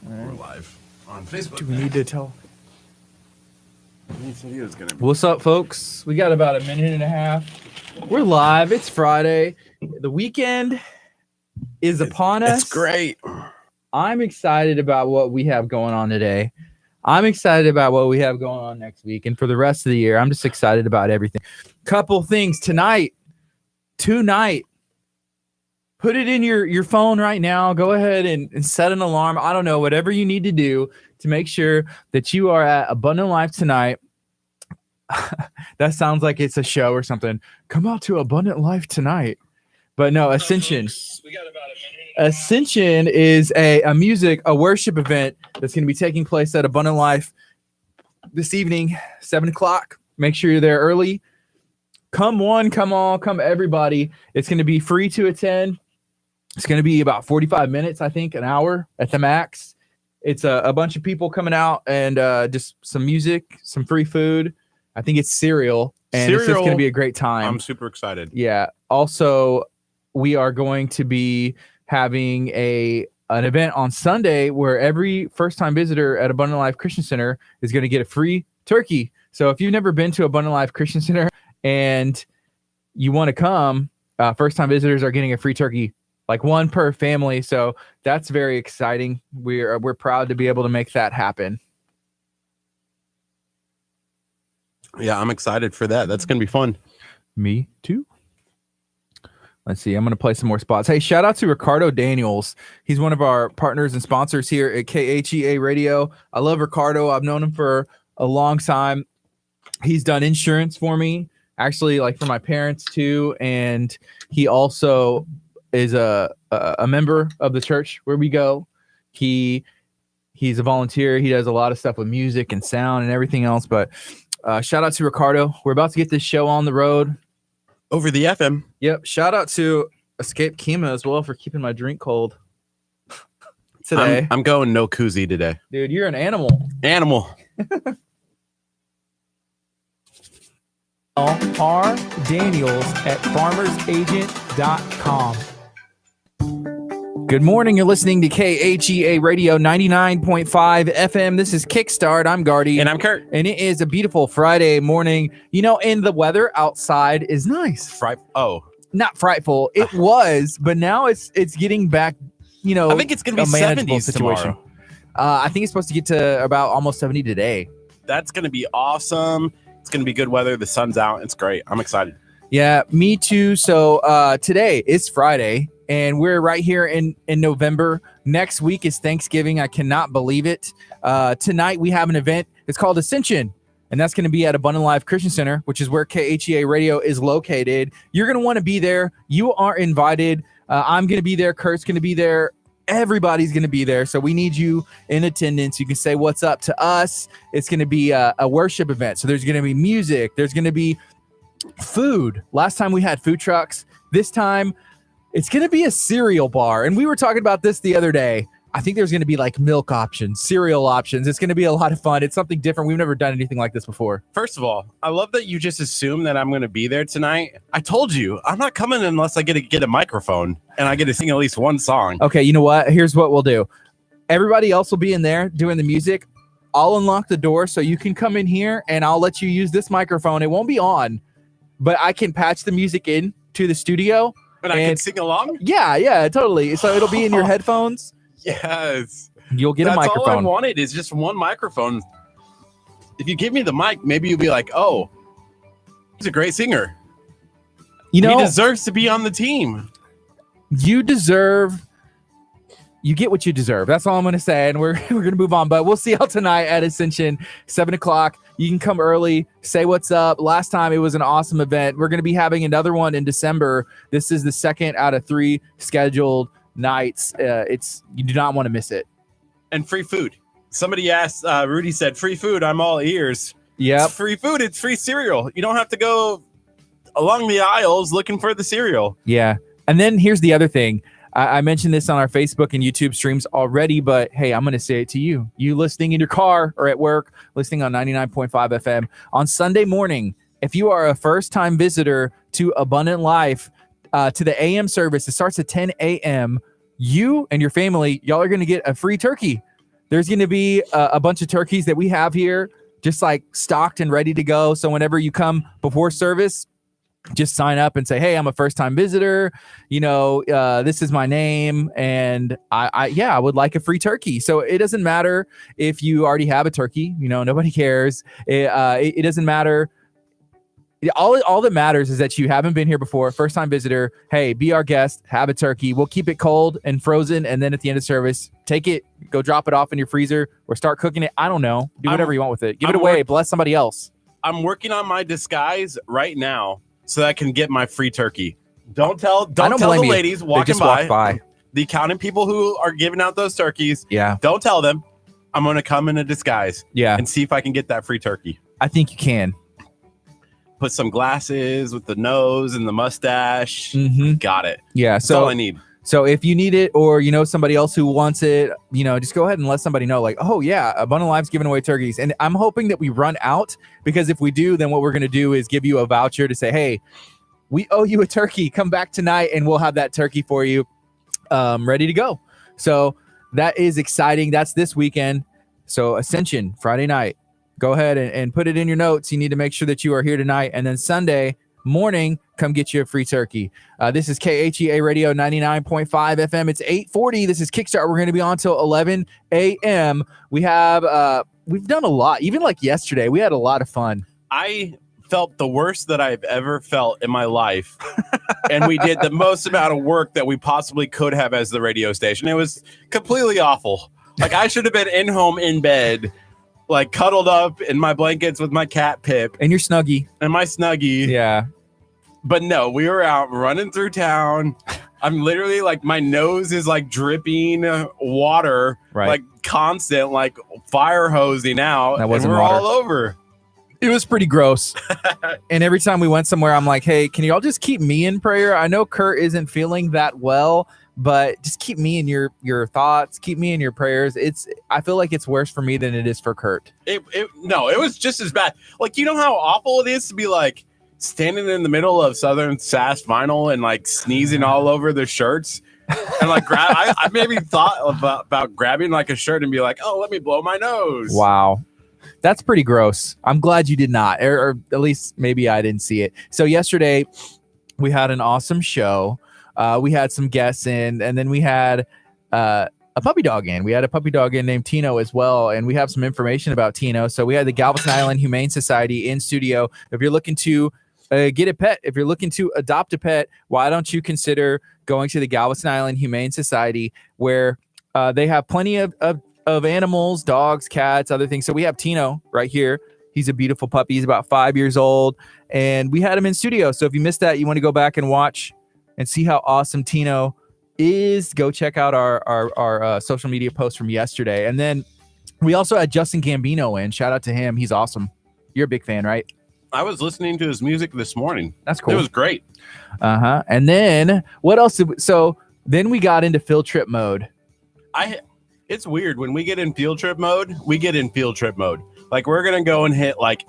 We're live on Facebook. Do we need to tell? This video is gonna be... What's up, folks? We got about a minute and a half. We're live. It's Friday. The weekend is upon us. It's great. I'm excited about what we have going on today. I'm excited about what we have going on next week. And for the rest of the year, I'm just excited about everything. Couple things tonight. Put it in your phone right now. Go ahead and set an alarm. I don't know, whatever you need to do to make sure that you are at Abundant Life tonight. That sounds like it's a show or something. Come out to Abundant Life tonight. But no, Ascension. We got about a minute. Ascension is a worship event that's going to be taking place at Abundant Life this evening, 7 o'clock. Make sure you're there early. Come one, come all, come everybody. It's going to be free to attend. It's going to be about 45 minutes, I think, an hour at the max. It's a bunch of people coming out and just some music, some free food. I think it's cereal, and it's just going to be a great time. I'm super excited. Yeah. Also, we are going to be having an event on Sunday where every first-time visitor at Abundant Life Christian Center is going to get a free turkey. So if you've never been to Abundant Life Christian Center and you want to come, first-time visitors are getting a free turkey, like one per family. So that's very exciting. We're proud to be able to make that happen. Yeah, I'm excited for that. That's going to be fun. Me too. Let's see. I'm going to play some more spots. Hey, shout out to Ricardo Daniels. He's one of our partners and sponsors here at KHEA Radio. I love Ricardo. I've known him for a long time. He's done insurance for me, actually, like for my parents too. And he also is a member of the church where we go. He's a volunteer. He does a lot of stuff with music and sound and everything else. But shout out to Ricardo. We're about to get this show on the road. Over the FM. Yep. Shout out to Escape Kima as well for keeping my drink cold today. I'm going no koozie today. Dude, you're an animal. R. Daniels at farmersagent.com. Good morning. You're listening to KHEA Radio 99.5 FM. This is Kickstart. I'm Gardy. And I'm Curt. And it is a beautiful Friday morning. You know, and the weather outside is nice. Not frightful. It was, but now it's getting back, you know. I think it's going to be 70s tomorrow. I think it's supposed to get to about almost 70 today. That's going to be awesome. It's going to be good weather. The sun's out. It's great. I'm excited. Yeah, me too. So today is Friday. And we're right here in November. Next week is Thanksgiving. I cannot believe it. Tonight we have an event. It's called Ascension. And that's going to be at Abundant Life Christian Center, which is where KHEA Radio is located. You're going to want to be there. You are invited. I'm going to be there. Kurt's going to be there. Everybody's going to be there. So we need you in attendance. You can say what's up to us. It's going to be a worship event. So there's going to be music. There's going to be food. Last time we had food trucks. This time it's going to be a cereal bar. And we were talking about this the other day. I think there's going to be like milk options, cereal options. It's going to be a lot of fun. It's something different. We've never done anything like this before. First of all, I love that you just assume that I'm going to be there tonight. I told you, I'm not coming unless I get a microphone and I get to sing at least one song. Okay, you know what? Here's what we'll do. Everybody else will be in there doing the music. I'll unlock the door so you can come in here and I'll let you use this microphone. It won't be on, but I can patch the music in to the studio. And I can sing along? Yeah, totally. So it'll be in your headphones. Yes. You'll get a microphone. That's all I wanted is just one microphone. If you give me the mic, maybe you'll be like, oh, he's a great singer. You know, he deserves to be on the team. You get what you deserve. That's all I'm going to say. And we're going to move on. But we'll see y'all tonight at Ascension, 7 o'clock. You can come early, say what's up. Last time it was an awesome event. We're going to be having another one in December. This is the second out of 3 scheduled nights. You do not want to miss it. And free food. Somebody asked, Rudy said, free food. I'm all ears. Yeah. It's free food. It's free cereal. You don't have to go along the aisles looking for the cereal. Yeah. And then here's the other thing. I mentioned this on our Facebook and YouTube streams already, but hey, I'm going to say it to you. You listening in your car or at work, listening on 99.5 FM. On Sunday morning, if you are a first-time visitor to Abundant Life, to the AM service, it starts at 10 a.m., you and your family, y'all are going to get a free turkey. There's going to be a bunch of turkeys that we have here, just like stocked and ready to go. So whenever you come before service, just sign up and say, hey, I'm a first-time visitor. This is my name, and I would like a free turkey. So it doesn't matter if you already have a turkey. Nobody cares. It doesn't matter. All that matters is that you haven't been here before, first-time visitor. Hey, be our guest, have a turkey. We'll keep it cold and frozen, and then at the end of service, take it, go drop it off in your freezer, or start cooking it. I don't know. Do whatever you want with it. Give it away. Bless somebody else. I'm working on my disguise right now so that I can get my free turkey. Don't tell the ladies walking by. The accounting people who are giving out those turkeys. Yeah. Don't tell them. I'm going to come in a disguise. Yeah. And see if I can get that free turkey. I think you can. Put some glasses with the nose and the mustache. Mm-hmm. Got it. Yeah. That's all I need. So if you need it, or somebody else who wants it, just go ahead and let somebody know, like, oh yeah, Abundant Lives giving away turkeys. And I'm hoping that we run out, because if we do, then what we're going to do is give you a voucher to say, hey, we owe you a turkey. Come back tonight and we'll have that turkey for you ready to go. So that is exciting. That's this weekend. So Ascension, Friday night. Go ahead and put it in your notes. You need to make sure that you are here tonight. And then Sunday morning, come get you a free turkey. This is KHEA Radio 99.5 FM. It's 8:40. This is Kickstart. We're going to be on till 11 a.m. We've done a lot. Even like yesterday, we had a lot of fun. I felt the worst that I've ever felt in my life. And we did the most amount of work that we possibly could have as the radio station. It was completely awful. Like, I should have been in bed, like cuddled up in my blankets with my cat Pip. And your Snuggie. And my Snuggie. Yeah. But no, we were out running through town. I'm literally like, my nose is like dripping water, right, like constant, like fire hosing out. That wasn't and we're water. all over. It was pretty gross. And every time we went somewhere, I'm like, hey, can you all just keep me in prayer? I know Curt isn't feeling that well, but just keep me in your thoughts. Keep me in your prayers. I feel like it's worse for me than it is for Curt. It was just as bad. Like, you know how awful it is to be like standing in the middle of Southern Sass Vinyl and like sneezing all over their shirts, and like I maybe thought about grabbing like a shirt and be like, oh, let me blow my nose. Wow. That's pretty gross. I'm glad you did not, or at least maybe I didn't see it. So yesterday we had an awesome show. We had some guests in, and then we had a puppy dog in. We had a puppy dog in named Tino as well, and we have some information about Tino. So we had the Galveston Island Humane Society in studio. If you're looking to get a pet, if you're looking to adopt a pet, why don't you consider going to the Galveston Island Humane Society, where they have plenty of animals, dogs, cats, other things. So we have Tino right here. He's a beautiful puppy. He's about 5 years old, and we had him in studio. So if you missed that, you want to go back and watch and see how awesome Tino is, go check out our social media post from yesterday. And then we also had Justin Gambino in. Shout out to him. He's awesome. You're a big fan, right? I was listening to his music this morning. That's cool. It was great. And then what else? So then we got into field trip mode. It's weird. When we get in field trip mode, Like, we're going to go and hit like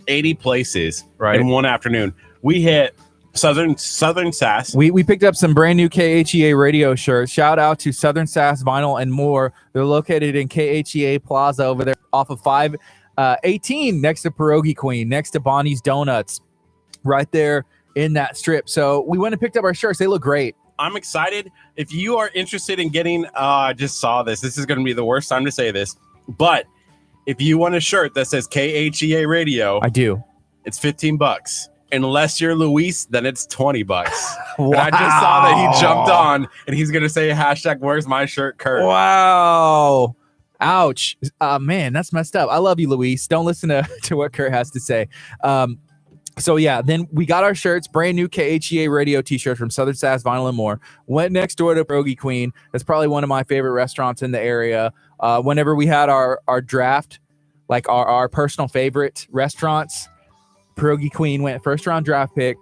80 places in one afternoon. We hit Southern Sass. We picked up some brand new KHEA radio shirts. Shout out to Southern Sass Vinyl and More. They're located in KHEA Plaza over there off of 518 next to Pierogi Queen, next to Bonnie's Donuts, right there in that strip. So we went and picked up our shirts. They look great. I'm excited. If you are interested in getting, I just saw this. This is going to be the worst time to say this, but if you want a shirt that says KHEA Radio, I do. It's $15. Unless you're Luis, then it's $20. Wow. And I just saw that he jumped on, and he's going to say hashtag where's my shirt, Curt. Wow. Ouch. Man, that's messed up. I love you, Luis. Don't listen to what Curt has to say. So yeah, then we got our shirts, brand new KHEA Radio t-shirts from Southern Sass Vinyl and More. Went next door to Pierogi Queen. That's probably one of my favorite restaurants in the area. Whenever we had our draft, like our personal favorite restaurants, Pierogi Queen went first round draft pick.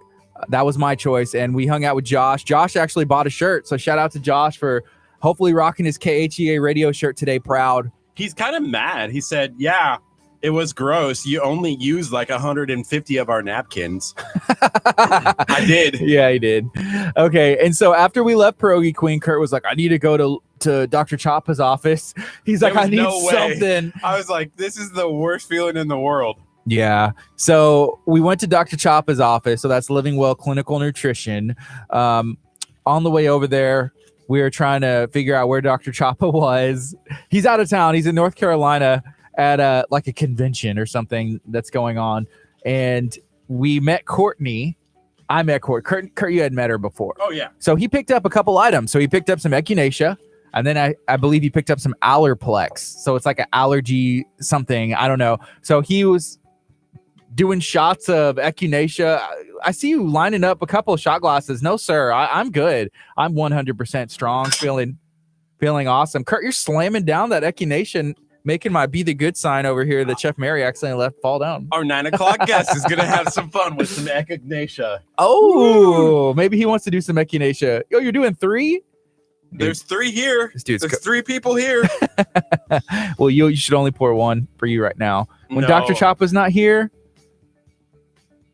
That was my choice, and we hung out with Josh. Josh actually bought a shirt, so shout out to Josh for hopefully rocking his KHEA Radio shirt today. Proud. He's kind of mad. He said, yeah, it was gross. You only used like 150 of our napkins. I did. Yeah, he did. Okay. And so after we left Pierogi Queen, Curt was like, I need to go to to Dr. Choppa's office. He's like, I need something. I was like, this is the worst feeling in the world. Yeah. So we went to Dr. Choppa's office. So that's Living Well Clinical Nutrition. On the way over there, we were trying to figure out where Dr. Choppa was. He's out of town. He's in North Carolina at a convention or something that's going on. And we met Courtney. I met Kurt, you had met her before. Oh, yeah. So he picked up a couple items. So he picked up some echinacea. And then I believe he picked up some Allerplex. So it's like an allergy something. I don't know. So he was doing shots of echinacea. I see you lining up a couple of shot glasses. No, sir. I'm good. I'm 100% strong, feeling awesome. Kurt, you're slamming down that echinacea, making my be the good sign over here that Chef Mary accidentally left fall down. Our 9 o'clock guest is going to have some fun with some echinacea. Oh, maybe he wants to do some echinacea. Oh, you're doing 3? There's 3 here. There's 3 people here. Well, you should only pour 1 for you right now. When No. Dr. Choppa's not here,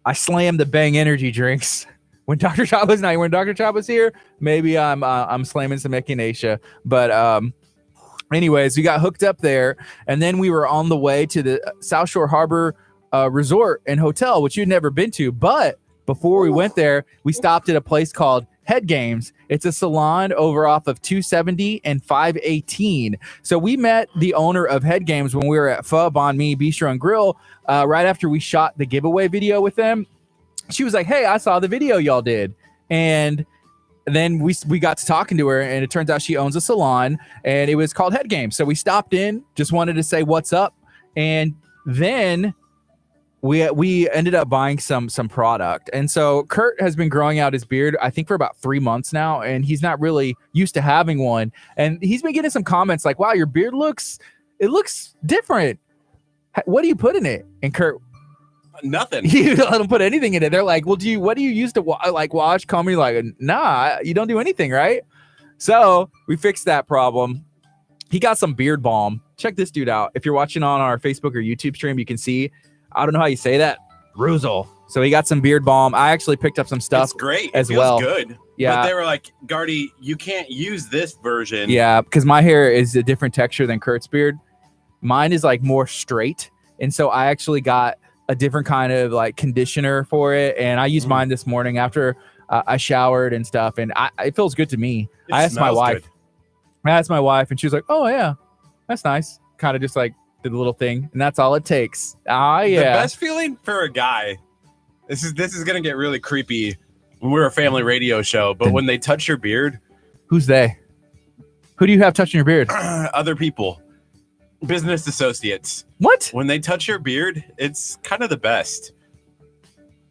I slam the Bang energy drinks. When Dr. Choppa's not here, when Dr. Choppa's here, maybe I'm slamming some echinacea. But anyways, we got hooked up there, and then we were on the way to the South Shore Harbor Resort and Hotel, which you'd never been to. But before we went there, we stopped at a place called Head Games. It's a salon over off of 270 and 518. So we met the owner of Head Games when we were at Pho Bon Me Bistro and Grill right after we shot the giveaway video with them. She was like, hey, I saw the video y'all did. And then we got to talking to her, and it turns out she owns a salon, and it was called Head Games. So we stopped in, just wanted to say what's up. And then we ended up buying some product. And so Kurt has been growing out his beard, I think, for about 3 months now, and he's not really used to having one. And he's been getting some comments like, wow, your beard looks different. What do you put in it? And Kurt, Nothing. you don't put anything in it. They're like, well, what do you use to wash, comb? You're like, nah, you don't do anything, right? So we fixed that problem. He got some beard balm. Check this dude out. If you're watching on our Facebook or YouTube stream, you can see, I don't know how you say that, Ruzel. So he got some beard balm. I actually picked up some stuff. It's great. As it feels well. Good. Yeah. But they were like, Gardy, you can't use this version. Yeah, because my hair is a different texture than Kurt's beard. Mine is like more straight. And so I actually got a different kind of like conditioner for it. And I used mine this morning after I showered and stuff. And it feels good to me. I asked my wife. And she was like, oh, yeah, that's nice. Kind of just like did the little thing. And that's all it takes. Yeah. The best feeling for a guy, this is going to get really creepy. We're a family radio show, but when they touch your beard. Who's they? Who do you have touching your beard? Other people. Business associates. What? When they touch your beard, it's kind of the best.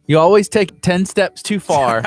You always take 10 steps too far.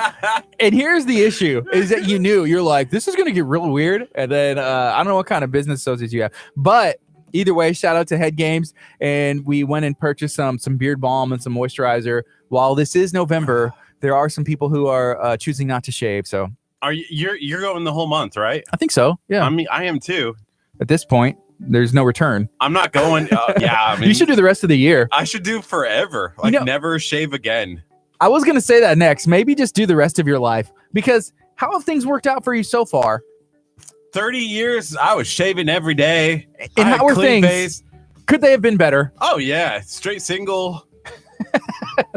And here's the issue is that you're like, this is going to get real weird. And then I don't know what kind of business associates you have, but either way, shout out to Head Games. And we went and purchased some beard balm and some moisturizer. While this is November, there are some people who are choosing not to shave. So are you're going the whole month, right? I think so. Yeah. I mean, I am too. At this point, there's no return. I'm not going. Yeah. I mean, you should do the rest of the year. I should do forever. Like never shave again. I was going to say that next. Maybe just do the rest of your life, because how have things worked out for you so far? 30 years, I was shaving every day. And how were things? Face. Could they have been better? Oh, yeah. Straight single.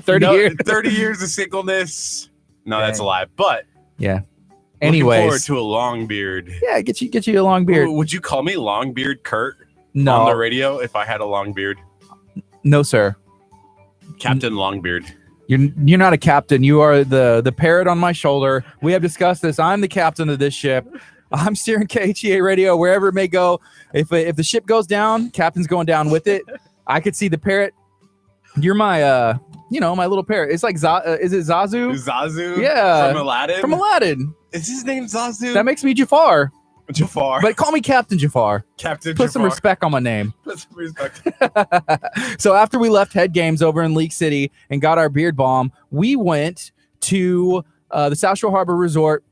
30 years. 30 years of singleness. No, that's a lie. But yeah. Anyways. Looking forward to a long beard. Yeah, get you a long beard. Ooh, would you call me Longbeard Kurt? No. On the radio if I had a long beard? No, sir. Captain Longbeard. You're not a captain. You are the parrot on my shoulder. We have discussed this. I'm the captain of this ship. I'm steering KHEA radio wherever it may go. If the ship goes down, captain's going down with it. I could see the parrot. You're my my little parrot. It's like is it Zazu? Zazu? Yeah. From Aladdin? Is his name Zazu? That makes me Jafar. Jafar. But call me Captain Jafar. Captain Put Jafar. some respect on my name. Put some respect. So after we left Head Games over in League City and got our beard balm, we went to the South Shore Harbor Resort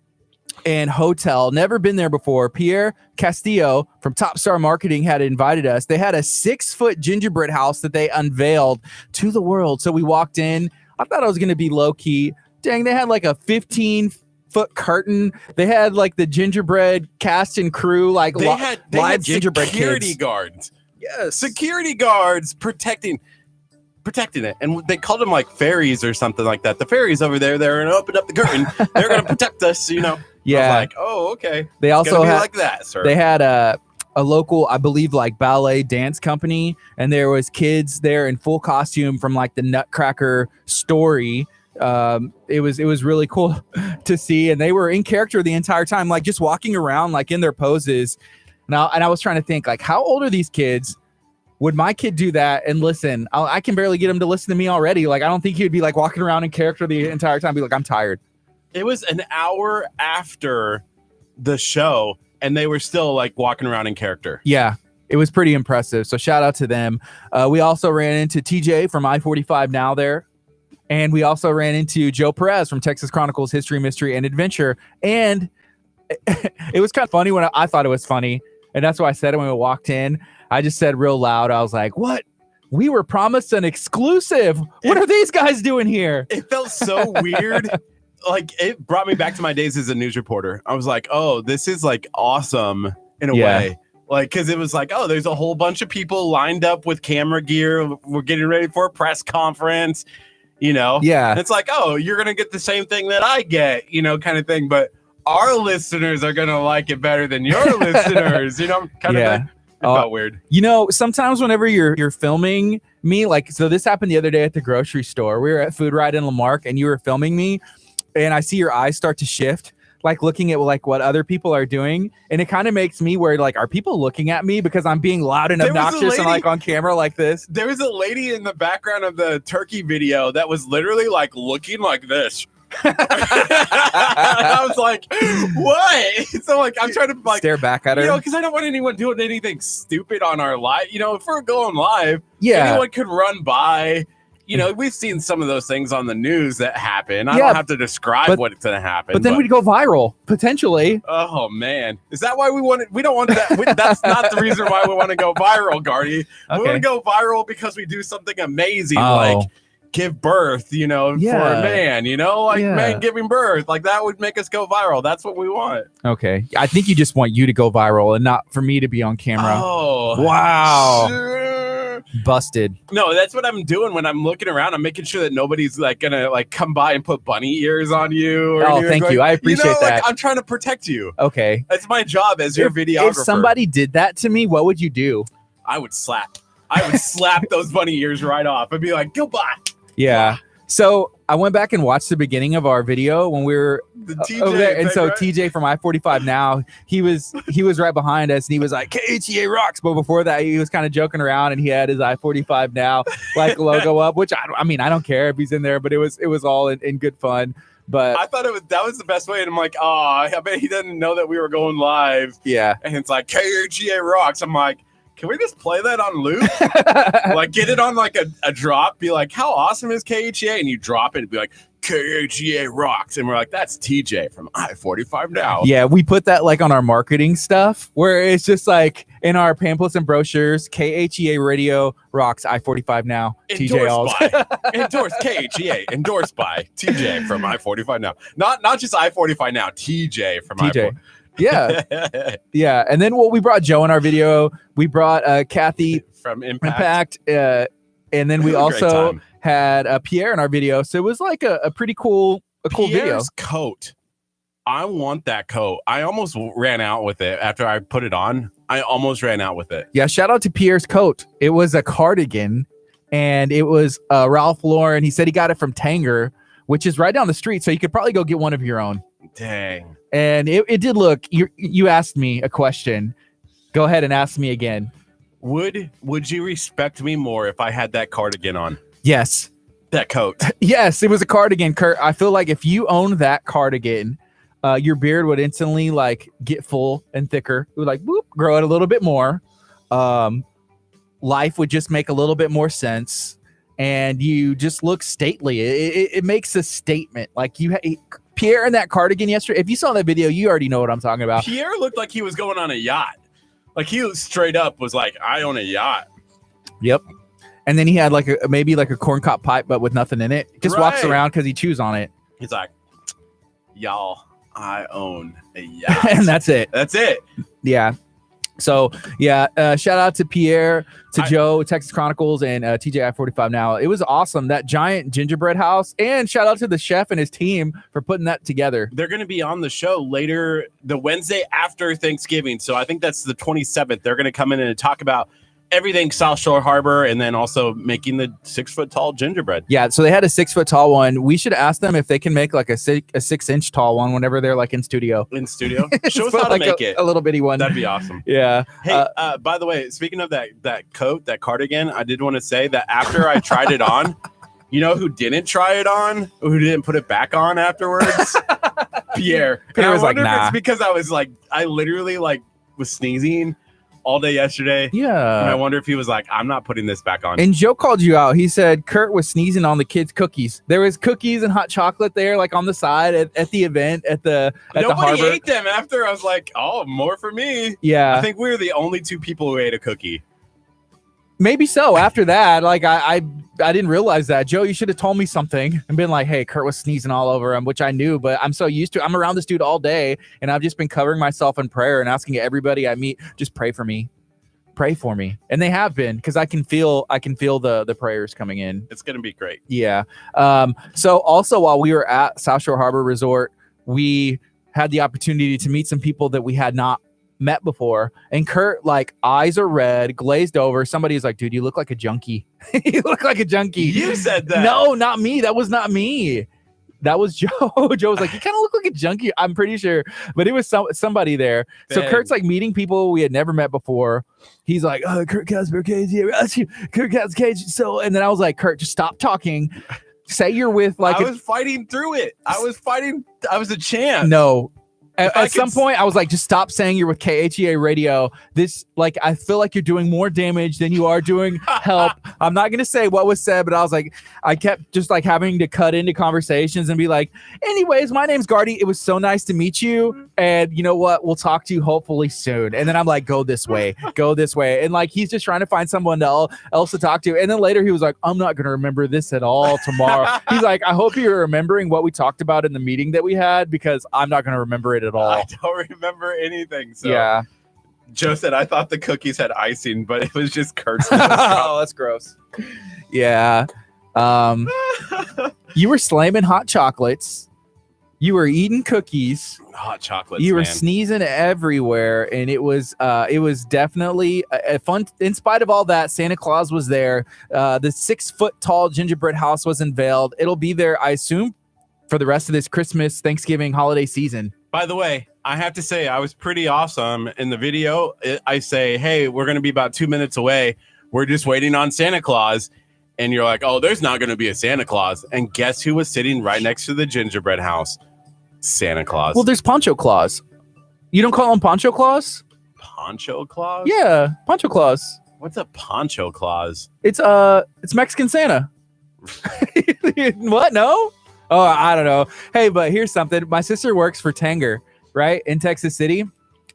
and Hotel. Never been there before. Pierre Castillo from Top Star Marketing had invited us. They had a 6-foot gingerbread house that they unveiled to the world. So we walked in. I thought it was going to be low key. Dang, they had like a 15 foot curtain. They had like the gingerbread cast and crew, like they had live gingerbread security kids. guards. Yes, Security guards protecting it, and they called them like fairies or something like that. The fairies over there, they're gonna open up the curtain. They're gonna protect us, you know. Yeah. I was like, oh, okay. They It's also gonna be had like that, sir. They had a local, I believe, like ballet dance company, and there was kids there in full costume from like the Nutcracker story. It was really cool to see, and they were in character the entire time, like just walking around like in their poses. Now, and I was trying to think, like, how old are these kids? Would my kid do that and listen? I can barely get him to listen to me already. Like, I don't think he'd be like walking around in character the entire time, be like, I'm tired. It was an hour after the show, and they were still like walking around in character. Yeah, it was pretty impressive. So shout out to them. We also ran into TJ from I-45 Now there. And we also ran into Joe Perez from Texas Chronicles History, Mystery, and Adventure. And it was kind of funny when I thought it was funny. And that's why I said it when we walked in. I just said real loud, I was like, what? We were promised an exclusive. What are these guys doing here? It felt so weird. Like, it brought me back to my days as a news reporter. I was like, oh, this is like awesome in a way. Like, because it was like, oh, there's a whole bunch of people lined up with camera gear. We're getting ready for a press conference, you know? Yeah. And it's like, oh, you're going to get the same thing that I get, you know, kind of thing. But our listeners are going to like it better than your listeners, you know, kind of thing. It felt weird. You know, sometimes whenever you're filming me, like, so this happened the other day at the grocery store. We were at Food Ride in Lamarck, and you were filming me, and I see your eyes start to shift, like looking at like what other people are doing, and it kind of makes me worried. Like, are people looking at me because I'm being loud and obnoxious and like on camera like this? There was a lady in the background of the turkey video that was literally like looking like this. I was like, what? So like, I'm trying to like stare back at her, you know, because I don't want anyone doing anything stupid on our live. You know, if we're going live, yeah, anyone could run by. You know, we've seen some of those things on the news that happen. I don't have to describe what's going to happen. But then we'd go viral, potentially. Oh, man. Is that why we want it? We don't want that. That's not the reason why we want to go viral, Gardy. We want to go viral because we do something amazing, like give birth, you know, for a man, you know, like man giving birth. Like, that would make us go viral. That's what we want. Okay. I think you just want you to go viral and not for me to be on camera. Oh. Wow. Sure. Busted. No, that's what I'm doing when I'm looking around. I'm making sure that nobody's like gonna like come by and put bunny ears on you. Or thank you. I appreciate that. Like, I'm trying to protect you. Okay, that's my job as your videographer. If somebody did that to me, what would you do? I would slap those bunny ears right off and be like, goodbye. Yeah. So I went back and watched the beginning of our video when we were over there, and so TJ from I-45 Now, he was right behind us, and he was like, KHEA rocks. But before that, he was kind of joking around, and he had his I-45 Now like logo up, which I mean, I don't care if he's in there, but it was all in good fun. But I thought that was the best way, and I'm like, oh, I bet he doesn't know that we were going live. Yeah, and it's like KHEA rocks. I'm like, can we just play that on loop? Like, get it on like a drop, be like, how awesome is KHEA? And you drop it and be like, KHEA rocks. And we're like, that's TJ from I-45 Now. Yeah, we put that like on our marketing stuff where it's just like in our pamphlets and brochures, KHEA radio rocks I-45 Now. TJ Alls. Endorsed KHEA, endorsed by TJ from I-45 Now. Not just I-45 Now, TJ from TJ. Yeah. Yeah. And then we brought Joe in our video. We brought Kathy from Impact. And then we also had Pierre in our video. So it was like a pretty cool Pierre's video. Coat. I want that coat. I almost ran out with it after I put it on. I almost ran out with it. Yeah. Shout out to Pierre's coat. It was a cardigan, and it was Ralph Lauren. He said he got it from Tanger, which is right down the street. So you could probably go get one of your own. Dang. And it did look, you asked me a question. Go ahead and ask me again. Would you respect me more if I had that cardigan on? Yes. That coat. Yes, it was a cardigan, Kurt. I feel like if you owned that cardigan, your beard would instantly like get full and thicker. It would like grow it a little bit more. Life would just make a little bit more sense, and you just look stately. It makes a statement. Like Pierre in that cardigan yesterday. If you saw that video, you already know what I'm talking about. Pierre looked like he was going on a yacht. Like, he straight up was like, I own a yacht. Yep. And then he had like maybe like a corncob pipe, but with nothing in it. Just walks around because he chews on it. He's like, y'all, I own a yacht. And that's it. That's it. Yeah. So shout out to Pierre, to Joe, Texas Chronicles, and TJI 45 Now. It was awesome, that giant gingerbread house, and shout out to the chef and his team for putting that together. They're going to be on the show later, the Wednesday after Thanksgiving. So I think that's the 27th. They're going to come in and talk about everything South Shore Harbor, and then also making the 6-foot tall gingerbread. Yeah, so they had a 6-foot tall one. We should ask them if they can make like a 6-inch tall one whenever they're like in studio. Show us how to make it. A little bitty one. That'd be awesome. Yeah. Hey, by the way, speaking of that coat, that cardigan, I did want to say that after I tried it on, you know who didn't try it on? Who didn't put it back on afterwards? Pierre. Pierre was like, nah. It's because I literally was sneezing all day yesterday. Yeah. And I wonder if he was like, I'm not putting this back on. And Joe called you out. He said Curt was sneezing on the kids' cookies. There was cookies and hot chocolate there, like on the side at the event at the Nobody harbor. ate them after. I was like, oh, more for me. Yeah. I think we were the only 2 people who ate a cookie. Maybe so. After that, I didn't realize that. Joe, you should have told me something and been like, hey, Curt was sneezing all over him, which I knew, but I'm so used to. I'm around this dude all day, and I've just been covering myself in prayer and asking everybody I meet, just pray for me. Pray for me. And they have been, because I can feel the prayers coming in. It's gonna be great. Yeah. So also while we were at South Shore Harbor Resort, we had the opportunity to meet some people that we had not met before. And Curt, eyes are red, glazed over. Somebody's like, dude, you look like a junkie. You look like a junkie. You said that. No, not me. That was not me. That was Joe. Joe was like, you kind of look like a junkie. I'm pretty sure. But it was somebody there. So Kurt's meeting people we had never met before. He's like, oh, Curt Casper Cage here. Curt Casper Cage. So, and then I was like, Curt, just stop talking. Say you're with I was fighting through it. I was a champ. No. At some point, I was like, just stop saying you're with KHEA Radio. This, I feel like you're doing more damage than you are doing help. I'm not going to say what was said, but I was like, I kept just having to cut into conversations and be like, anyways, my name's Gardy. It was so nice to meet you. And you know what? We'll talk to you hopefully soon. And then I'm like, go this way. And he's just trying to find someone else to talk to. And then later he was like, I'm not going to remember this at all tomorrow. He's like, I hope you're remembering what we talked about in the meeting that we had, because I'm not going to remember it at all. I don't remember anything. So yeah. Joe said, I thought the cookies had icing, but it was just Kurt's. Oh, that's gross. Yeah. You were slamming hot chocolates. You were eating cookies. Hot chocolates. You were sneezing everywhere, and it was definitely a fun. In spite of all that, Santa Claus was there. The 6-foot tall gingerbread house was unveiled. It'll be there, I assume, for the rest of this Christmas, Thanksgiving holiday season. By the way, I have to say I was pretty awesome in the video. I say, hey, we're going to be about 2 minutes away. We're just waiting on Santa Claus. And you're like, oh, there's not going to be a Santa Claus. And guess who was sitting right next to the gingerbread house? Santa Claus. Well, there's Poncho Claus. You don't call him Poncho Claus? Poncho Claus? Yeah, Poncho Claus. What's a Poncho Claus? It's Mexican Santa. What? No? Oh, I don't know. Hey, but here's something. My sister works for Tanger, right, in Texas City.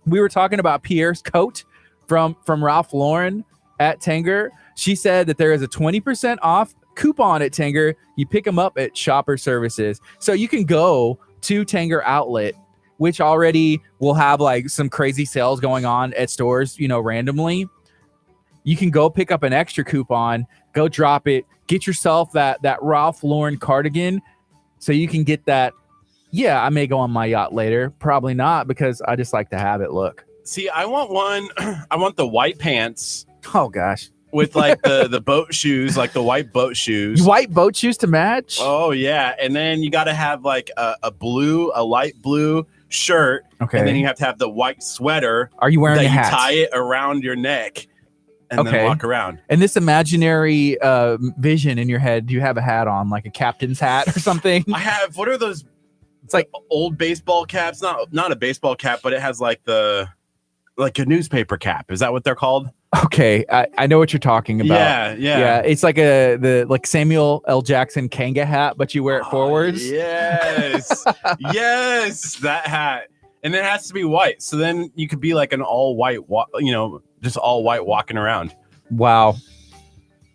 We were talking about Pierre's coat from Ralph Lauren at Tanger. She said that there is a 20% off coupon at Tanger. You pick them up at Shopper Services. So you can go to Tanger Outlet, which already will have some crazy sales going on at stores, randomly. You can go pick up an extra coupon, go drop it, get yourself that Ralph Lauren cardigan. So you can get that. Yeah, I may go on my yacht later. Probably not, because I just like to have it look. See, I want one. I want the white pants. Oh, gosh. With the boat shoes, the white boat shoes. White boat shoes to match? Oh, yeah. And then you got to have a light blue shirt. Okay. And then you have to have the white sweater. Are you wearing a hat? You tie it around your neck. And then walk around. And this imaginary vision in your head, do you have a hat on, like a captain's hat or something? I have. What are those? It's like old baseball caps. Not a baseball cap, but it has a newspaper cap. Is that what they're called? Okay, I know what you're talking about. Yeah. It's like the Samuel L. Jackson Kanga hat, but you wear it forwards. Yes, yes, that hat, and it has to be white. So then you could be like an all white, just all white walking around. Wow.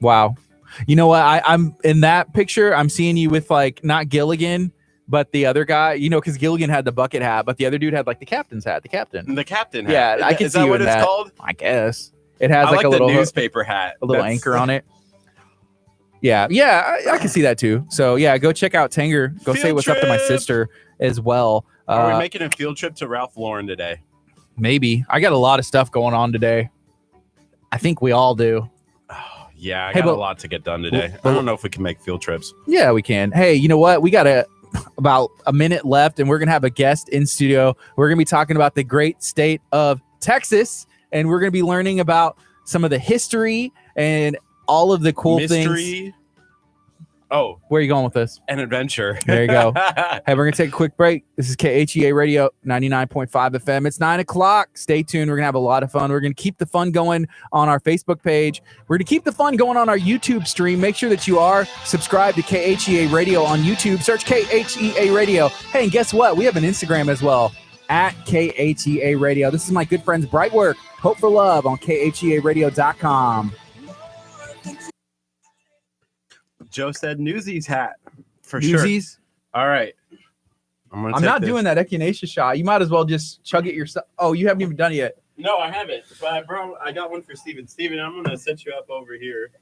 You know what? I'm in that picture. I'm seeing you with not Gilligan, but the other guy, you know, because Gilligan had the bucket hat, but the other dude had like the captain's hat. The captain. The captain hat. Yeah, I can Is see that you what in it's that. called? I guess it has I like a the little newspaper hat. a little anchor on it. Yeah, I can see that too. So yeah, go check out Tanger. Go say what's up to my sister as well. Are we making a field trip to Ralph Lauren today? Maybe. I got a lot of stuff going on today. I think we all do. Oh, yeah, I got a lot to get done today. I don't know if we can make field trips. Yeah, we can. Hey, you know what? We got about a minute left, and we're going to have a guest in studio. We're going to be talking about the great state of Texas, and we're going to be learning about some of the history and all of the cool things. Oh, where are you going with this? An adventure. There you go. Hey, we're going to take a quick break. This is KHEA Radio 99.5 FM. It's 9 o'clock. Stay tuned. We're going to have a lot of fun. We're going to keep the fun going on our Facebook page. We're going to keep the fun going on our YouTube stream. Make sure that you are subscribed to KHEA Radio on YouTube. Search KHEA Radio. Hey, and guess what? We have an Instagram as well, at KHEA Radio. This is my good friend's Bright Work. Hope for Love on KHEARadio.com. Joe said Newsies hat for Newsies? Sure. All right. I'm not doing that echinacea shot. You might as well just chug it yourself. Oh, you haven't even done it yet. No, I haven't. But I got one for Steven. Steven, I'm going to set you up over here.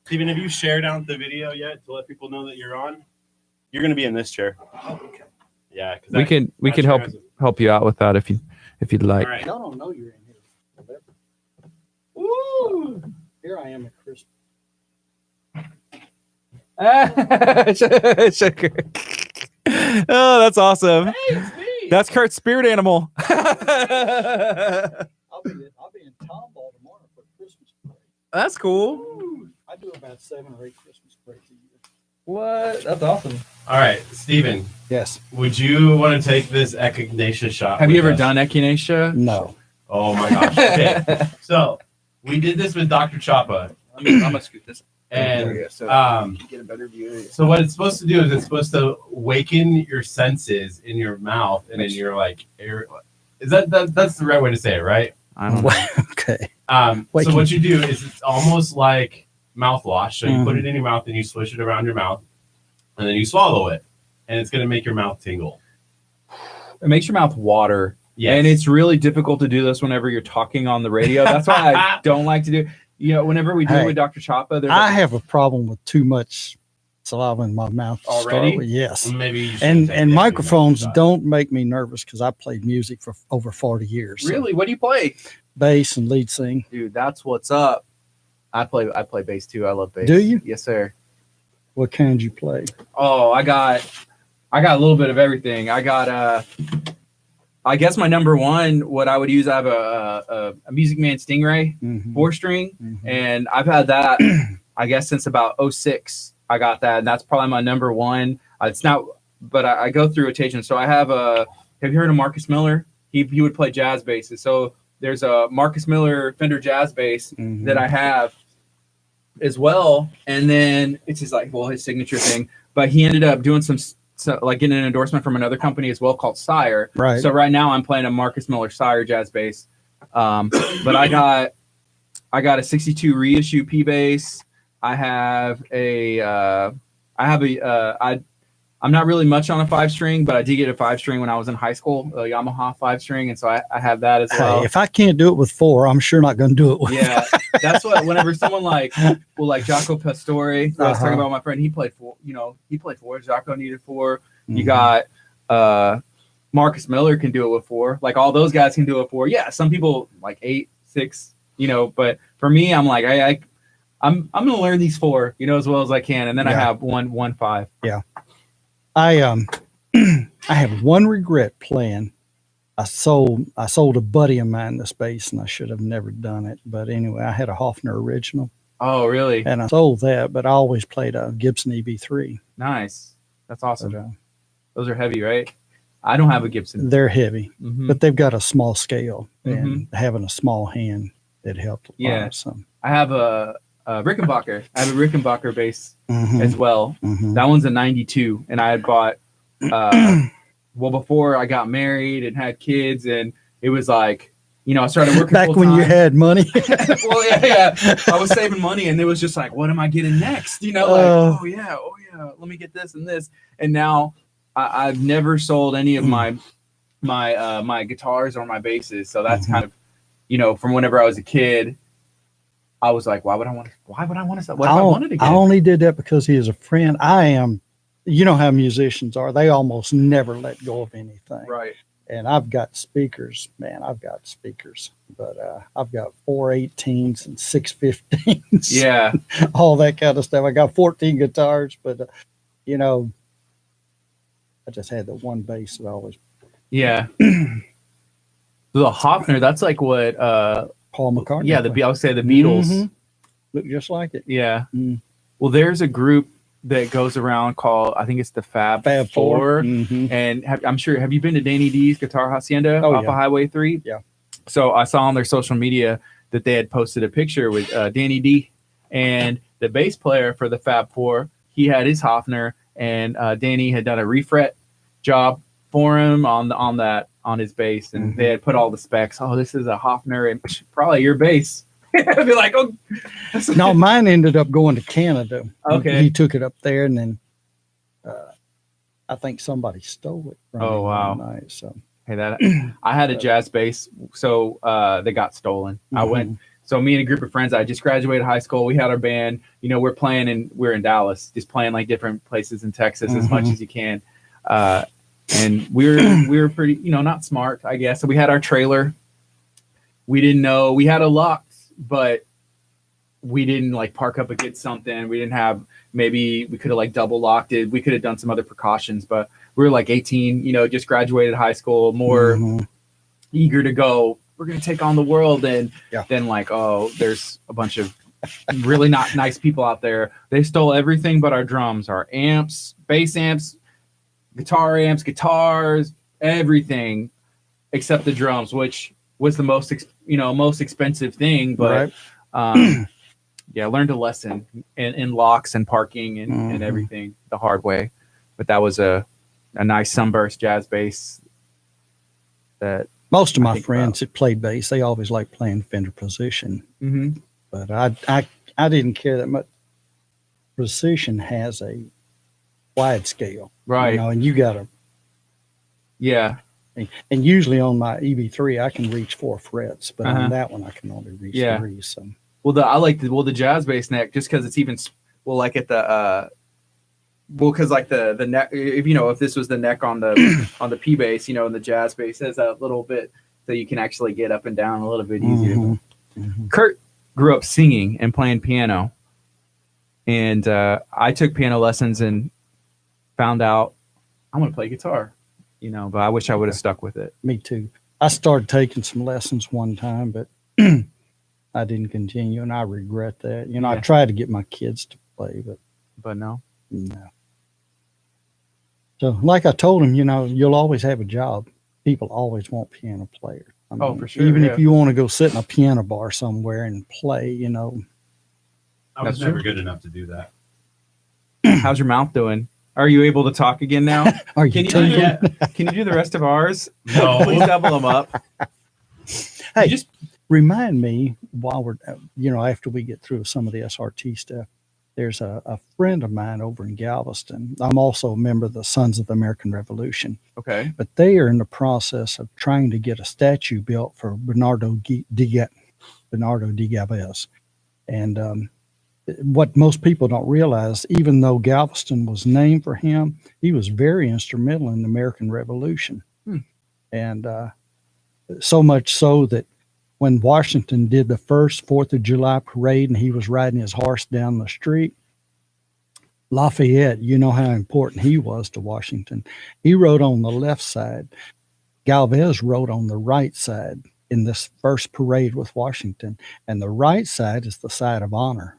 Steven, have you shared out the video yet to let people know that you're on? You're going to be in this chair. Oh, okay. Yeah. We can help you out with that if you'd like. All right. Y'all don't know you're in here. Woo! Here I am at Christmas. Oh, that's awesome. Hey, it's me. That's Kurt's spirit animal. I'll be in Tomball tomorrow for Christmas parade. That's cool. Ooh, I do about 7 or 8 Christmas parades a year. What? That's awesome. All right, Steven. Yes. Would you want to take this echinacea shot? Have you ever done echinacea? No. Oh my gosh. Okay. So we did this with Dr. Choppa. I'm gonna scoot this. And get a better view. so what it's supposed to do is it's supposed to waken your senses in your mouth and in your like air. Is that's the right way to say it, right? I don't know. Okay. So what you do is it's almost like mouthwash. So you put it in your mouth and you swish it around your mouth, and then you swallow it, and it's gonna make your mouth tingle. It makes your mouth water. Yes. And it's really difficult to do this whenever you're talking on the radio. That's why I don't like to do. You know, whenever we do it with Dr. Choppa, I have a problem with too much saliva in my mouth. Already? Yes. Maybe you should And microphones don't make me nervous because I played music for over 40 years. Really? What do you play? Bass and lead sing. Dude, that's what's up. I play bass too. I love bass. Do you? Yes, sir. What kind do you play? Oh, I got a little bit of everything. I got I guess my number one, what I would use, I have a Music Man Stingray 4-string, and I've had that, I guess, since about 06. I got that, and that's probably my number one. It's not, but I go through rotation. So I have have you heard of Marcus Miller? He would play jazz basses. So there's a Marcus Miller Fender jazz bass that I have as well, and then it's his signature thing. But he ended up doing getting an endorsement from another company as well called Sire. Right. So right now I'm playing a Marcus Miller Sire jazz bass. But I got a 62 reissue P bass. I'm not really much on a 5-string, but I did get a 5-string when I was in high school, a Yamaha 5-string, and so I have that as well. Hey, if I can't do it with 4, I'm sure not going to do it with. Yeah, that's what. Whenever someone like Jaco Pastore, I was talking about my friend. He played 4. He played 4. Jaco needed 4. You got Marcus Miller can do it with 4. Like all those guys can do it with 4. Yeah, some people like 8, 6. But for me, I'm like I'm gonna learn these 4, as well as I can, and then I have one 5. Yeah. I have one regret playing. I sold a buddy of mine this bass, and I should have never done it. But anyway, I had a Hofner original. Oh, really? And I sold that, but I always played a Gibson EB3. Nice. That's awesome. So, those are heavy, right? I don't have a Gibson. they're heavy, but they've got a small scale, and having a small hand, it helped a lot. Yeah. So. I have a Rickenbacker. I have a Rickenbacker bass as well. That one's a 92, and I had bought before I got married and had kids, and it was like, I started working back when you had money. Well, yeah, I was saving money, and it was just like, what am I getting next? Let me get this and this, and now I've never sold any of my guitars or my basses, so that's kind of, you know, from whenever I was a kid. I was like, why would I want to sell? What if I wanted again? I only did that because he is a friend. You know how musicians are. They almost never let go of anything. Right. And I've got speakers, man. But I've got 418s and 615s. Yeah. All that kind of stuff. I got 14 guitars, but you know, I just had the one bass that I always. Yeah. The Hofner, that's like what Paul McCartney. Yeah, I would say the Beatles. Mm-hmm. Look just like it. Yeah. Well, there's a group that goes around called, I think it's the Fab Four. And I'm sure, have you been to Danny D's Guitar Hacienda off of Highway 3? Yeah. So I saw on their social media that they had posted a picture with Danny D, and the bass player for the Fab Four. He had his Hofner, and Danny had done a refret job for him on his bass, and they had put all the specs. Oh, this is a Hofner, and probably your bass. I'd be like, oh. No, mine ended up going to Canada. Okay. He took it up there, and then I think somebody stole it from Oh, me wow. one night. So Hey, I had a jazz bass, so they got stolen. I went. So me and a group of friends, I just graduated high school. We had our band. You know, we're playing, and we're in Dallas, just playing like different places in Texas as much as you can. And we were pretty, you know, not smart, I guess. So we had our trailer. We didn't know we had a lock, but we didn't like park up against something. We didn't have, maybe we could have like double locked it. We could have done some other precautions, but we were like 18, you know, just graduated high school, more eager to go. We're going to take on the world. And then like, oh, there's a bunch of really not nice people out there. They stole everything but our drums, our amps, bass amps, guitar amps, guitars, everything except the drums, which was the most expensive thing. But learned a lesson in locks and parking and everything the hard way. But that was a nice Sunburst jazz bass that most of my friends that play bass, they always like playing Fender Precision. But I didn't care that much. Precision has a wide scale, right? You know, and you got to, And usually on my EB3, I can reach 4 frets, but on that one, I can only reach 3. So, well, the jazz bass neck, just because it's even like at the because like the neck, if this was the neck on the P bass, you know, and the jazz bass has a little bit so you can actually get up and down a little bit easier. Curt grew up singing and playing piano, and I took piano lessons and found out I'm going to play guitar, you know, but I wish I would have stuck with it. Me too. I started taking some lessons one time, but I didn't continue, and I regret that. You know, I tried to get my kids to play, but no. So, like I told him, you know, you'll always have a job. People always want piano players. I mean, for sure. Even if you want to go sit in a piano bar somewhere and play, you know. I was never good enough to do that. How's your mouth doing? Are you able to talk again now? Can you do the rest of ours? No. Please double them up. Hey, just remind me while we're, after we get through some of the SRT stuff, there's a friend of mine over in Galveston. I'm also a member of the Sons of the American Revolution. Okay. But they are in the process of trying to get a statue built for Bernardo di Galvez. And what most people don't realize, even though Galveston was named for him, he was very instrumental in the American Revolution. And so much so that when Washington did the first 4th of July parade and he was riding his horse down the street, Lafayette, you know how important he was to Washington. He rode on the left side. Galvez rode on the right side in this first parade with Washington. And the right side is the side of honor.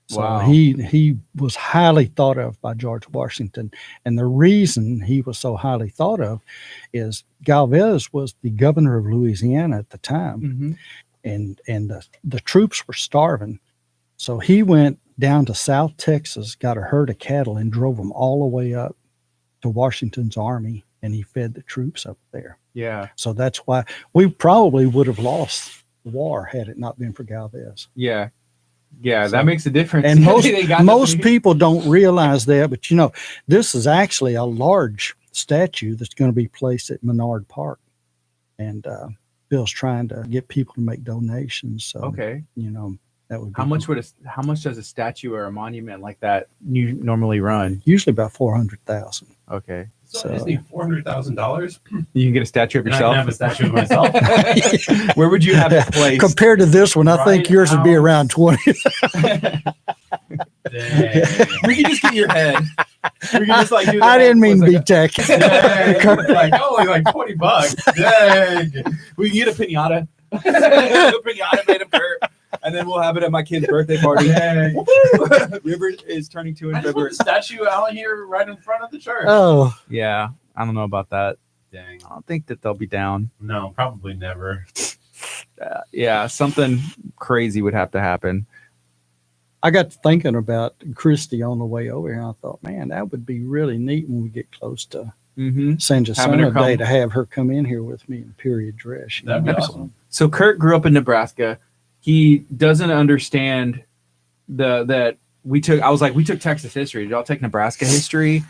So wow. He was highly thought of by George Washington. And the reason he was so highly thought of is Galvez was the governor of Louisiana at the time. And the troops were starving. So he went down to South Texas, got a herd of cattle, and drove them all the way up to Washington's army, and he fed the troops up there. Yeah. So that's why we probably would have lost the war had it not been for Galvez. Yeah. Yeah, So- that makes a difference. And They got most the- people don't realize that, but this is actually a large statue that's going to be placed at Menard Park, and Bill's trying to get people to make donations. So Okay. that would be How much does a statue or a monument like that you normally run? usually about 400,000. Okay. So I just need $400,000. You can get a statue of And I can have yourself. a statue of myself. Where would you have it placed? Compared to this one, I think Right yours would be out. around 20. Dang. We can just get your head. We can just like do I didn't mean to be like tacky. Dang. Like, only like $20. Dang. we can get a pinata. A pinata made of Kurt, and then we'll have it at my kid's birthday party. Dang. River is turning 2 in I just February. put the statue out here right in front of the church. Oh, Yeah, I don't know about that. Dang. I don't think that they'll be down. No, probably never. Yeah, something crazy would have to happen. I got to thinking about Christy on the way over here. I thought, man, that would be really neat when we get close to Mm-hmm. San Having her Jacinto Day come. to have her come in here with me in period dress. That'd be That'd be awesome. So Kurt grew up in Nebraska. He doesn't understand that we took. I was like, we took Texas history. Did y'all take Nebraska history?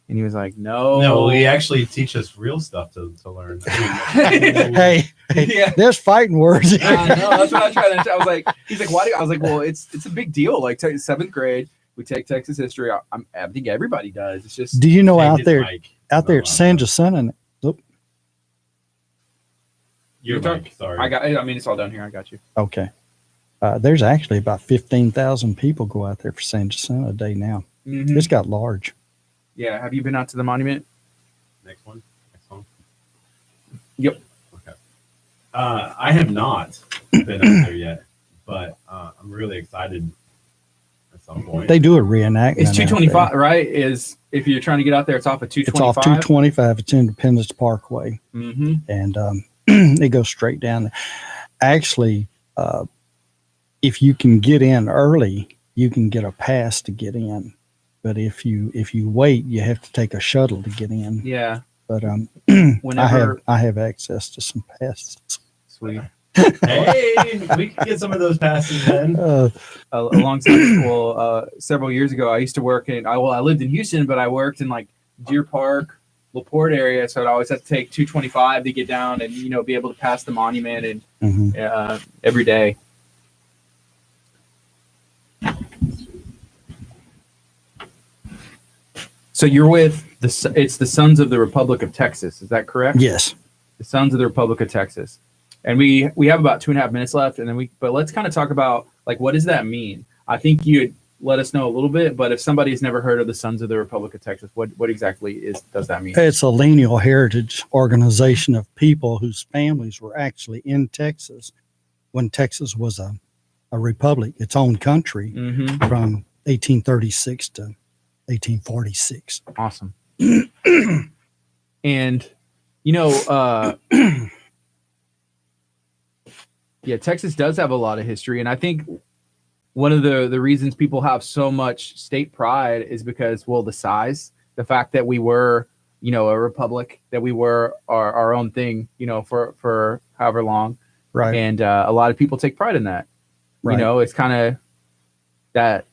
And he was like, no. No, we actually teach us real stuff to learn. Hey, Yeah. there's fighting words. I know. That's what I tried to. I was like, he's like, why do? I was like, well, it's a big deal. Like 7th grade, we take Texas history. I think everybody does. It's just Do you know Hey, out his there mic. at San Jacinto? Your You're mic, sorry. I mean, it's all down here. I got you. Okay. There's actually about 15,000 people go out there for San Jacinto Day now. Mhm. It's got large. Yeah. Have you been out to the monument? Next one. Yep. Okay. I have not been out there yet, but I'm really excited at some point. They do a reenactment. It's out there. 225, right? Is if you're trying to get out there, it's off of It's 225. off 225. It's Independence Parkway. Mm-hmm. And it goes straight down. Actually, if you can get in early, you can get a pass to get in. But if you wait, you have to take a shuttle to get in. Yeah. But Whenever. I have access to some passes. Sweet. Hey, we can get some of those passes then. Alongside, several years ago, I used to work in. I lived in Houston, but I worked in like Deer Park, LaPorte area, so I'd always have to take 225 to get down and be able to pass the monument and Mhm. every day. So you're with it's the Sons of the Republic of Texas, is that correct? Yes. The Sons of the Republic of Texas. And we have about 2.5 minutes left, and then but let's kind of talk about like what does that mean? I think you'd let us know a little bit, but if somebody's never heard of the Sons of the Republic of Texas, what exactly does that mean? It's a lineal heritage organization of people whose families were actually in Texas when Texas was a republic, its own country, Mm-hmm. from 1836 to 1846. Awesome. And yeah, Texas does have a lot of history, and I think one of the reasons people have so much state pride is because, well, the size, the fact that we were, a republic, that we were our own thing, for however long, Right. and a lot of people take pride in that. Right. It's kind of that,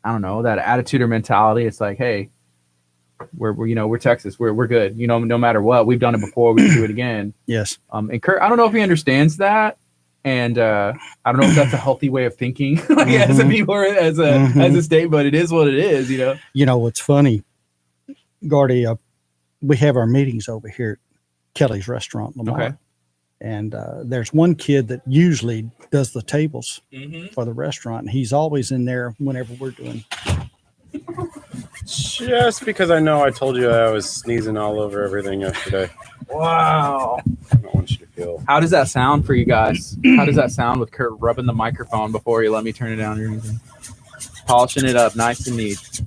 I don't know, that attitude or mentality. It's like, hey, we're Texas, we're good, no matter what, we've done it before, we can do it again. Yes. And Kurt, I don't know if he understands that, and I don't know if that's a healthy way of thinking, like, as a people or as a state, but it is what it is, You know what's funny, Gardy? We have our meetings over here at Kelly's Restaurant, Lamar. Okay. And there's one kid that usually does the tables Mm-hmm. for the restaurant, and he's always in there whenever we're doing. Just because I know I told you I was sneezing all over everything yesterday. Wow. I don't want you to feel. How does that sound for you guys? How does that sound with Kurt rubbing the microphone before you let me turn it down or anything? Polishing it up nice and neat.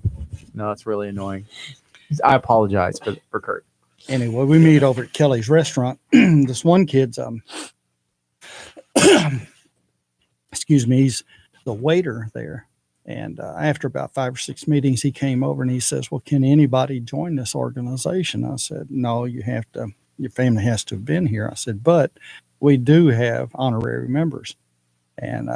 No, that's really annoying. I apologize for Kurt. Anyway, we meet over at Kelly's Restaurant. This one kid's excuse me, he's the waiter there. And after about 5 or 6 meetings, he came over and he says, well, can anybody join this organization? I said, no, your family has to have been here. I said, but we do have honorary members. And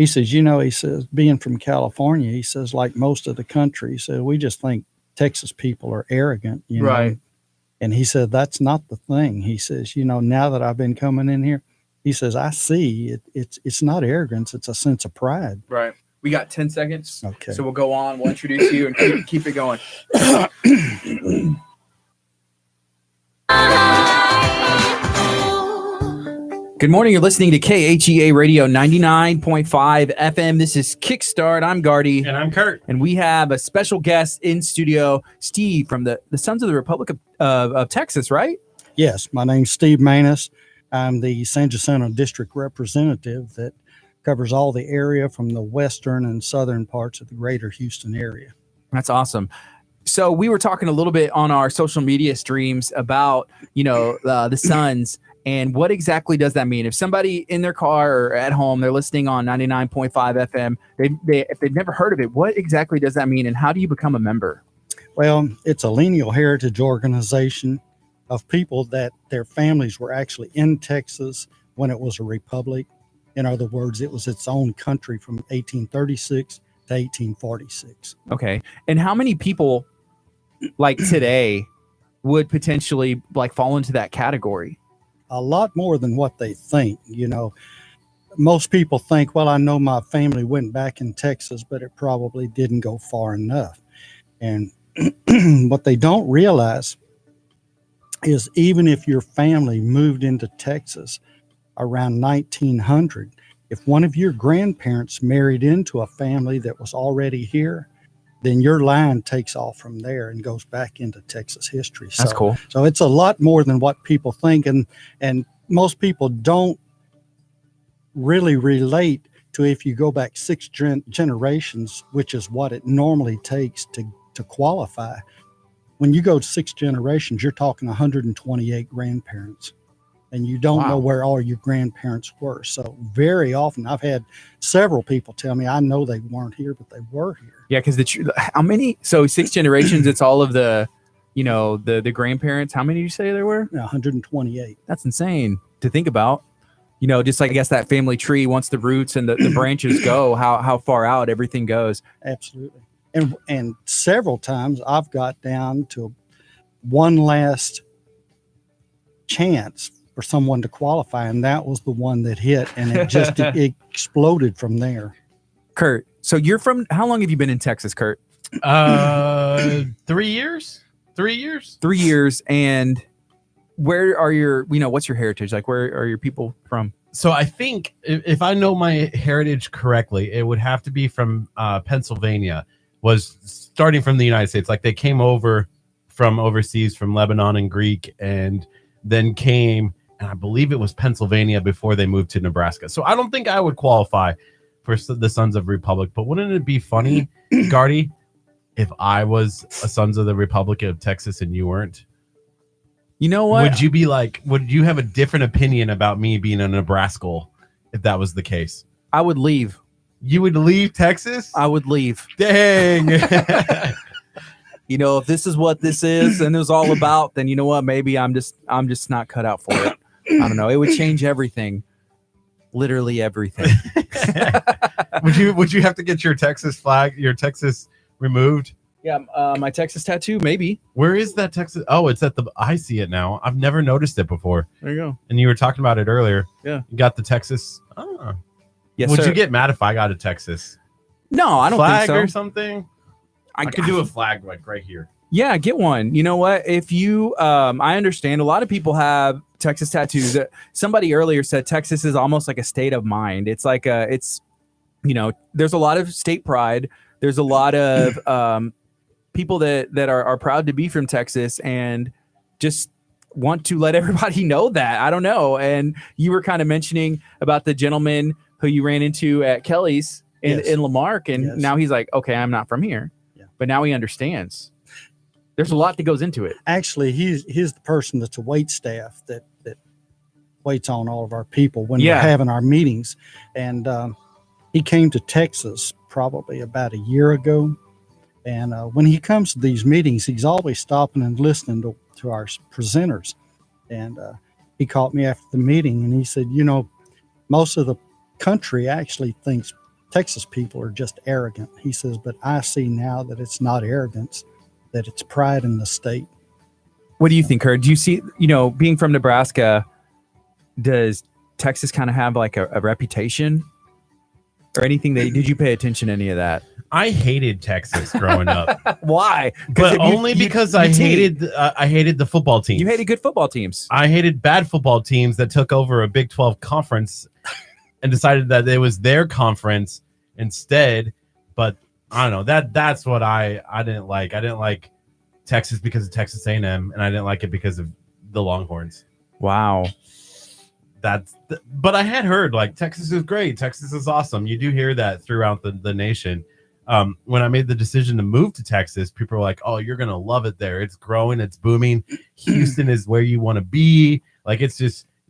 he says, you know, he says, being from California, he says, like most of the country, he said, we just think Texas people are arrogant, you know. Right. And he said, that's not the thing. He says, you know, now that I've been coming in here, he says, I see it's not arrogance, it's a sense of pride. Right. We got 10 seconds. Okay. So we'll go on. We'll introduce you and keep it going. Good morning. You're listening to KHEA Radio 99.5 FM. This is Kickstart. I'm Gardy. And I'm Curt. And we have a special guest in studio, Steve from the Sons of the Republic of Texas, right? Yes, my name's Steve Maness. I'm the San Jacinto District Representative that covers all the area from the western and southern parts of the greater Houston area. That's awesome. So we were talking a little bit on our social media streams about, you know, the Sons. And what exactly does that mean? If somebody in their car or at home, they're listening on 99.5 FM, if they've never heard of it, what exactly does that mean? And how do you become a member? Well, it's a lineal heritage organization of people that their families were actually in Texas when it was a republic. In other words, it was its own country from 1836 to 1846. Okay. And how many people like today would potentially like fall into that category? A lot more than what they think. You know, most people think, well, I know my family went back in Texas, but it probably didn't go far enough. And what they don't realize is even if your family moved into Texas around 1900, if one of your grandparents married into a family that was already here, then your line takes off from there and goes back into Texas history. That's cool. So it's a lot more than what people think. And most people don't really relate to if you go back six generations, which is what it normally takes to qualify. When you go to 6 generations, you're talking 128 grandparents. And you don't know where all your grandparents were. So very often I've had several people tell me, I know they weren't here, but they were here. Yeah, because how many? So 6 generations, it's all of the, you know, the grandparents. How many did you say there were? 128. That's insane to think about. You know, just like I guess that family tree, once the roots and the branches go, how far out everything goes. Absolutely. And several times I've got down to one last chance for someone to qualify, and that was the one that hit, and it just it exploded from there. Curt, so you're from, how long have you been in Texas, Curt? 3 years. 3 years. 3 years. And where are your, you know, what's your heritage? Like, where are your people from? So I think if I know my heritage correctly, it would have to be from Pennsylvania, was starting from the United States. Like they came over from overseas, from Lebanon and Greek, and then came, and I believe it was Pennsylvania before they moved to Nebraska. So I don't think I would qualify for the Sons of Republic. But wouldn't it be funny, Gardy, if I was a Sons of the Republic of Texas and you weren't? You know what? Would you be like, would you have a different opinion about me being a Nebrascal if that was the case? I would leave. You would leave Texas? I would leave. Dang. You know, if this is what this is and it was all about, then you know what? Maybe I'm just not cut out for it. I don't know. It would change everything. Literally everything. Would you have to get your Texas flag, your Texas removed? Yeah, my Texas tattoo, maybe. Where is that Texas? Oh, it's at I see it now. I've never noticed it before. There you go. And you were talking about it earlier. Yeah. You got the Texas. Oh. Yes, Would sir. you get mad if I got a Texas No, I don't flag think so. or something? I could do a flag like right here. Yeah, get one. You know what? If you, I understand a lot of people have Texas tattoos. Somebody earlier said Texas is almost like a state of mind. It's like you know, there's a lot of state pride. There's a lot of people that are proud to be from Texas and just want to let everybody know that. I don't know. And you were kind of mentioning about the gentleman who you ran into at Kelly's in Lamarck, and now he's like, okay, I'm not from here. But now he understands. There's a lot that goes into it. Actually, he's the person that's a wait staff that waits on all of our people when we're having our meetings. And he came to Texas probably about a year ago. And when he comes to these meetings, he's always stopping and listening to our presenters. And he called me after the meeting and he said, you know, most of the country actually thinks Texas people are just arrogant. He says, but I see now that it's not arrogance, that it's pride in the state. What do you think, Curt? Do you see, being from Nebraska, does Texas kind of have like a reputation or anything? Did you pay attention to any of that? I hated Texas growing up. Why? But only because I hated the football teams. You hated good football teams. I hated bad football teams that took over a Big 12 conference and decided that it was their conference instead. But I don't know. That's what I didn't like. I didn't like Texas because of Texas A&M, and I didn't like it because of the Longhorns. Wow. But I had heard like Texas is great. Texas is awesome. You do hear that throughout the nation. When I made the decision to move to Texas, people were like, "Oh, you're gonna love it there. It's growing. It's booming. Houston is where you want to be. Like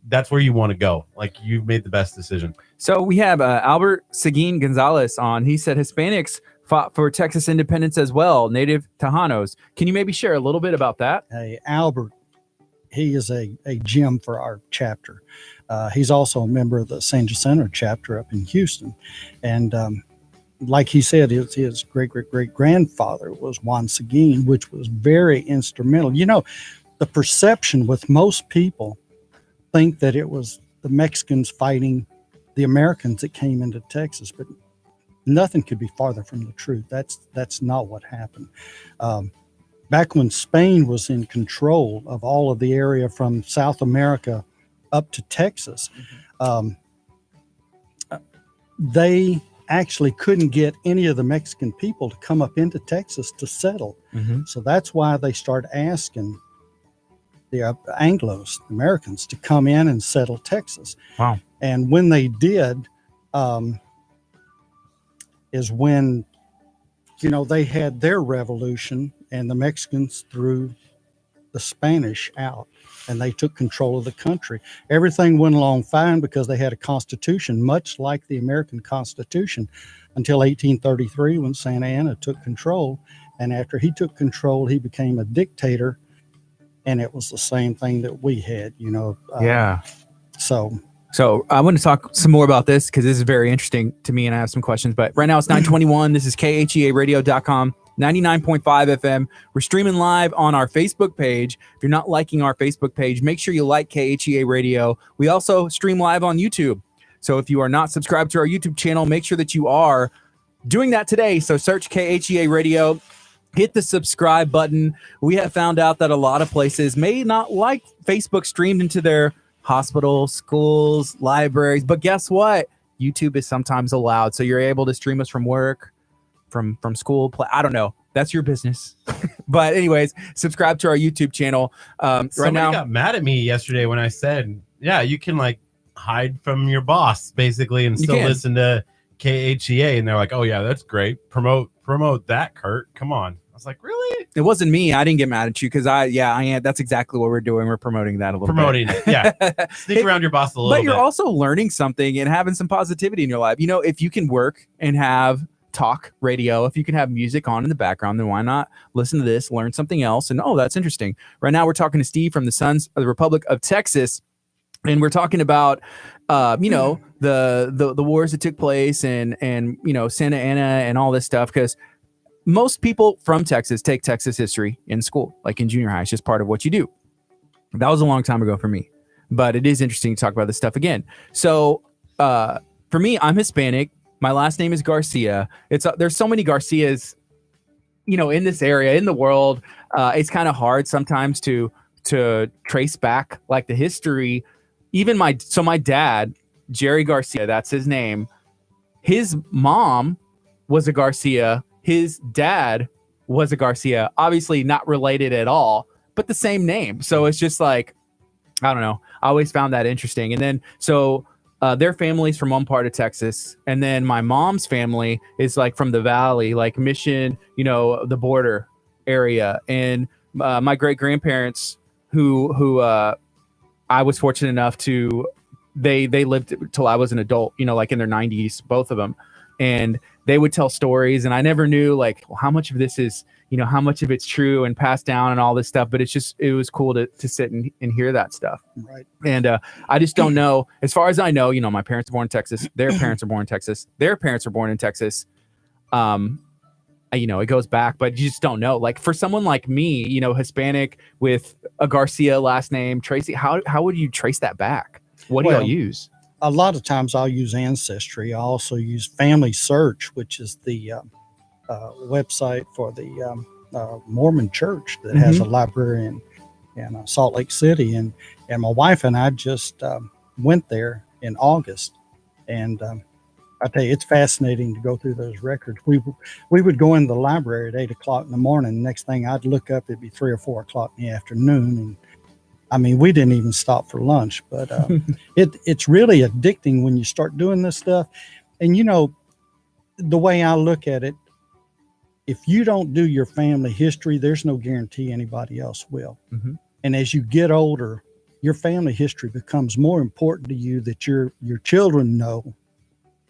that's where you want to go. Like you've made the best decision." So we have Albert Seguin Gonzalez on. He said Hispanics fought for Texas independence as well, native Tejanos. Can you maybe share a little bit about that? Hey, Albert, he is a gem for our chapter. He's also a member of the San Jacinto chapter up in Houston. And like he said, his great-great-great-grandfather was Juan Seguin, which was very instrumental. The perception with most people think that it was the Mexicans fighting the Americans that came into Texas, but nothing could be farther from the truth. That's not what happened. Back when Spain was in control of all of the area from South America up to Texas, they actually couldn't get any of the Mexican people to come up into Texas to settle. So that's why they started asking the Anglos, Americans, to come in and settle Texas. Wow. And when they did, is when, they had their revolution and the Mexicans threw the Spanish out and they took control of the country. Everything went along fine because they had a constitution, much like the American Constitution, until 1833 when Santa Anna took control. And after he took control, he became a dictator. And it was the same thing that we had, Yeah. So I want to talk some more about this because this is very interesting to me and I have some questions. But right now it's 9:21. This is KHEAradio.com, 99.5 FM. We're streaming live on our Facebook page. If you're not liking our Facebook page, make sure you like KHEA Radio. We also stream live on YouTube. So if you are not subscribed to our YouTube channel, make sure that you are doing that today. So search KHEA Radio. Hit the subscribe button. We have found out that a lot of places may not like Facebook streamed into their hospitals, schools, libraries, but guess what? YouTube is sometimes allowed. So you're able to stream us from work, from school. I don't know. That's your business. But anyways, subscribe to our YouTube channel. Somebody got mad at me yesterday when I said, yeah, you can like hide from your boss basically and still listen to KHEA. And they're like, oh yeah, that's great. Promote that, Curt. Come on. I was like, really? It wasn't me. I didn't get mad at you because I am. That's exactly what we're doing. We're promoting that a little bit. It. Yeah. Sneak around your boss a little bit. But you're also learning something and having some positivity in your life. If you can work and have talk radio, if you can have music on in the background, then why not listen to this, learn something else? And that's interesting. Right now we're talking to Steve from the Sons of the Republic of Texas. And we're talking about, the wars that took place and Santa Anna and all this stuff, because most people from Texas take Texas history in school, like in junior high. It's just part of what you do. That was a long time ago for me, but it is interesting to talk about this stuff again. So for me, I'm Hispanic. My last name is Garcia. There's so many Garcias, in this area, in the world. It's kind of hard sometimes to trace back like the history. Even my dad, Jerry Garcia, that's his name. His mom was a Garcia. His dad was a Garcia, obviously not related at all, but the same name. So it's just like, I don't know. I always found that interesting. And then, their family's from one part of Texas. And then my mom's family is like from the Valley, like Mission, the border area. And my great grandparents who I was fortunate enough to, they lived till I was an adult, like in their 90s, both of them. And they would tell stories, and I never knew like how much of this is, how much of it's true and passed down and all this stuff. But it was cool to sit and hear that stuff. Right. And I just don't know. As far as I know, my parents were born in Texas. Their parents were born in Texas. Their parents were born in Texas. It goes back, but you just don't know. Like for someone like me, Hispanic with a Garcia last name, Tracy, how would you trace that back? What do y'all use? A lot of times I'll use Ancestry. I also use Family Search, which is the website for the Mormon church that has a library in Salt Lake City. And my wife and I just went there in August. And I tell you, it's fascinating to go through those records. We would go in the library at 8 o'clock in the morning. Next thing I'd look up, it'd be 3 or 4 o'clock in the afternoon. And I mean, we didn't even stop for lunch, but it's really addicting when you start doing this stuff. And, the way I look at it, if you don't do your family history, there's no guarantee anybody else will. Mm-hmm. And as you get older, your family history becomes more important to you, that your children know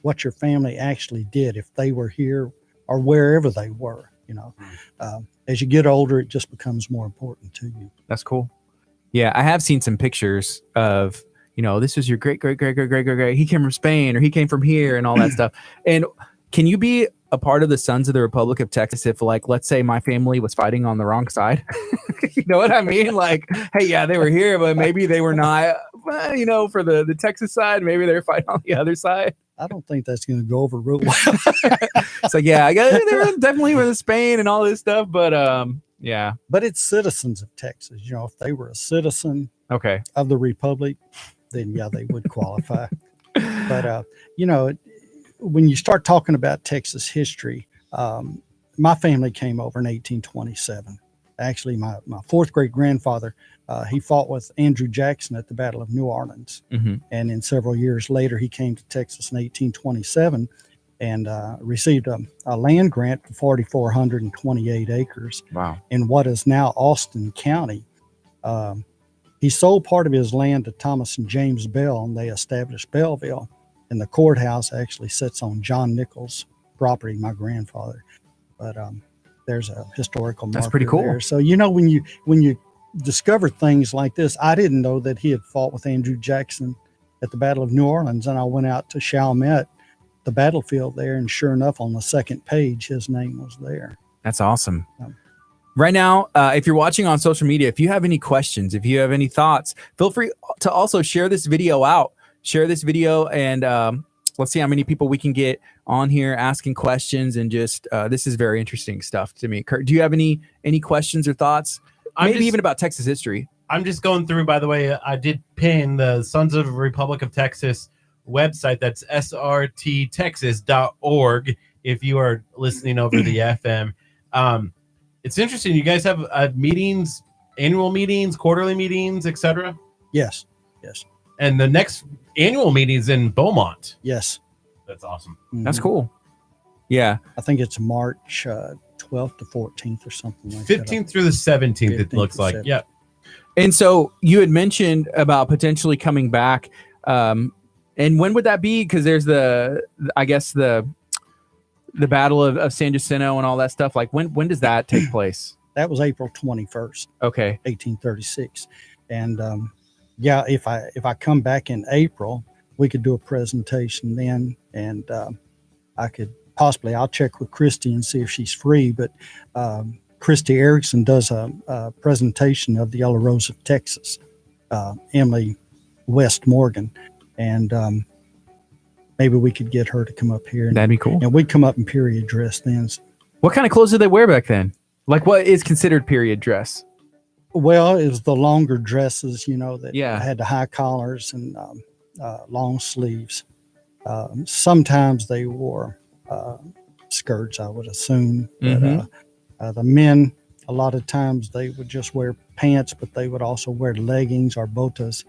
what your family actually did if they were here or wherever they were. As you get older, it just becomes more important to you. That's cool. Yeah, I have seen some pictures of, this was your great, great, great, great, great, great, great. He came from Spain or he came from here and all that stuff. And can you be a part of the Sons of the Republic of Texas if, like, let's say my family was fighting on the wrong side? You know what I mean? Like, hey, yeah, they were here, but maybe they were not, for the Texas side, maybe they were fighting on the other side. I don't think that's going to go over real well. It's like, yeah, I guess they were definitely with Spain and all this stuff, but yeah. But it's citizens of Texas. If they were a citizen of the Republic, then yeah, they would qualify. But when you start talking about Texas history, my family came over in 1827. Actually, my fourth great grandfather, he fought with Andrew Jackson at the Battle of New Orleans. Mm-hmm. And then several years later, he came to Texas in 1827 and received a land grant for 4,428 acres. Wow. In what is now Austin County. He sold part of his land to Thomas and James Bell, and they established Belleville. And the courthouse actually sits on John Nichols' property, my grandfather. But there's a historical marker. That's pretty cool. There. So when you discover things like this, I didn't know that he had fought with Andrew Jackson at the Battle of New Orleans, and I went out to Chalmette, the battlefield there, and sure enough, on the second page, his name was there. That's awesome. Right now, if you're watching on social media, if you have any questions, if you have any thoughts, feel free to also share this video out. Share this video, and let's see how many people we can get on here asking questions. And just this is very interesting stuff to me. Curt, do you have any questions or thoughts? Maybe even about Texas history. I'm just going through, by the way, I did pin the Sons of the Republic of Texas website. That's srttexas.org if you are listening over the FM. It's interesting. You guys have meetings, annual meetings, quarterly meetings, etc. Yes. And the next annual meeting is in Beaumont. Yes. That's awesome. Mm-hmm. That's cool. Yeah. I think it's March 12th to 14th or something like 15th that. through the 17th, it looks like. 17th. Yep. And so you had mentioned about potentially coming back. And when would that be? Because there's the Battle of San Jacinto and all that stuff. Like when does that take place? That was April 21st, Okay. 1836. And if I come back in April, we could do a presentation then, and I could possibly, I'll check with Christy and see if she's free, but Christy Erickson does a presentation of the Yellow Rose of Texas, Emily West Morgan, and maybe we could get her to come up here. That'd be cool. And we'd come up in period dress then. What kind of clothes did they wear back then? Like what is considered period dress? Well, it was the longer dresses, that Yeah. had the high collars and long sleeves. Sometimes they wore skirts, I would assume. Mhm. But the men, a lot of times they would just wear pants, but they would also wear leggings or botas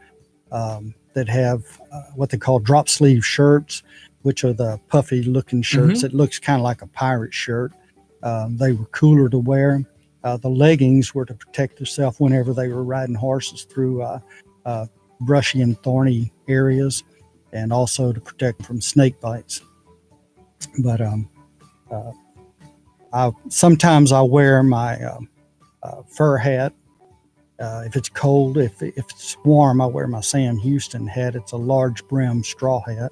that have what they call drop sleeve shirts, which are the puffy looking shirts. It looks kind of like a pirate shirt. They were cooler to wear. The leggings were to protect themselves whenever they were riding horses through brushy and thorny areas, and also to protect them from snake bites. But Sometimes I wear my fur hat. If it's cold, if it's warm, I wear my Sam Houston hat. It's a large brim straw hat.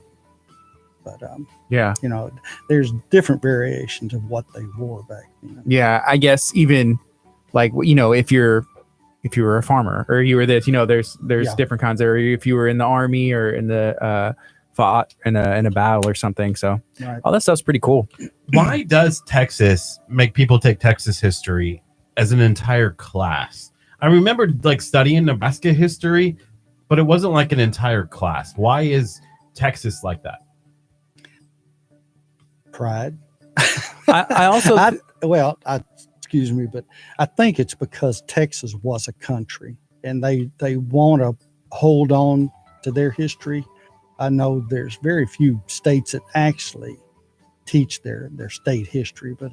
But Yeah. there's different variations of what they wore back then. Yeah. I guess even like, if you were a farmer or you were this, there's Yeah. different kinds of, or if you were in the army or in the fought in a battle or something. So Right. all that stuff's pretty cool. Why does Texas make people take Texas history as an entire class? I remember like studying Nebraska history, but it wasn't like an entire class. Why is Texas like that? Pride. I also excuse me, but I think it's because Texas was a country and they want to hold on to their history. I know there's very few states that actually teach their state history, but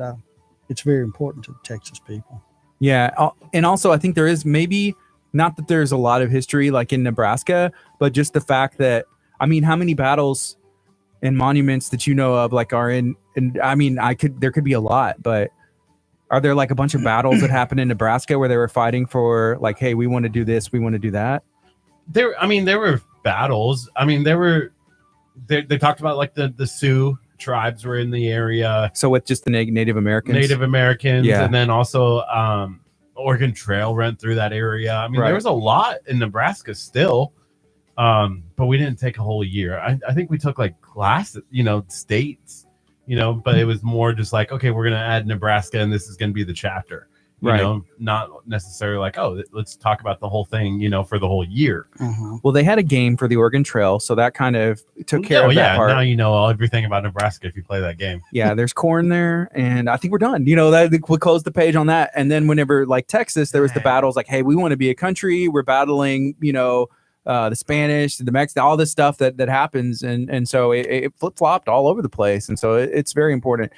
it's very important to the Texas people. Yeah. And also, I think there is maybe not that there's a lot of history like in Nebraska, but just the fact that, I mean, how many battles and monuments that you know of like are in, and I mean, there could be a lot, but are there like a bunch of battles that happened in Nebraska where they were fighting for like, hey, we want to do this, we want to do that? There were battles. I mean, they talked about like the Sioux tribes were in the area. So with just the Native Americans? Yeah. And then also Oregon Trail ran through that area. I mean, Right. There was a lot in Nebraska still, but we didn't take a whole year. I think we took like classes, states, but it was more just like, okay, we're going to add Nebraska and this is going to be the chapter. Right. Not necessarily like, oh, let's talk about the whole thing, for the whole year. Well, they had a game for the Oregon Trail, so that kind of took care of that part. Now you know everything about Nebraska if you play that game. Yeah, there's corn there, and I think we're done. That we closed the page on that. And then whenever like Texas, there was the battles like, hey, we want to be a country. We're battling, the Spanish, the Mexican, all this stuff that happens, and so it flip flopped all over the place, and so it's very important.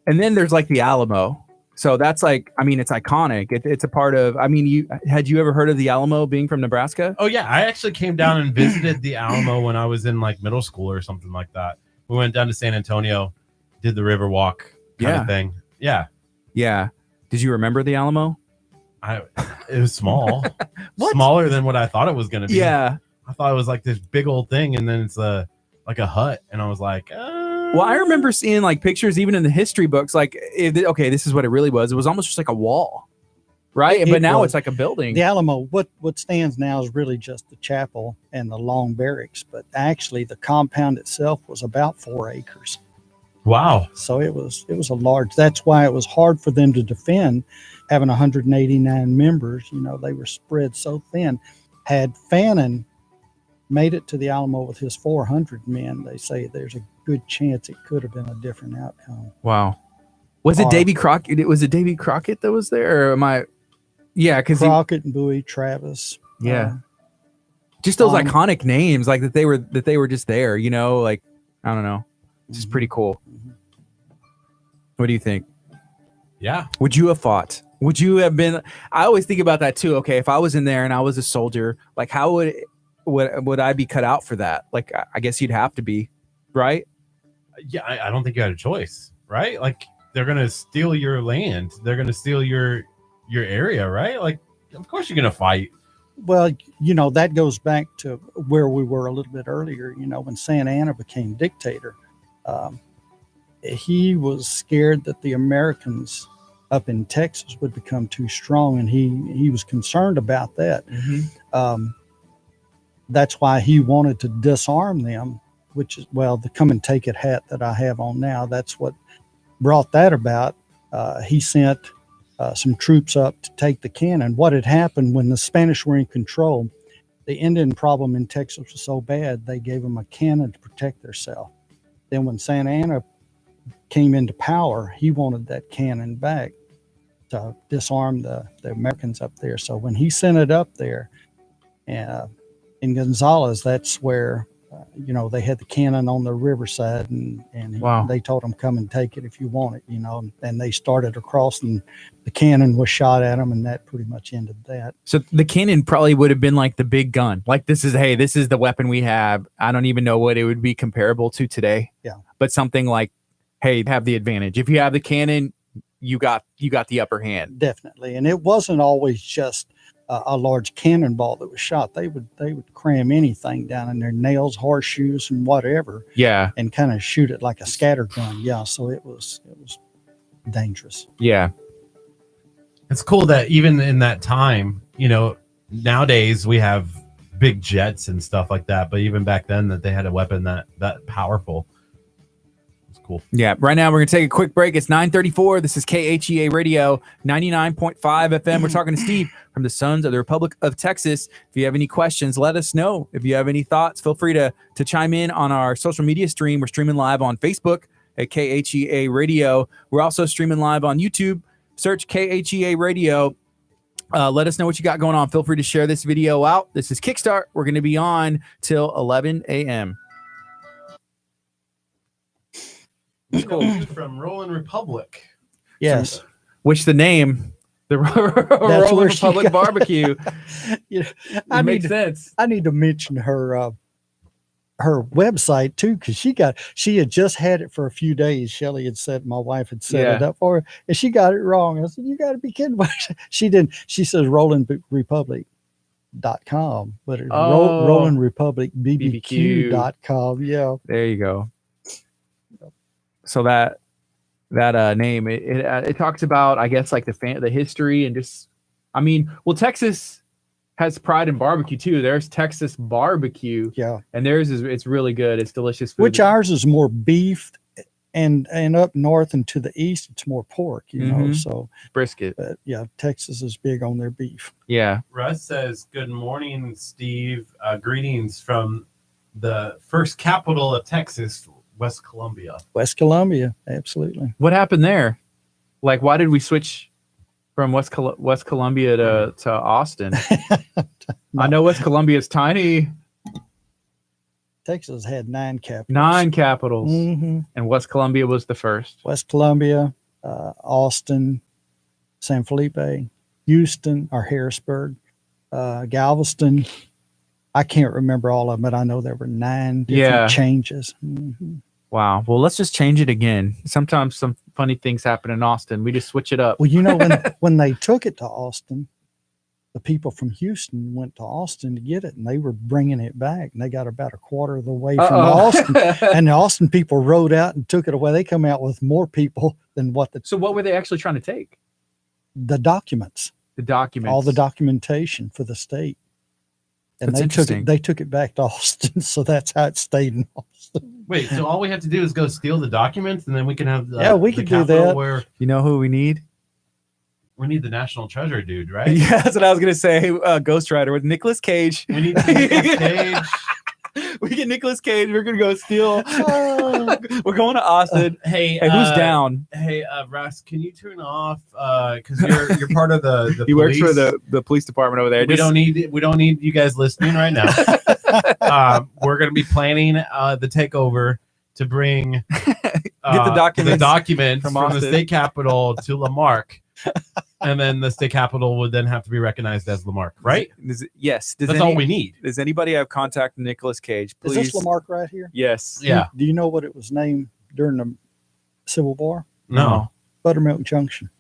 And then there's like the Alamo. So that's like, I mean, it's iconic. It's a part of, I mean, had you ever heard of the Alamo being from Nebraska? Oh yeah. I actually came down and visited the Alamo when I was in like middle school or something like that. We went down to San Antonio, did the river walk kind of thing. Yeah. Yeah. Did you remember the Alamo? It was small, smaller than what I thought it was going to be. Yeah. I thought it was like this big old thing. And then it's like a hut. And I was like, Well, I remember seeing like pictures, even in the history books, like, okay, this is what it really was. It was almost just like a wall, right? But now it's like a building. The Alamo, what stands now is really just the chapel and the long barracks, but actually the compound itself was about 4 acres. wow. So it was a large. That's why it was hard for them to defend, having 189 members. They were spread so thin. Had Fannin made it to the Alamo with his 400 men, they say there's a good chance it could have been a different outcome. Wow. Was it Davy Crockett? Was it Davy Crockett that was there? Or am I? Yeah, because Crockett and Bowie, Travis. Yeah. Just those iconic names, like that they were just there. Like I don't know. This is pretty cool. What do you think? Yeah. Would you have fought? Would you have been? I always think about that too. Okay, if I was in there and I was a soldier, like how would I be cut out for that? Like I guess you'd have to be, right? Yeah, I don't think you had a choice, right? Like they're gonna steal your land, they're gonna steal your area, right? Like, of course you're gonna fight. Well, that goes back to where we were a little bit earlier. When Santa Anna became dictator, he was scared that the Americans up in Texas would become too strong, and he was concerned about that. That's why he wanted to disarm them, which is, the come and take it hat that I have on now. That's what brought that about. He sent some troops up to take the cannon. What had happened when the Spanish were in control, the Indian problem in Texas was so bad, they gave them a cannon to protect themselves. Then when Santa Anna came into power, he wanted that cannon back to disarm the Americans up there. So when he sent it up there, in Gonzales, that's where they had the cannon on the riverside, and Wow. they told them, come and take it if you want it, and they started across, and the cannon was shot at them, and that pretty much ended that. So the cannon probably would have been like the big gun. Like this is the weapon we have. I don't even know what it would be comparable to today. Yeah. But something like, hey, have the advantage. If you have the cannon, you got the upper hand. Definitely. And it wasn't always just a large cannonball that was shot. They would cram anything down in there, nails, horseshoes, and whatever, Yeah. and kind of shoot it like a scatter gun. Yeah. So it was dangerous. Yeah. It's cool that even in that time, nowadays we have big jets and stuff like that, but even back then that they had a weapon that powerful. It's cool. Yeah. Right now we're going to take a quick break. It's 9:34. This is KHEA Radio 99.5 FM. We're talking to Steve from the Sons of the Republic of Texas. If you have any questions, let us know. If you have any thoughts, feel free to chime in on our social media stream. We're streaming live on Facebook at KHEA Radio. We're also streaming live on YouTube. Search KHEA Radio. Let us know what you got going on. Feel free to share this video out. This is Kickstart. We're going to be on till 11 a.m. Cool. From Rolling Republic. Yes. Which the name, the where Rolling she Republic got- Barbecue, I makes need sense. I need to mention her website too, because she had just had it for a few days. Shelly had said, my wife had set it up for her, and she got it wrong. I said, you got to be kidding. She didn't. She says RollingRepublic.com, but it's Rolling Republic BBQ.com. Yeah. There you go. So that name it talks about, I guess, like the history and just, Texas has pride in barbecue too. There's Texas barbecue, Yeah. and it's really good. It's delicious food. Which ours is more beef, and up north and to the east it's more pork. So brisket. but yeah, Texas is big on their beef. Yeah. Russ says, good morning, Steve. Greetings from the first capital of Texas, West Columbia. West Columbia, absolutely. What happened there? Like, why did we switch from West Columbia to Austin? I know West Columbia is tiny. Texas had 9 capitals. 9 capitals, Mm-hmm. and West Columbia was the first. West Columbia, Austin, San Felipe, Houston or Harrisburg, Galveston. I can't remember all of them, but I know there were 9 different changes. Mm-hmm. Wow. Well, let's just change it again. Sometimes some funny things happen in Austin. We just switch it up. Well, when they took it to Austin, the people from Houston went to Austin to get it, and they were bringing it back, and they got about a quarter of the way from Austin. And the Austin people rode out and took it away. They come out with more people than So what were they actually trying to take? the documents, The documents. all the documentation for the state. And That's interesting. they took it back to Austin, so that's how it stayed in Austin. Wait, so all we have to do is go steal the documents, and then we can have we the could do capital that. where You know who we need? we need the national treasure dude, right? Yeah, that's what I was gonna say. Ghost Rider with Nicolas Cage. We need Nicolas Cage. We get Nicolas Cage. We're gonna go steal. We're going to Austin. Hey, Hey, who's down? Hey, Russ, can you turn off? Because you're part of the He works for police. the police department over there. We don't need you guys listening right now. We're going to be planning the takeover to bring Get the documents from from the Austin. state capitol to Lamarck, and then the state capitol would then have to be recognized as Lamarck, right? Yes. That's all we need. Does anybody have contact with Nicolas Cage? Please. Is this Lamarck right here? Yes. Yeah. Do you know what it was named during the Civil War? No. Buttermilk Junction.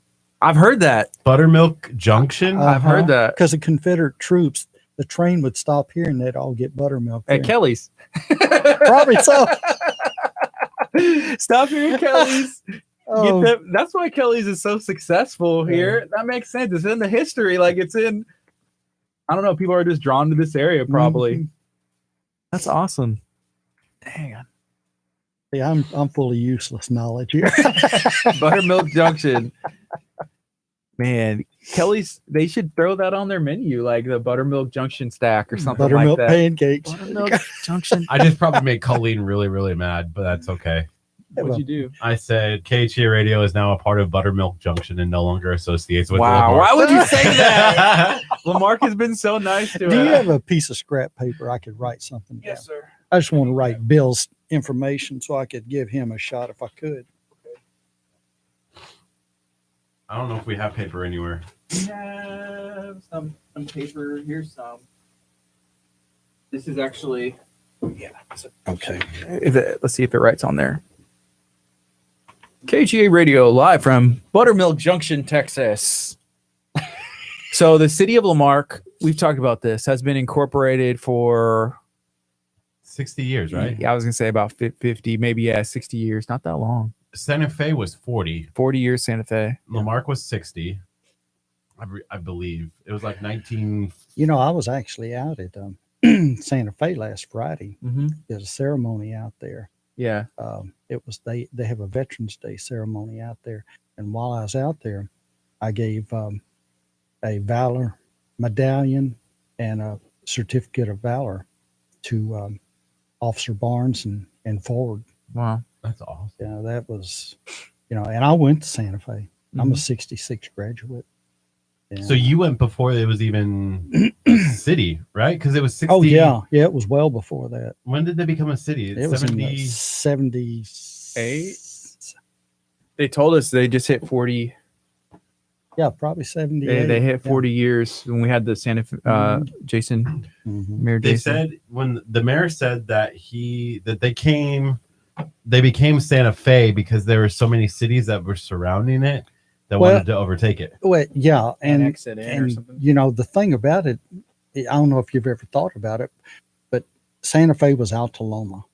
I've heard that. Buttermilk Junction. I've heard that. Because the Confederate troops, the train would stop here and they'd all get buttermilk. At there. Kelly's. Probably so. Stop here at Kelly's. Oh, Get them. That's why Kelly's is so successful here. That makes sense. It's in the history. Like it's in, I don't know. People are just drawn to this area probably. mhm. That's awesome. Dang on. Yeah, I'm full of useless knowledge here. Buttermilk Junction. Man, Kelly's, they should throw that on their menu, like the Buttermilk Junction stack or something Buttermilk like that. pancakes. Buttermilk Junction. I just probably made Colleen really, really mad, but that's okay. What'd you do? I said KHA Radio is now a part of Buttermilk Junction and no longer associates with Wow. Lamarck. Why would you say that? Lamarck has been so nice to Do you us. have a piece of scrap paper I could write something down? Yes, sir. I just want to write Bill's information so I could give him a shot if I could. I don't know if we have paper anywhere. We have some paper. Here's some. This is actually, Okay. let's see if it writes on there. KGA Radio live from Buttermilk Junction, Texas. So the city of Lamarck, we've talked about this, has been incorporated for 60 years, right? Yeah, I was gonna say about 50, maybe 60 years. Not that long. Santa Fe was 40. 40 years, Santa Fe. Lamarck was 60. I believe it was like 19. You know, I was actually out at Santa Fe last Friday. Mm-hmm. There's a ceremony out there. Yeah. It was they have a Veterans Day ceremony out there, and while I was out there, I gave a valor medallion and a certificate of valor to Officer Barnes and Ford. Wow. That's awesome. Yeah, that was, and I went to Santa Fe. I'm a 66 graduate. Yeah. So you went before it was even a city, right? Because it was 60. Oh yeah, it was well before that. When did they become a city? It was 70. in the 78. They told us they just hit 40. Yeah, probably 78. They hit 40 years when we had the Santa Fe, Jason, Mayor They Jason. said when the mayor said that they became Santa Fe because there were so many cities that were surrounding it that wanted to overtake it. Well, yeah, and Annex it in or something. the thing about it, I don't know if you've ever thought about it, but Santa Fe was Altaloma,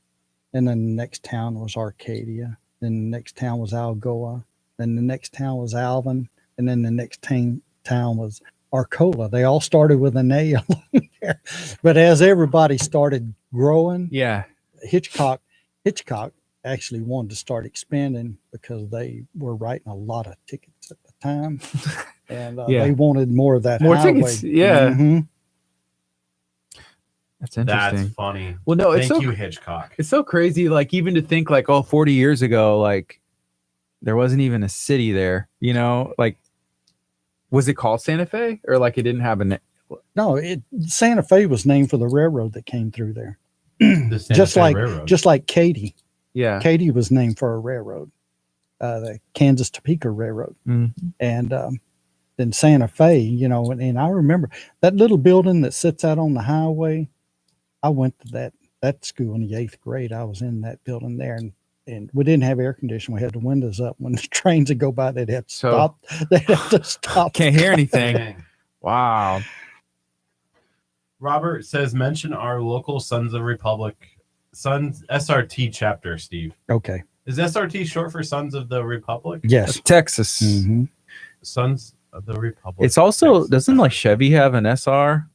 and then the next town was Arcadia, then the next town was Algoa, then the next town was Alvin, and then the next town was Arcola. They all started with an A along there, but as everybody started growing, Yeah. Hitchcock actually wanted to start expanding because they were writing a lot of tickets at the time, and they wanted more of that More highway. tickets, yeah. Mhm. That's interesting. That's funny. Well, no, it's Thank so you, Hitchcock. it's so crazy. Like even to think like, 40 years ago, like there wasn't even a city there. Like was it called Santa Fe or like it didn't have a name? No, Santa Fe was named for the railroad that came through there. The Santa just Fe like Railroad. just like Katy. Yeah. Katy was named for a railroad, the Kansas Topeka Railroad. Mhm. And then Santa Fe, and I remember that little building that sits out on the highway. I went to that school in the 8th grade. I was in that building there, and we didn't have air conditioning. We had the windows up. When the trains would go by, they'd have to stop. They'd have to stop. Can't hear anything. Dang. Wow. Robert says, mention our local Sons of SRT chapter, Steve. Okay. Is SRT short for Sons of the Republic? Yes. Texas. Mm-hmm. Sons of the Republic. It's also, Texas. doesn't like Chevy have an SR?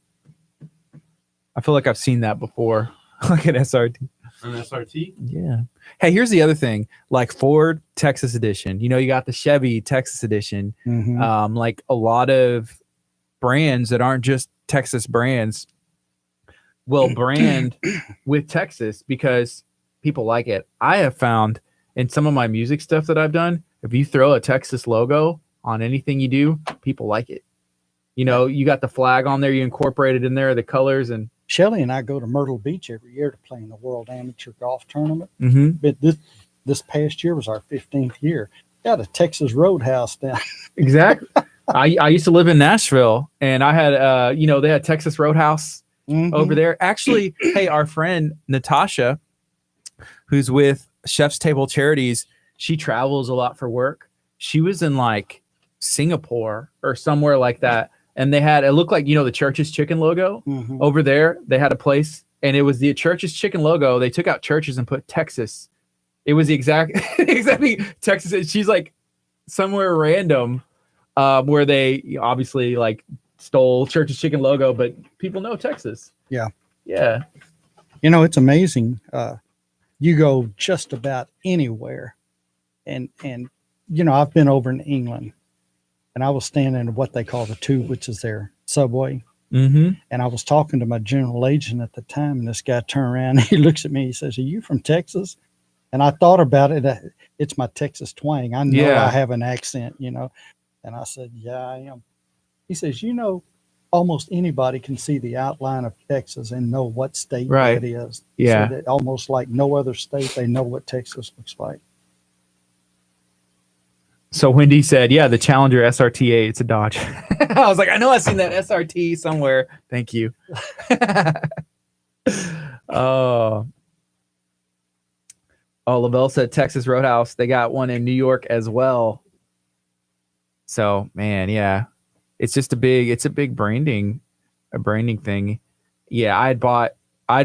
I feel like I've seen that before. Like an SRT. An SRT? Yeah. Hey, here's the other thing. Like Ford Texas Edition. You got the Chevy Texas Edition. Mm-hmm. Like a lot of brands that aren't just Texas brands will brand with Texas because people like it. I have found in some of my music stuff that I've done, if you throw a Texas logo on anything you do, people like it. You got the flag on there, you incorporate it in there, the colors, and Shelly and I go to Myrtle Beach every year to play in the World Amateur Golf Tournament. mm-hmm. But this past year was our 15th year. Got a Texas Roadhouse down. Exactly. I used to live in Nashville, and I had they had Texas Roadhouse over there. Actually, hey, our friend Natasha, who's with Chef's Table Charities, she travels a lot for work. She was in like Singapore or somewhere like that, and they had, it looked like the Church's Chicken logo over there. They had a place, and it was the Church's Chicken logo. They took out Church's and put Texas. It was the exactly Texas. She's like somewhere random where they obviously like stole Church's Chicken logo, but people know Texas. Yeah. Yeah. It's amazing. You go just about anywhere. And I've been over in England, and I was standing in what they call the Tube, which is their subway. Mm-hmm. And I was talking to my general agent at the time, and this guy turned around and he looks at me. He says, "Are you from Texas?" And I thought about it. It's my Texas twang. I know I have an accent, And I said, "Yeah, I am." He says, almost anybody can see the outline of Texas and know what state Right. it is. Yeah. So that almost like no other state, they know what Texas looks like. So Wendy said, yeah, the Challenger SRT8, it's a Dodge. I was like, I know I've seen that SRT somewhere. Thank you. Oh, Lavelle said Texas Roadhouse. They got one in New York as well. So, man, yeah. It's just a big branding thing. Yeah, I'd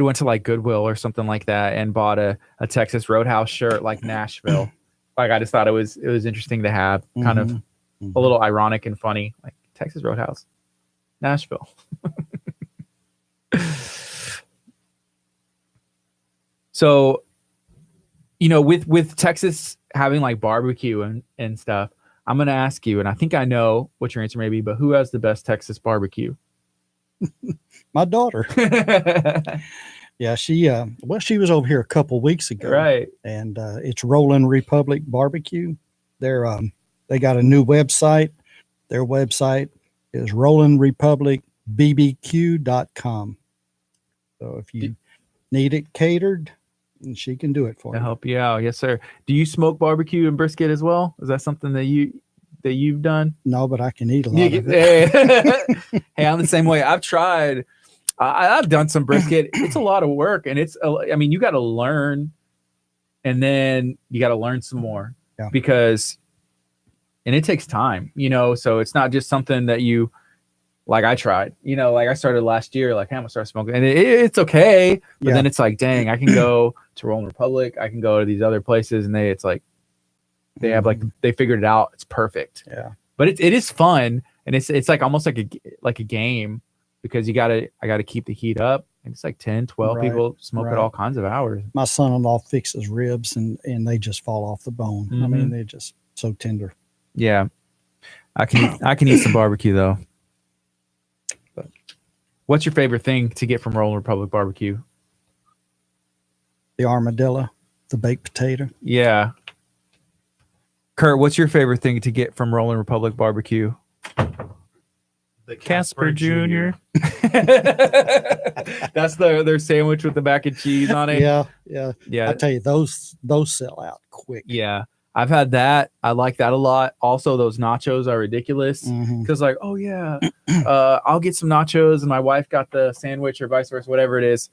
went to like Goodwill or something like that and bought a Texas Roadhouse shirt like Nashville. Like I just thought it was interesting to have, kind of a little ironic and funny, like Texas Roadhouse, Nashville. So, with Texas having like barbecue and stuff, I'm going to ask you, and I think I know what your answer may be, but who has the best Texas barbecue? My daughter. Yeah, she was over here a couple weeks ago. Right. And it's Rolling Republic Barbecue. They got a new website. Their website is rollingrepublicbbq.com. So if you need it catered, she can do it for To you. help you out. Yes, sir. Do you smoke barbecue and brisket as well? Is that something that you've done? No, but I can eat a lot of it. Hey, I'm the same way. I've tried. I've done some brisket. It's a lot of work, and you got to learn, and then you got to learn some more because it takes time, so it's not just something that you, like I tried, like I started last year, like, hey, I'm gonna start smoking, and it's okay. But then it's like, dang, I can go to Rolling Republic. I can go to these other places, and they have like, they figured it out. It's perfect. Yeah. But it is fun. And it's like almost like a game, because I gotta keep the heat up, and it's like 10, 12 people smoke at all kinds of hours. My son-in-law fixes ribs and they just fall off the bone. I mean, they're just so tender. Yeah. I can eat some barbecue though. But what's your favorite thing to get from Rolling Republic Barbecue? The armadillo, the baked potato. Yeah. Curt, what's your favorite thing to get from Rolling Republic Barbecue? The Casper Jr. That's their sandwich with the mac and cheese on it. Yeah. Yeah. I tell you, those sell out quick. Yeah. I've had that. I like that a lot. Also, those nachos are ridiculous. Mhm. Because like, oh yeah, I'll get some nachos, and my wife got the sandwich, or vice versa, whatever it is.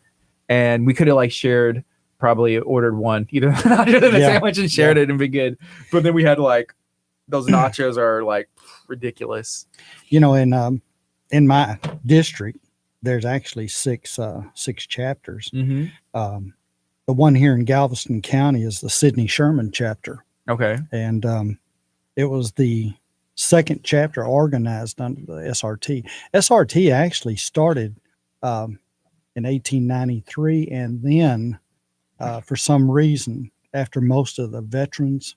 And we could have like shared, probably ordered one, either the nacho or the sandwich, and shared it and be good. But then we had like, those nachos are like ridiculous. In my district, there's actually six chapters. Mm-hmm. The one here in Galveston County is the Sidney Sherman chapter. Okay. And it was the second chapter organized under the SRT. SRT actually started in 1893, and then for some reason, after most of the veterans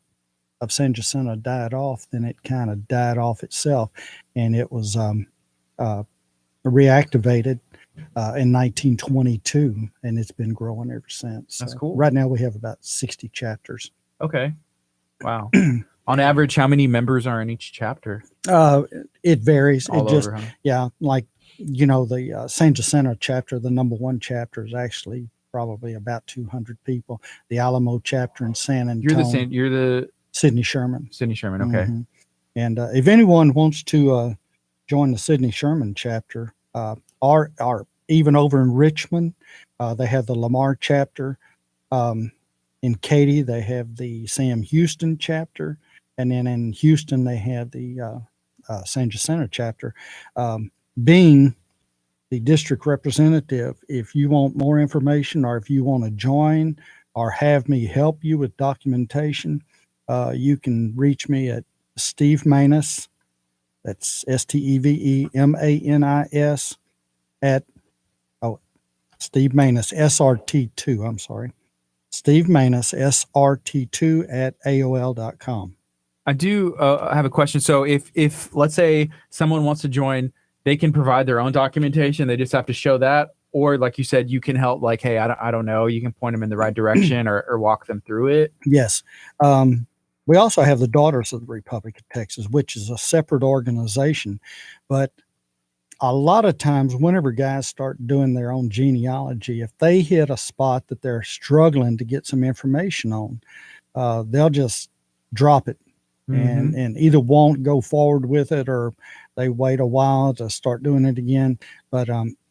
of San Jacinto died off, then it kind of died off itself, and it was reactivated in 1922, and it's been growing ever since. That's cool. Right now we have about 60 chapters. Okay. Wow. On average, how many members are in each chapter? It varies. All it just over, huh? Yeah, like the San Jacinto chapter, the number one chapter is actually probably about 200 people. The Alamo chapter in San Antonio. You're the Sidney Sherman. Sidney Sherman. Okay. Mhm. And if anyone wants to join the Sidney Sherman chapter, or even over in Richmond, they have the Lamar chapter. In Katy, they have the Sam Houston chapter. And then in Houston, they have the San Jacinto chapter. Being the district representative, if you want more information, or if you want to join or have me help you with documentation, you can reach me at Steve Manis. That's STEVEMANIS at Steve Manis SRT2. I'm sorry. Steve Manis SRT2 at AOL.com. I do have a question. So if let's say someone wants to join, they can provide their own documentation. They just have to show that, or like you said, you can help. Like, hey, I don't know. You can point them in the right direction or walk them through it. Yes. We also have the Daughters of the Republic of Texas, which is a separate organization, but a lot of times whenever guys start doing their own genealogy, if they hit a spot that they're struggling to get some information on, they'll just drop it and either won't go forward with it, or they wait a while to start doing it again. But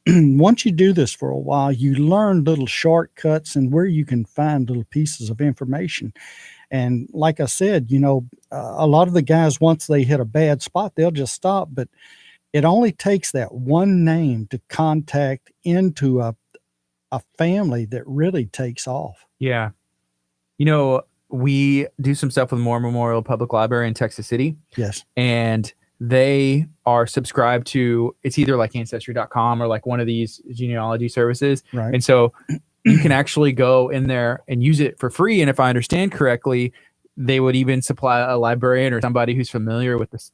once you do this for a while, you learn little shortcuts and where you can find little pieces of information. And like I said, a lot of the guys, once they hit a bad spot, they'll just stop. But it only takes that one name to contact into a family that really takes off. Yeah. We do some stuff with Moore Memorial Public Library in Texas City. Yes. And they are subscribed to, it's either like Ancestry.com or like one of these genealogy services. Right. And so you can actually go in there and use it for free. And if I understand correctly, they would even supply a librarian or somebody who's familiar with this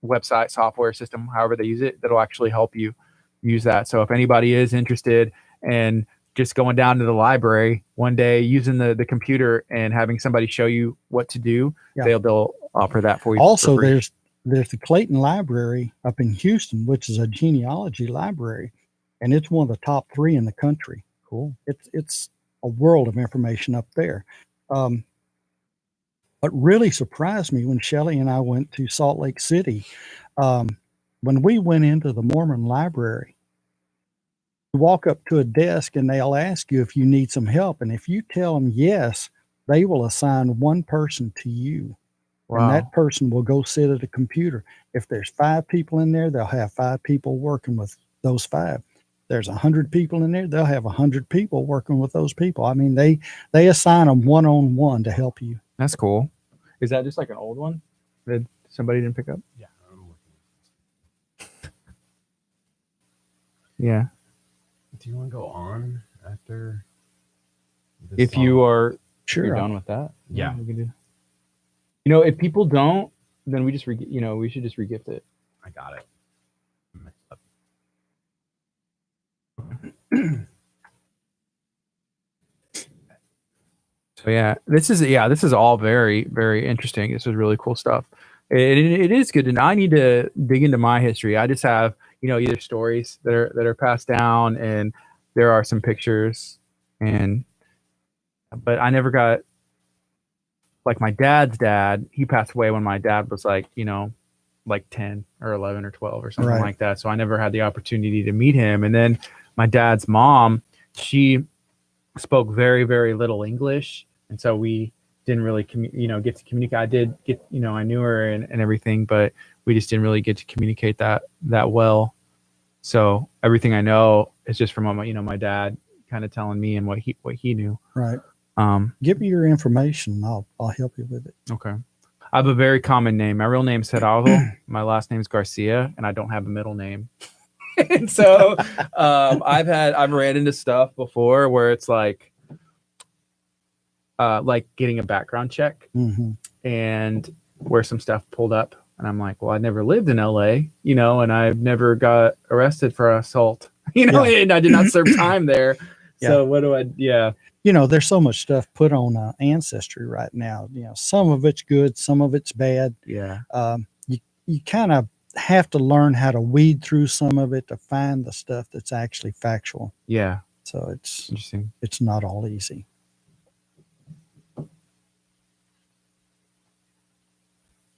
website software system, however they use it, that'll actually help you use that. So if anybody is interested in just going down to the library one day, using the computer and having somebody show you what to do, they'll offer that for you. Also, for free. there's the Clayton Library up in Houston, which is a genealogy library, and it's one of the top 3 in the country. Cool. It's a world of information up there. What really surprised me when Shelley and I went to Salt Lake City, when we went into the Mormon library, you walk up to a desk and they'll ask you if you need some help. And if you tell them yes, they will assign one person to you. Wow. And that person will go sit at a computer. If there's 5 people in there, they'll have 5 people working with those 5. There's 100 people in there, they'll have 100 people working with those people. I mean, they assign them one-on-one to help you. That's cool. Is that just like an old one that somebody didn't pick up? Yeah. Yeah. Do you want to go on after this if song? you are Sure. you're done with that? Yeah. We can do. If people don't, then we just we should just regift it. I got it. So this is all very, very interesting. This is really cool stuff. It is good to know. I need to dig into my history. I just have either stories that are passed down, and there are some pictures, but I never got, like, my dad's dad. He passed away when my dad was like 10 or 11 or 12 or something like that. So I never had the opportunity to meet him. And then my dad's mom, she spoke very, very little English. And so we didn't really get to communicate. I did get, I knew her and everything, but we just didn't really get to communicate that well. So everything I know is just from my dad kind of telling me and what he knew. Right. Give me your information. I'll help you with it. Okay. I have a very common name. My real name is Geraldo. My last name is Garcia, and I don't have a middle name. And so I've ran into stuff before where it's like getting a background check, and where some stuff pulled up, and I'm like, well, I never lived in LA, and I've never got arrested for assault, and I did not serve time there. So what do I? Yeah. There's so much stuff put on Ancestry right now. Some of it's good, some of it's bad. Yeah. You kind of have to learn how to weed through some of it to find the stuff that's actually factual. Yeah. So it's interesting. It's not all easy.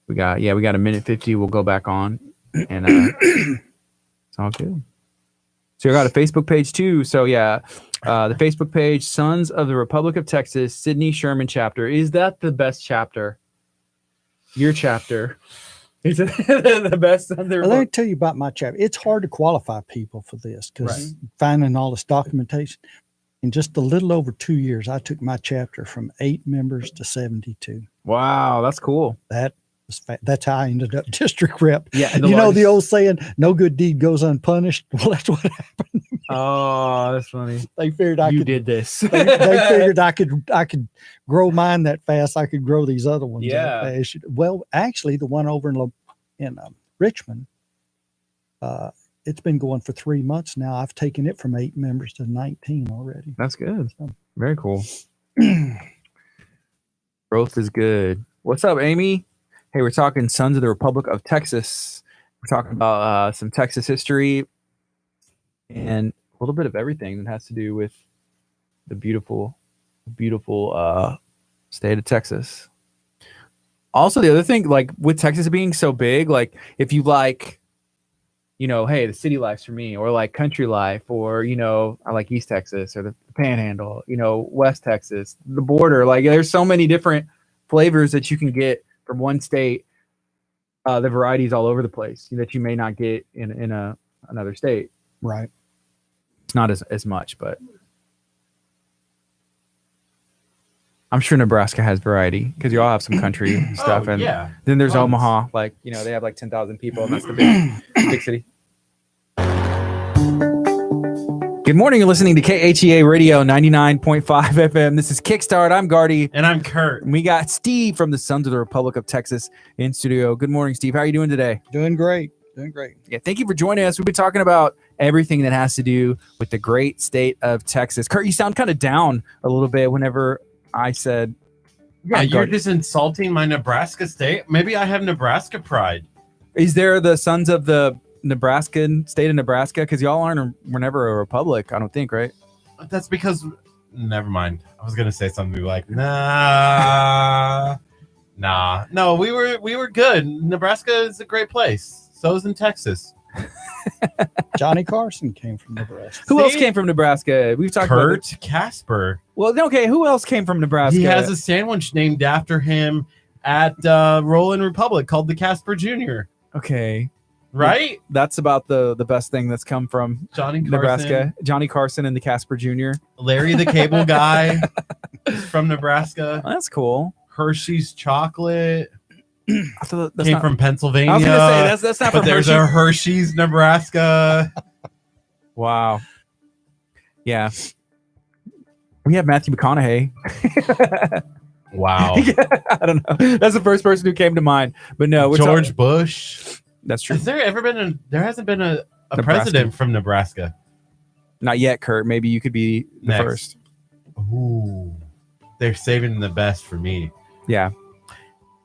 We got a minute 50. We'll go back on, and it's all good. So I got a Facebook page too. So the Facebook page, Sons of the Republic of Texas, Sidney Sherman chapter. Is that the best chapter? Your chapter. Is it the best Sons of the Republic? Let me tell you about my chapter. It's hard to qualify people for this because finding all this documentation. In just a little over 2 years, I took my chapter from 8 members to 72. Wow, that's cool. That's how I ended up district rep. Yeah, the old saying, "No good deed goes unpunished." Well, that's what happened. Oh, that's funny. They figured you did this. they figured I could grow mine that fast. I could grow these other ones. Yeah. That fast. Well, actually, the one over in Richmond, it's been going for 3 months now. I've taken it from 8 members to 19 already. That's good. Very cool. Growth is good. What's up, Amy? Hey, we're talking Sons of the Republic of Texas. We're talking about some Texas history and a little bit of everything that has to do with the beautiful state of Texas. Also, the other thing, like with Texas being so big, like if you like, hey, the city life's for me, or like country life, or I like East Texas or the Panhandle, West Texas, the border. Like there's so many different flavors that you can get from one state. The varieties all over the place that you may not get in another state. Right. It's not as much, but I'm sure Nebraska has variety because you all have some country stuff. And then there's Omaha, like, they have like 10,000 people and that's the big city. Good morning. You're listening to KHEA Radio 99.5 FM. This is Kickstart. I'm Gardy. And I'm Curt. And we got Steve from the Sons of the Republic of Texas in studio. Good morning, Steve. How are you doing today? Doing great. Doing great. Yeah, thank you for joining us. We've been talking about everything that has to do with the great state of Texas. Curt, you sound kind of down a little bit whenever I said, yeah, you're just insulting my Nebraska state. Maybe I have Nebraska pride. Is there the Sons of the Nebraskan state of Nebraska? Because y'all were never a republic, I don't think, right? That's because, never mind. I was gonna say something like, no, we were good. Nebraska is a great place. So is in Texas. Johnny Carson came from Nebraska. Who else came from Nebraska? We've talked about Curt Casper. Well, okay. Who else came from Nebraska? He has a sandwich named after him at Rolling Republic called the Casper Jr. Okay, right. That's about the best thing that's come from Johnny Carson. Nebraska. Johnny Carson and the Casper Jr. Larry the Cable Guy is from Nebraska. Oh, that's cool. Hershey's chocolate. I thought that's came from Pennsylvania. I was gonna say that's not. But from there's Hershey. a Hershey's, Nebraska. Wow. Yeah. We have Matthew McConaughey. Wow. Yeah, I don't know. That's the first person who came to mind. But no, George Bush. That's true. Has there ever been there hasn't been a president from Nebraska? Not yet, Curt. Maybe you could be the Next. first. Ooh. They're saving the best for me. Yeah.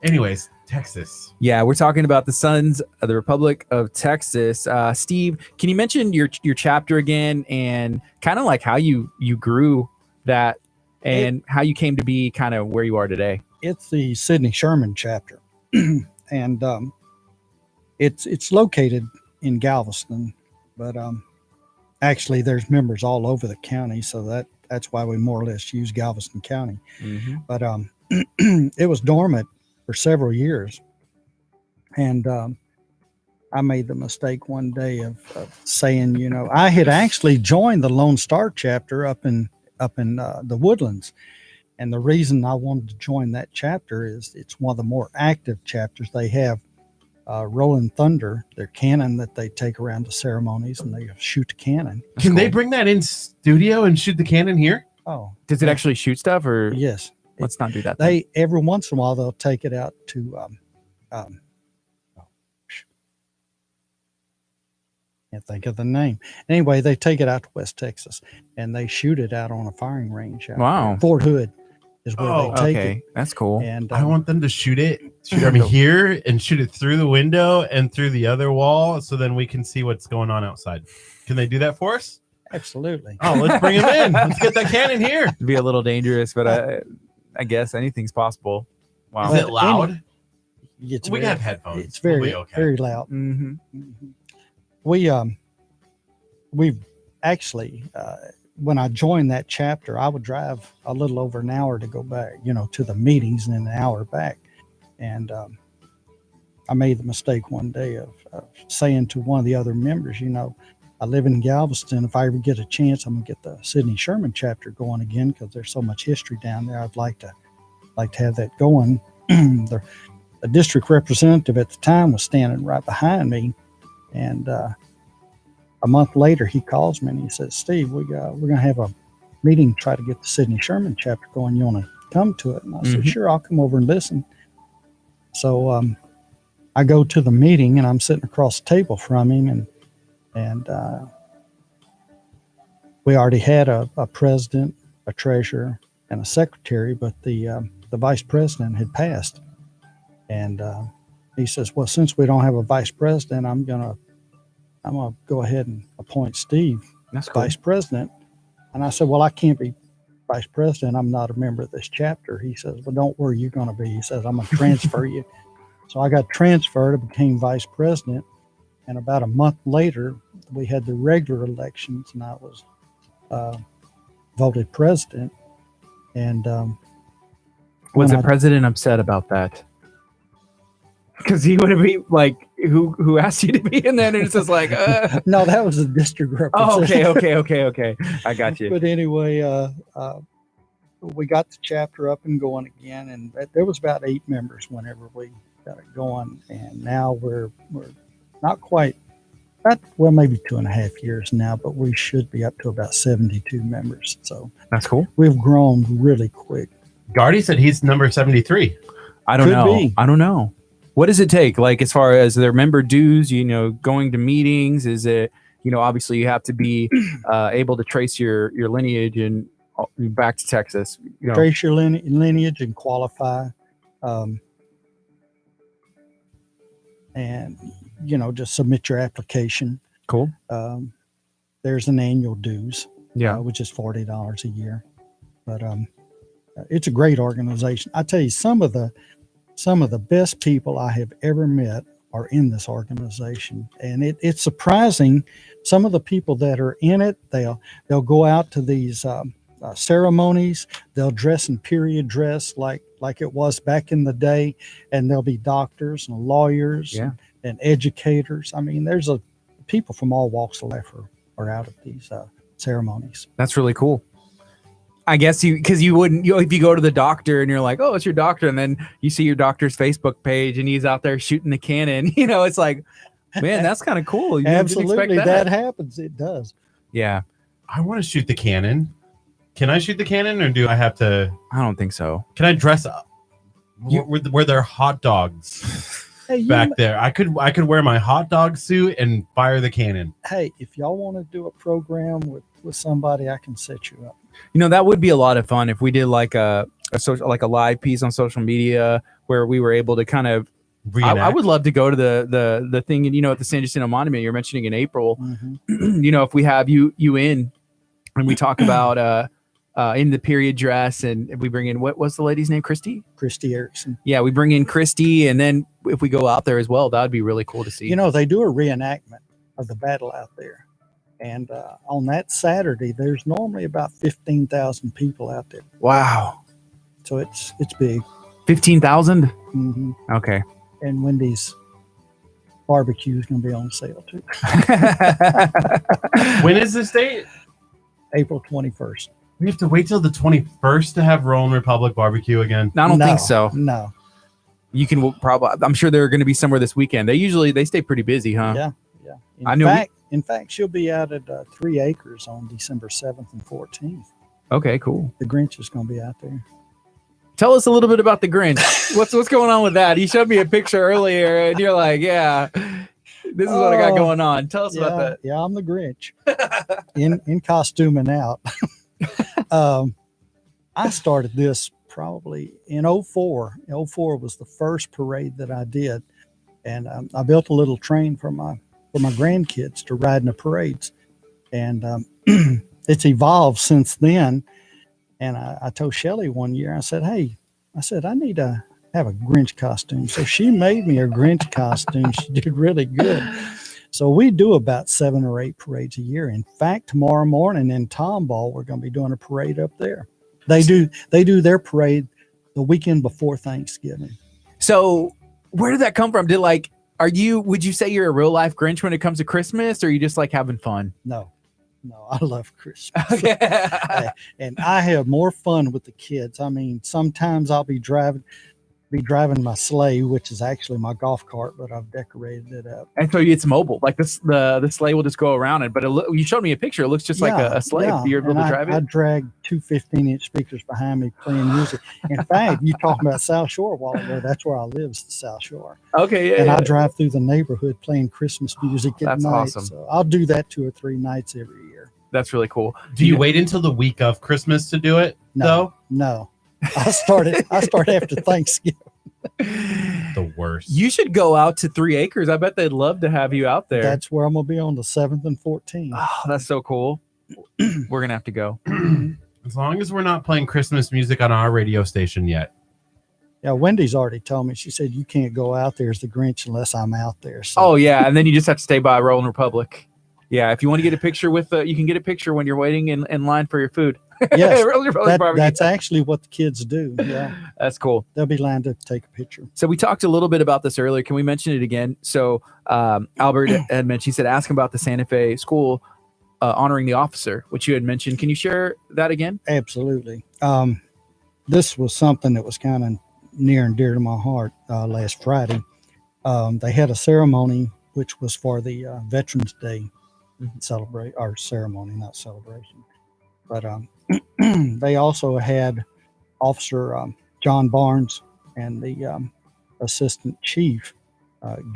Anyways, Texas. Yeah, we're talking about the Sons of the Republic of Texas. Steve, can you mention your chapter again and kind of like how you grew that and how you came to be kind of where you are today? It's the Sidney Sherman chapter, and it's located in Galveston, but actually there's members all over the county, so that's why we more or less use Galveston County. Mm-hmm. But it was dormant for several years, and I made the mistake one day of saying, I had actually joined the Lone Star chapter up in the Woodlands, and the reason I wanted to join that chapter is it's one of the more active chapters. They have Rolling Thunder, their cannon that they take around to ceremonies, and they shoot the cannon. Can they bring that in studio and shoot the cannon here? Oh, does it actually shoot stuff, or yes? Let's not do that. They every once in a while they'll take it out to can't think of the name. Anyway, they take it out to West Texas and they shoot it out on a firing range. Wow. Fort Hood is where they take it. That's cool. And I want them to shoot it from here and shoot it through the window and through the other wall, so then we can see what's going on outside. Can they do that for us? Absolutely. Oh, let's bring them in. Let's get that cannon here. It'd be a little dangerous, but I guess anything's possible. Wow. Is it loud? We have headphones. It's very, we'll okay. very loud. Mm-hmm. Mm-hmm. We've actually, when I joined that chapter, I would drive a little over an hour to go back, to the meetings, and then an hour back. And I made the mistake one day of saying to one of the other members, I live in Galveston. If I ever get a chance, I'm gonna get the Sidney Sherman chapter going again because there's so much history down there. I'd like to have that going. The district representative at the time was standing right behind me, and a month later he calls me and he says, "Steve, we're gonna have a meeting, try to get the Sidney Sherman chapter going. You want to come to it?" And I said, "Sure, I'll come over and listen." So I go to the meeting and I'm sitting across the table from him, and we already had a president, a treasurer, and a secretary, but the vice president had passed. And he says, well, since we don't have a vice president, I'm gonna go ahead and appoint Steve That's cool. vice president. And I said, well, I can't be vice president. I'm not a member of this chapter. He says, well, don't worry, you're going to be. He says, I'm going to transfer you. So I got transferred. I became vice president. And about a month later, we had the regular elections, and I was voted president. And Was when the president upset about that? Because he would be like, who asked you to be in there? And it's just like, no, that was the district oh, representative. okay. I got you. But anyway, we got the chapter up and going again, and there was about 8 members whenever we got it going, and now we're not quite, well, maybe 2.5 years now, but we should be up to about 72 members. So That's cool. we've grown really quick. Gardy said he's number 73. I don't Could know. be. I don't know. What does it take? Like, as far as their member dues, going to meetings, is it, obviously you have to be able to trace your lineage and back to Texas. Trace your lineage and qualify, and just submit your application. Cool. There's an annual dues, Yeah. which is $40 a year, but it's a great organization. I tell you, some of the best people I have ever met are in this organization, and it's surprising. Some of the people that are in it, they'll go out to these ceremonies. They'll dress in period dress like it was back in the day, and there'll be doctors and lawyers and educators. I mean, there's people from all walks of life are out at these ceremonies. That's really cool. I guess because you wouldn't, if you go to the doctor and you're like, oh, it's your doctor, and then you see your doctor's Facebook page and he's out there shooting the cannon, it's like, man, that's kind of cool. You didn't expect Absolutely, that happens. It does. Yeah. I want to shoot the cannon. Can I shoot the cannon, or do I have to? I don't think so. Can I dress up? Were there hot dogs Hey, back there? I could wear my hot dog suit and fire the cannon. Hey, if y'all want to do a program with somebody, I can set you up. That would be a lot of fun if we did like a social, like a live piece on social media where we were able to kind of. I would love to go to the thing, at the San Jacinto Monument you're mentioning in April. Mm-hmm. If we have you in, and we talk about in the period dress, and we bring in, what was the lady's name? Christy Erickson. Yeah, we bring in Christy, and then if we go out there as well, that would be really cool to see. They do a reenactment of the battle out there. And on that Saturday, there's normally about 15,000 people out there. Wow. So it's big. 15,000? Mm-hmm. Okay. And Wendy's barbecue is going to be on sale too. When is this date? April 21st. We have to wait till the 21st to have Rolling Republic barbecue again. I don't think so. No. You can probably, I'm sure they're going to be somewhere this weekend. They stay pretty busy, huh? Yeah. In fact, she'll be out at 3 Acres on December 7th and 14th. Okay, cool. The Grinch is going to be out there. Tell us a little bit about the Grinch. What's going on with that? You showed me a picture earlier, and you're like, yeah, this is what I got going on. Tell us about that. Yeah, I'm the Grinch in costume and out. I started this probably in 04. 04 was the first parade that I did, and I built a little train for my grandkids to ride in the parades, and it's evolved since then. And I told Shelly one year, I said, I need to have a Grinch costume. So she made me a Grinch costume. She did really good. So we do about 7 or 8 parades a year. In fact, tomorrow morning in Tomball, we're going to be doing a parade up there. They do their parade the weekend before Thanksgiving. So where did that come from? Would you say you're a real life Grinch when it comes to Christmas, or are you just like having fun? No, I love Christmas. And I have more fun with the kids. I mean, sometimes I'll be driving my sleigh, which is actually my golf cart, but I've decorated it up. And so it's mobile. Like the sleigh will just go around it. But you showed me a picture. It looks just like a sleigh. Yeah. You're able to drive it? I drag 2 15-inch speakers behind me playing music. In fact, you talking about South Shore a while ago. That's where I live, is the South Shore. Okay, yeah. And I drive through the neighborhood playing Christmas music at That's night. awesome. So I'll do that 2 or 3 nights every year. That's really cool. Do you wait until the week of Christmas to do it? No. I start after Thanksgiving. the worst. You should go out to 3 Acres. I bet they'd love to have you out there. That's where I'm gonna be on the 7th and 14th. Oh, that's so cool. We're gonna have to go. As long as we're not playing Christmas music on our radio station yet. Yeah, Wendy's already told me. She said you can't go out there as the Grinch unless I'm out there. So. Oh yeah, and then you just have to stay by Rolling Republic. Yeah, if you want to get a picture with, you can get a picture when you're waiting in line for your food. Yes, Rolling Republic barbecue. that's actually what the kids do. Yeah, That's cool. they'll be lined up to take a picture. So we talked a little bit about this earlier. Can we mention it again? So Albert had mentioned, he said, ask him about the Santa Fe school honoring the officer, which you had mentioned. Can you share that again? Absolutely. This was something that was kind of near and dear to my heart last Friday. They had a ceremony, which was for the Veterans Day ceremony, not celebration. But they also had Officer John Barnes and the Assistant Chief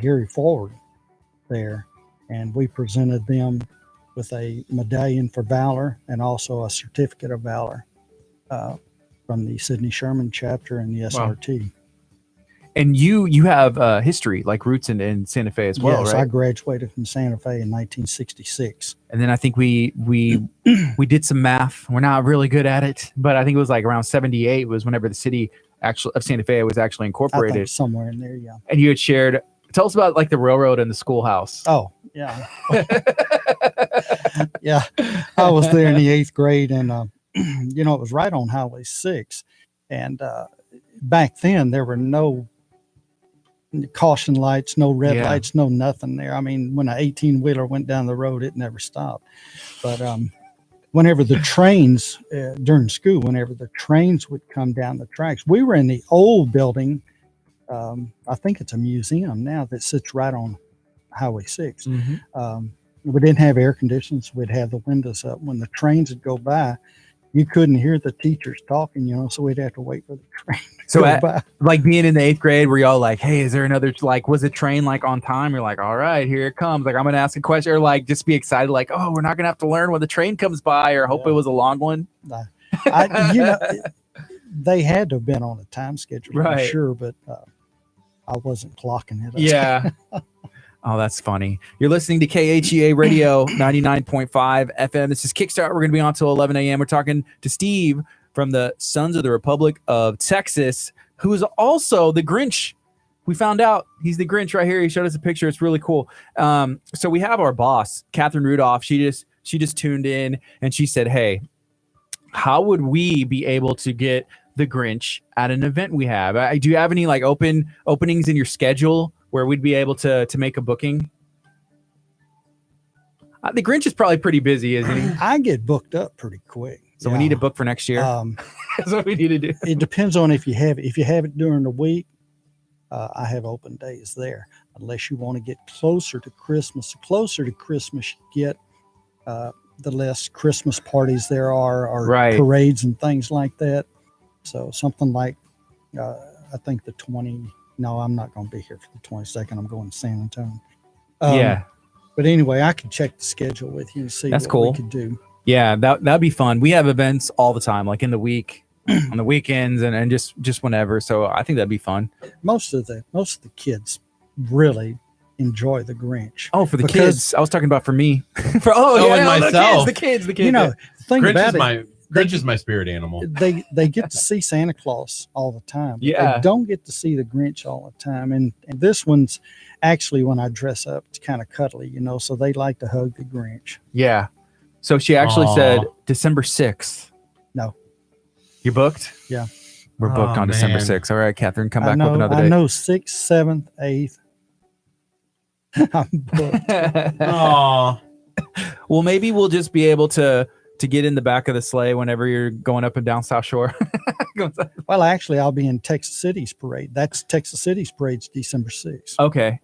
Gary Ford there, and we presented them with a medallion for valor and also a certificate of valor from the Sidney Sherman chapter and the SRT. And you have history, like roots in Santa Fe as well, Yes, right? I graduated from Santa Fe in 1966. And then I think we did some math. We're not really good at it, but I think it was like around 78 was whenever the city of Santa Fe was actually I incorporated. think somewhere in there, yeah. And you had shared. Tell us about like the railroad and the schoolhouse. Oh, yeah. Yeah, I was there in the 8th grade, and it was right on Highway 6. And back then, there were no caution lights, no red lights, no nothing there. I mean, when an 18-wheeler went down the road, it never stopped. But whenever the trains, during school, whenever the trains would come down the tracks, we were in the old building. I think it's a museum now that sits right on Highway 6. Mm-hmm. We didn't have air conditioning, so we'd have the windows up. When the trains would go by, you couldn't hear the teachers talking, so we'd have to wait for the train to go by. Like being in the 8th grade, were y'all like, hey, is there another, like, was the train like on time? You're like, all right, here it comes. Like, I'm going to ask a question, or like just be excited, like, oh, we're not going to have to learn when the train comes by, or hope it was a long one. They had to have been on a time schedule, for Right. sure, but I wasn't clocking it. Yeah. Oh, that's funny. You're listening to KHEA Radio 99.5 FM. This is Kickstart. We're going to be on till 11 a.m. We're talking to Steve from the Sons of the Republic of Texas, who is also the Grinch. We found out he's the Grinch right here. He showed us a picture. It's really cool. So we have our boss, Catherine Rudolph. She just tuned in, and she said, hey, how would we be able to get the Grinch at an event we have? Do you have any like openings in your schedule where we'd be able to make a booking? The Grinch is probably pretty busy, isn't he? I get booked up pretty quick. So we need to book for next year. That's what we need to do. It depends on if you have it during the week. I have open days there, unless you want to get closer to Christmas. The closer to Christmas you get, the less Christmas parties there are, or parades and things like that. So something like, I think the 20. No, I'm not going to be here for the 22nd. I'm going to San Antonio. But anyway, I can check the schedule with you and see what we could do. Yeah, that'd be fun. We have events all the time, like in the week, on the weekends, and just whenever. So I think that'd be fun. Most of the kids really enjoy the Grinch. Oh, for the kids. I was talking about for me. And myself. The kids. The thing Grinch about Grinch is my spirit animal. They get to see Santa Claus all the time. Yeah. They don't get to see the Grinch all the time. And this one's actually, when I dress up, it's kind of cuddly, so they like to hug the Grinch. Yeah. So she actually said December 6th. No. You're booked? Yeah. We're booked on December 6th. All right, Catherine, come back with another day. I know 6th, 7th, 8th. I'm booked. Aw. Well, maybe we'll just be able to get in the back of the sleigh whenever you're going up and down South Shore. Well, actually, I'll be in Texas City's parade. That's Texas City's parade's December 6th. Okay.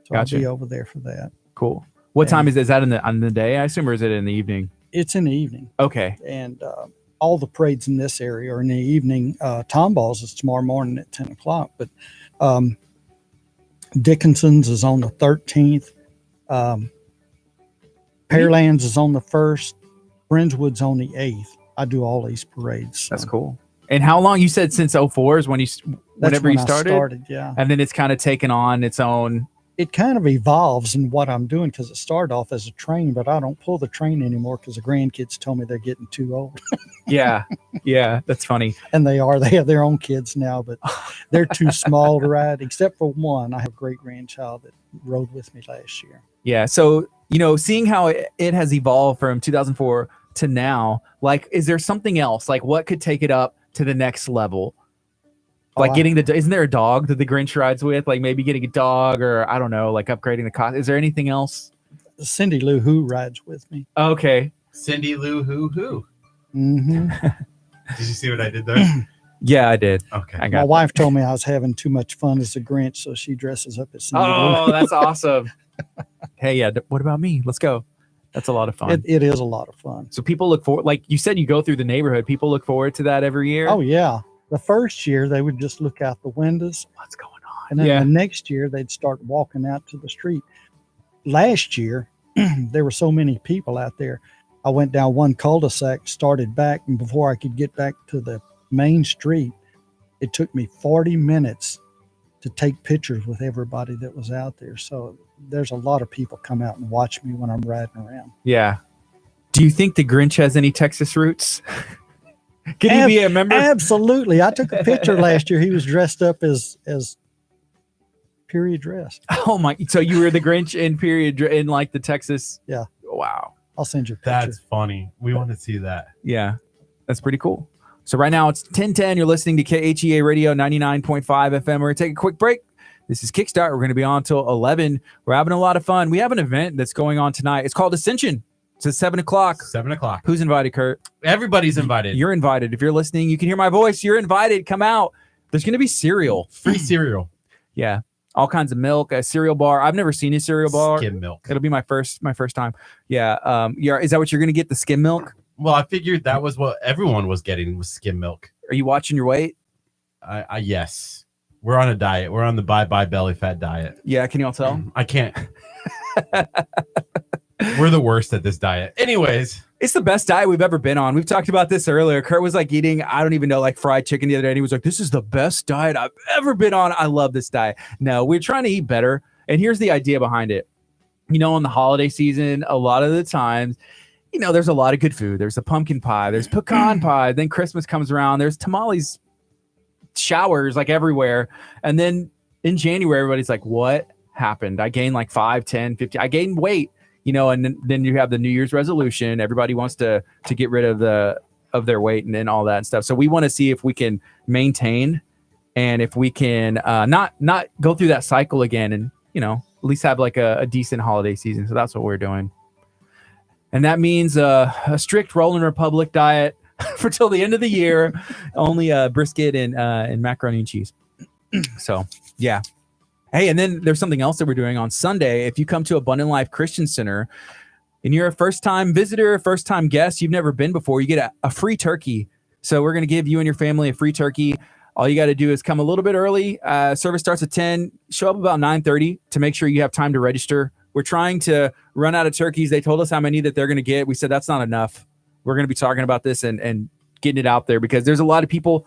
So I'll be over there for that. Cool. What time is that on the day, I assume, or is it in the evening? It's in the evening. Okay. And all the parades in this area are in the evening. Tomball's is tomorrow morning at 10 o'clock. But Dickinson's is on the 13th. Pearland's is on the 1st. Bridgewood's on the 8th. I do all these parades. So. That's cool. And how long? You said since 04 is when whenever when you started? Yeah. And then it's kind of taken on its own. It kind of evolves in what I'm doing because it started off as a train, but I don't pull the train anymore because the grandkids tell me they're getting too old. Yeah. Yeah. That's funny. And they are. They have their own kids now, but they're too small to ride, except for one. I have a great grandchild that rode with me last year. Yeah. So, seeing how it has evolved from 2004 to now, like, is there something else? Like, what could take it up to the next level? Like isn't there a dog that the Grinch rides with? Like maybe getting a dog, or I don't know, like upgrading the cost. Is there anything else? Cindy Lou Who rides with me. Okay. Cindy Lou Who. Mm-hmm. Did you see what I did there? Yeah, I did. Okay. My wife told me I was having too much fun as a Grinch, so she dresses up as Cindy Lou. Oh, that's awesome. Hey, yeah. What about me? Let's go. That's a lot of fun. It is a lot of fun. So people look forward, like you said, you go through the neighborhood. People look forward to that every year. Oh, yeah. The first year, they would just look out the windows. What's going on? And then the next year, they'd start walking out to the street. Last year, there were so many people out there. I went down one cul-de-sac, started back, and before I could get back to the main street, it took me 40 minutes to take pictures with everybody that was out there. So there's a lot of people come out and watch me when I'm riding around. Yeah. Do you think the Grinch has any Texas roots? Can he be a member? Absolutely. I took a picture last year. He was dressed up as period dress. Oh my! So you were the Grinch in period in like the Texas? Yeah. Wow. I'll send you a picture. That's funny. We want to see that. Yeah, that's pretty cool. So right now it's 10:10. You're listening to KHEA Radio 99.5 FM. We're gonna take a quick break. This is Kickstart. We're gonna be on till 11. We're having a lot of fun. We have an event that's going on tonight. It's called Ascension. It's at 7 o'clock. 7 o'clock. Who's invited, Kurt? Everybody's invited. You're invited. If you're listening, you can hear my voice. You're invited. Come out. There's going to be cereal. Free cereal. Yeah. All kinds of milk, a cereal bar. I've never seen a cereal bar. Skim milk. It'll be my first time. Yeah. Is that what you're going to get, the skim milk? Well, I figured that was what everyone was getting, was skim milk. Are you watching your weight? Yes. We're on a diet. We're on the bye belly fat diet. Yeah. Can you all tell? I can't. We're the worst at this diet. Anyways. It's the best diet we've ever been on. We've talked about this earlier. Kurt was like eating, I don't even know, like fried chicken the other day. And he was like, this is the best diet I've ever been on. I love this diet. No, we're trying to eat better. And here's the idea behind it. In the holiday season, a lot of the times, there's a lot of good food. There's a pumpkin pie. There's pecan pie. Then Christmas comes around. There's tamales, showers like everywhere. And then in January, everybody's like, what happened? I gained like 5, 10, 50. I gained weight. And then you have the New Year's resolution. Everybody wants to get rid of their weight and all that and stuff. So we want to see if we can maintain, and if we can not go through that cycle again, and at least have like a decent holiday season. So that's what we're doing, and that means a strict Rolling Republic diet for till the end of the year. Only brisket and macaroni and cheese. So yeah. Hey, and then there's something else that we're doing on Sunday. If you come to Abundant Life Christian Center and you're a first-time visitor, first-time guest, you've never been before, you get a free turkey. So we're going to give you and your family a free turkey. All you got to do is come a little bit early. Service starts at 10. Show up about 9:30 to make sure you have time to register. We're trying to run out of turkeys. They told us how many that they're going to get. We said that's not enough. We're going to be talking about this and getting it out there, because there's a lot of people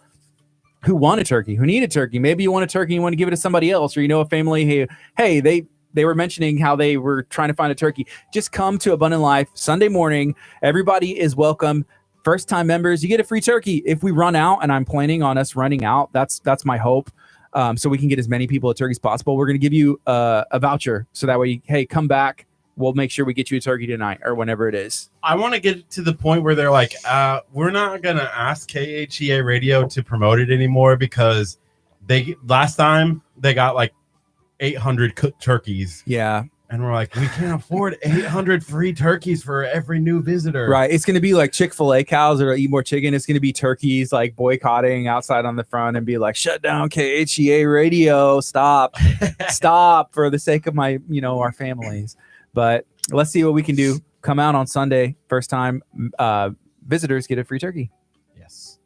who want a turkey, who need a turkey. Maybe you want a turkey, you want to give it to somebody else, or a family who, hey, they were mentioning how they were trying to find a turkey. Just come to Abundant Life Sunday morning. Everybody is welcome. First time members, you get a free turkey. If we run out, and I'm planning on us running out, that's my hope. So we can get as many people a turkey as possible. We're going to give you a voucher, so that way, hey, come back. We'll make sure we get you a turkey tonight or whenever it is. I want to get to the point where they're like, we're not going to ask KHEA Radio to promote it anymore, because last time they got like 800 cooked turkeys. Yeah. And we're like, we can't afford 800 free turkeys for every new visitor. Right. It's going to be like Chick-fil-A cows that eat more chicken. It's going to be turkeys like boycotting outside on the front and be like, shut down KHEA Radio. Stop. Stop for the sake of my, our families. But let's see what we can do. Come out on Sunday. First time visitors get a free turkey. Yes.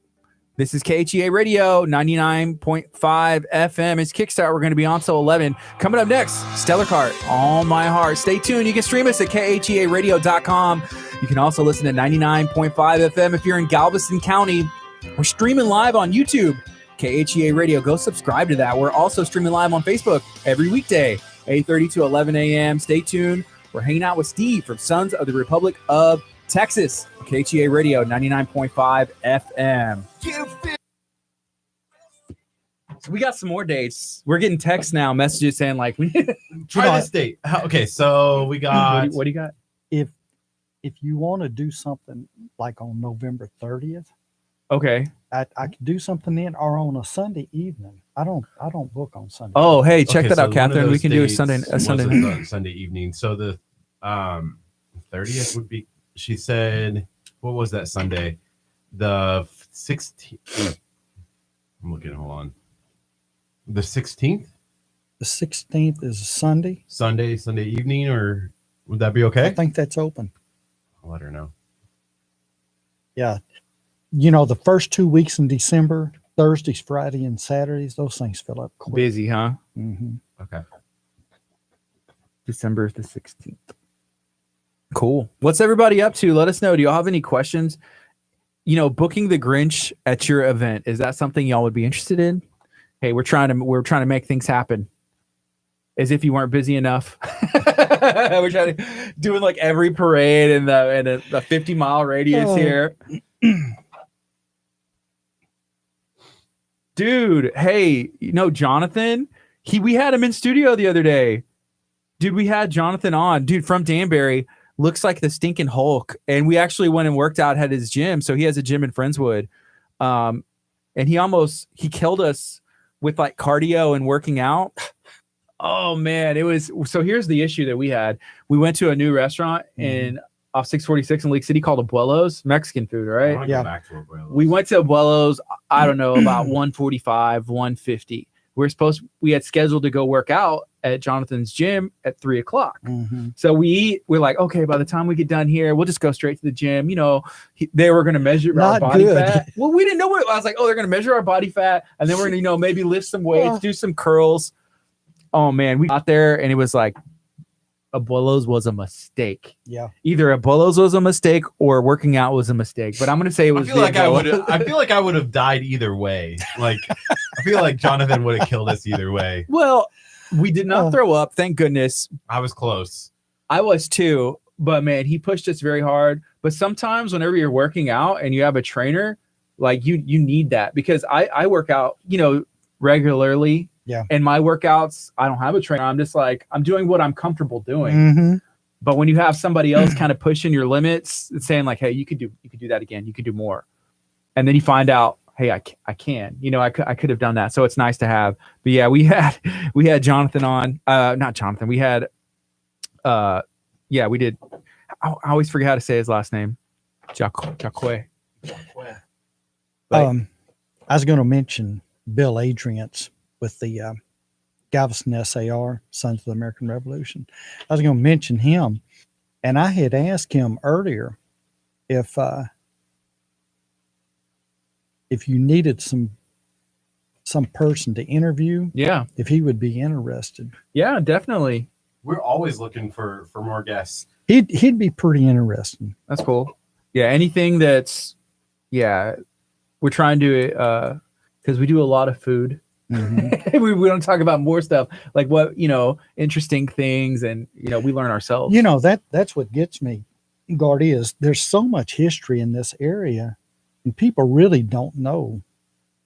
This is KHEA Radio 99.5 FM. It's Kickstart. We're going to be on till 11. Coming up next, Stellar Cart, All My Heart. Stay tuned. You can stream us at KHEARadio.com. You can also listen to 99.5 FM if you're in Galveston County. We're streaming live on YouTube, KHEA Radio. Go subscribe to that. We're also streaming live on Facebook every weekday, 8:30 to 11 a.m. Stay tuned. We're hanging out with Steve from Sons of the Republic of Texas, KHEA Radio, 99.5 FM. So we got some more dates. We're getting texts now, messages saying like, we Try this date. Okay, so we got. what do you got? If you want to do something like on November 30th, Okay. I could do something then, or on a Sunday evening. I don't book on Sunday. Oh, hey, check that out, so one of Catherine. We those can do a dates Sunday was night. Sunday evening. So the 30th would be. She said, "What was that Sunday? The 16th." I'm looking. Hold on. The 16th. The 16th is a Sunday. Sunday evening, or would that be okay? I think that's open. I'll let her know. Yeah. You know, the first 2 weeks in December, Thursdays, Friday, and Saturdays, those things fill up quick. Busy, huh? Mm-hmm. Okay. December the 16th. Cool. What's everybody up to? Let us know. Do y'all have any questions? You know, booking the Grinch at your event, is that something y'all would be interested in? Hey, we're trying to make things happen. As if you weren't busy enough. We're trying to doing like every parade in the 50-mile radius here. Dude, hey, you know Jonathan? We had him in studio the other day. Dude, we had Jonathan on. Dude, from Danbury, looks like the stinking Hulk. And we actually went and worked out at his gym. So he has a gym in Friendswood. And he killed us with like cardio and working out. Oh man, so here's the issue that we had. We went to a new restaurant in off 646 in Lake City called Abuelo's, Mexican food, right? Yeah. Go back to Abuelo's. We went to Abuelo's, I don't know, about 1:45, 1:50. We had scheduled to go work out at Jonathan's gym at 3:00. Mm-hmm. So we're like, okay, by the time we get done here, we'll just go straight to the gym. You know, they were going to measure our Not body good. fat. Well, we didn't know I was like, oh, they're going to measure our body fat. And then we're going to, maybe lift some weights, do some curls. Oh man, we got there and it was like, Abuelo's was a mistake. Yeah. Either Abuelo's was a mistake or working out was a mistake. But I'm going to say it was. I feel like I would have died either way. Like I feel like Jonathan would have killed us either way. Well, we did not throw up, thank goodness. I was close. I was too, but man, he pushed us very hard. But sometimes whenever you're working out and you have a trainer, like you need that, because I work out, regularly. Yeah. And my workouts, I don't have a trainer. I'm just like, I'm doing what I'm comfortable doing. Mm-hmm. But when you have somebody else kind of pushing your limits, it's saying like, hey, you could do that again. You could do more. And then you find out, hey, I can, I could have done that. So it's nice to have. But yeah, we had Jonathan on, not Jonathan. We had, we did. I always forget how to say his last name. Jacque. I was going to mention Bill Adriance with the Galveston SAR, Sons of the American Revolution. I was going to mention him, and I had asked him earlier if you needed some person to interview, if he would be interested. Yeah, definitely. We're always looking for more guests. He'd be pretty interesting. That's cool. Yeah, anything that's we're trying to because we do a lot of food. Mm-hmm. we don't talk about more stuff like what interesting things, and we learn ourselves. That's what gets me, Gardy, is there's so much history in this area, and people really don't know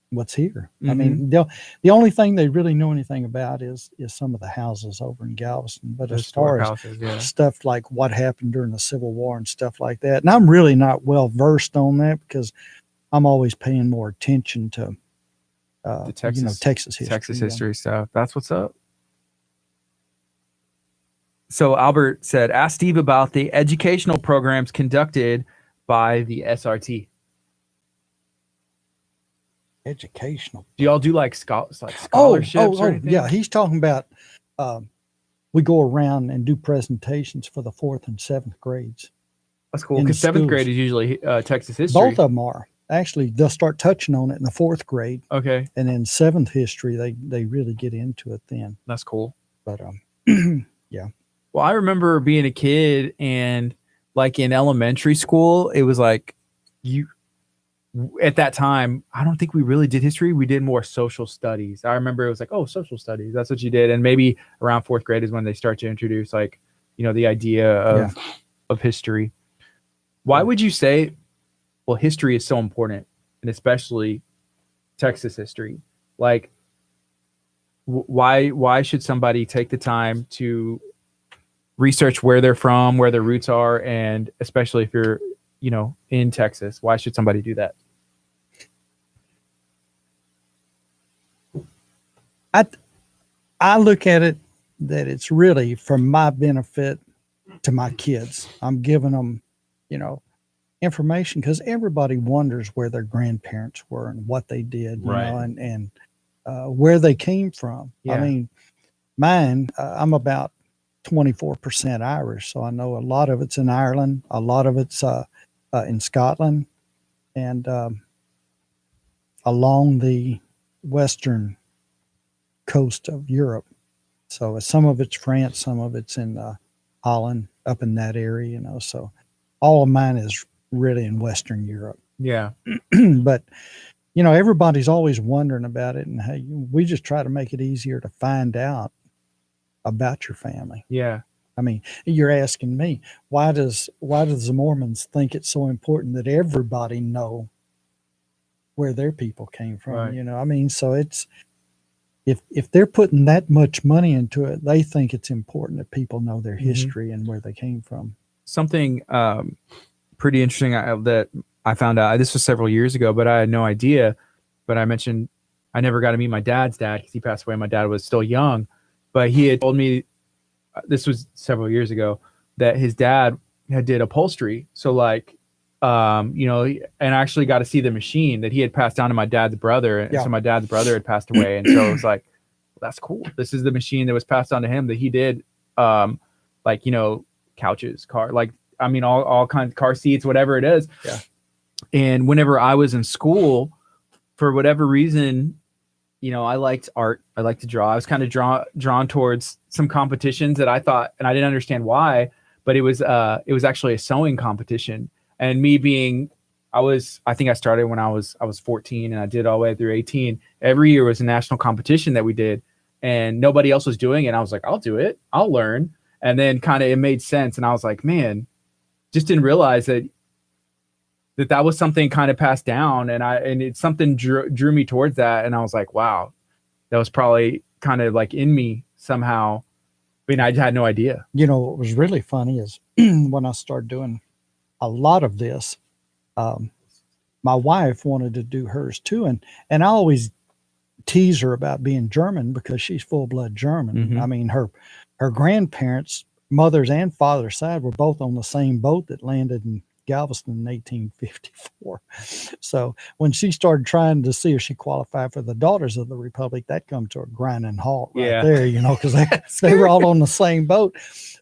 what's here. Mm-hmm. I mean, the only thing they really know anything about is some of the houses over in Galveston. But as far as stuff like what happened during the Civil War and stuff like that, and I'm really not well versed on that because I'm always paying more attention to the Texas history stuff. That's what's up. So Albert said, ask Steve about the educational programs conducted by the SRT. Educational. Do y'all do like scholarships? Or anything? Yeah. He's talking about we go around and do presentations for the 4th and 7th grades. That's cool, because 7th grade is usually Texas history. Both of them are. Actually, they'll start touching on it in the 4th grade. Okay. And then 7th history, they really get into it then. That's cool. But yeah. Well, I remember being a kid and like in elementary school, it was like at that time, I don't think we really did history. We did more social studies. I remember it was like, oh, social studies, that's what you did. And maybe around fourth grade is when they start to introduce like, the idea of history. Why would you say, well, history is so important, and especially Texas history? Like, why should somebody take the time to research where they're from, where their roots are, and especially if you're, in Texas, why should somebody do that? I look at it that it's really for my benefit to my kids. I'm giving them, information because everybody wonders where their grandparents were and what they did, and where they came from. Yeah. I mean, mine, I'm about 24% Irish, so I know a lot of it's in Ireland, a lot of it's in Scotland, and along the western coast of Europe. So some of it's France, some of it's in Holland, up in that area, so all of mine is really in Western Europe. Yeah. But, everybody's always wondering about it, and hey, we just try to make it easier to find out about your family. Yeah. I mean, you're asking me, why does the Mormons think it's so important that everybody know where their people came from? Right. I mean, so it's, if they're putting that much money into it, they think it's important that people know their history and where they came from. Something pretty interesting that I found out, this was several years ago, but I had no idea. But I mentioned I never got to meet my dad's dad because he passed away. My dad was still young, but he had told me, this was several years ago, that his dad had did upholstery. So like, and I actually got to see the machine that he had passed down to my dad's brother. And so my dad's brother had passed away. And so it was like, well, that's cool. This is the machine that was passed on to him that he did, couches, all kinds of car seats, whatever it is. Yeah. And whenever I was in school, for whatever reason, I liked art. I liked to draw. I was kind of drawn towards some competitions that I thought, and I didn't understand why, but it was actually a sewing competition. And me being, I think I started when I was 14 and I did all the way through 18. Every year was a national competition that we did and nobody else was doing it. And I was like, I'll do it. I'll learn. And then kind of it made sense. And I was like, man, just didn't realize that was something kind of passed down. And it's something drew me towards that. And I was like, wow, that was probably kind of like in me somehow. I mean, I had no idea. What was really funny is when I started doing a lot of this, my wife wanted to do hers too. And I always tease her about being German because she's full-blood German. Mm-hmm. I mean, her grandparents, mother's and father's side, were both on the same boat that landed in Galveston in 1854. So when she started trying to see if she qualified for the Daughters of the Republic, that come to a grinding halt there, because they were all on the same boat.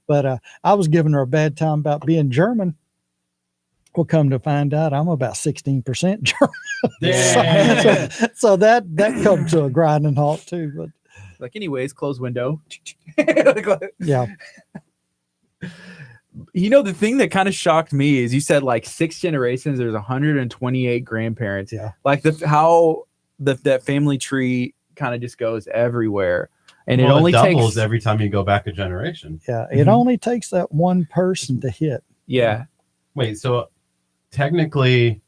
But I was giving her a bad time about being German. We'll come to find out I'm about 16% German. so that comes to a grinding halt too. But like, anyways, close window. Yeah. The thing that kind of shocked me is you said like 6 generations, there's 128 grandparents. Yeah. Like how that family tree kind of just goes everywhere. And it only doubles takes every time you go back a generation. Yeah. It only takes that one person to hit. Yeah. Wait, so technically,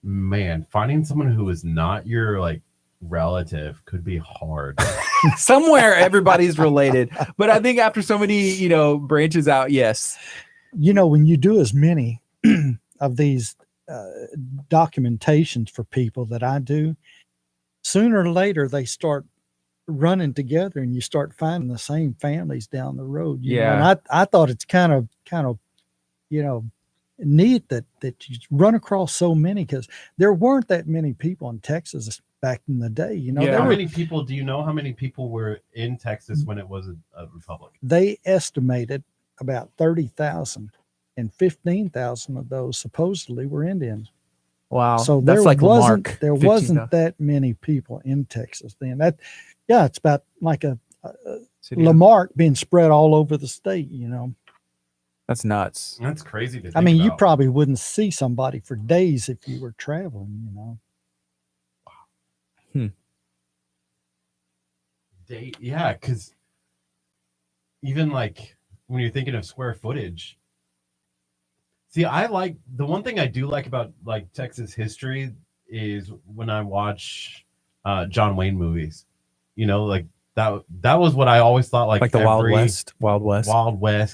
man, finding someone who is not your like relative could be hard. Somewhere everybody's related, but I think after so many branches out, yes. When you do as many of these documentations for people that I do, sooner or later they start running together and you start finding the same families down the road. You know? And I thought it's kind of neat that you run across so many, because there weren't that many people in Texas back in the day. How many people do you know? How many people were in Texas when it was a republic? They estimated about 30,000, and 15,000 of those supposedly were Indians. Wow. So that's like Lamarck. There wasn't that many people in Texas then. It's about like a Lamarck being spread all over the state. That's nuts. That's crazy to think I mean, you about. probably wouldn't see somebody for days if you were traveling, you know. Yeah, because even like when you're thinking of square footage, see, I like the one thing I do like about like Texas history is when I watch John Wayne movies. You know, like that was what I always thought, like the Wild every West Wild West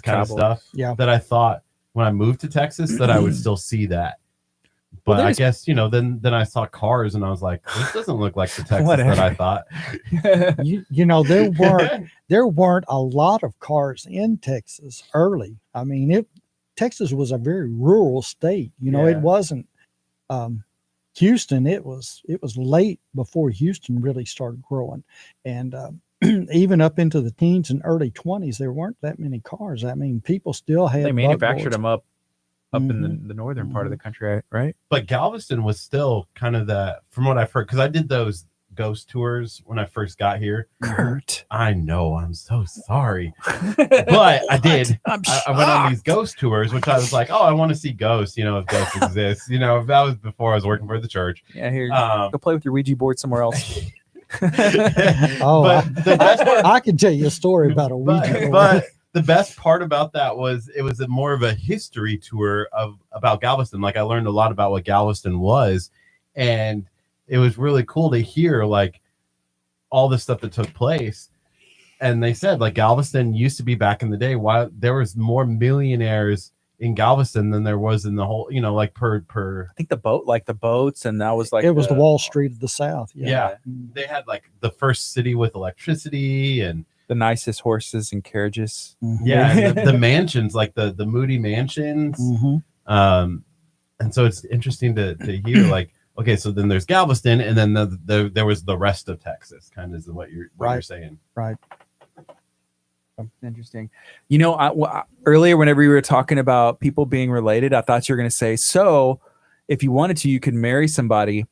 kind Cowboys. of stuff. Yeah. That I thought when I moved to Texas that I would still see that. Well, But I there's- guess, you know, then I saw cars and I was like, this doesn't look like the Texas Whatever. that I thought. You know, there weren't a lot of cars in Texas early. I mean, Texas was a very rural state. You know, Yeah. it wasn't Houston. It was late before Houston really started growing, and even up into the teens and early 20s, there weren't that many cars. I mean, people still had. They manufactured buckboards. them up in Mhm. the northern part of the country, right? But Galveston was still kind of from what I've heard, because I did those ghost tours when I first got here. Kurt. I know, I'm so sorry. But I did. I went on these ghost tours, which I was like, oh, I want to see ghosts, you know, if ghosts exist. You know, that was before I was working for the church. Yeah, here. Go Go play with your Ouija board somewhere else. Oh, but the best part, I can tell you a story about a Ouija board. but the best part about that was it was more of a history tour about Galveston. Like I learned a lot about what Galveston was, and it was really cool to hear like all the stuff that took place. And they said like Galveston used to be back in the day, while there was more millionaires in Galveston than there was in the whole, you know, like per I think the boats, and that was like it was the Wall Street of the South. yeah. They had like the first city with electricity and the nicest horses and carriages. Mhm. yeah, and the mansions, like the Moody mansions. Mhm. And so it's interesting to hear like, okay, so then there's Galveston, and then there was the rest of Texas, kind of is what you're saying. Right. Interesting. You know, earlier whenever we were talking about people being related, I thought you were going to say, so if you wanted to, you could marry somebody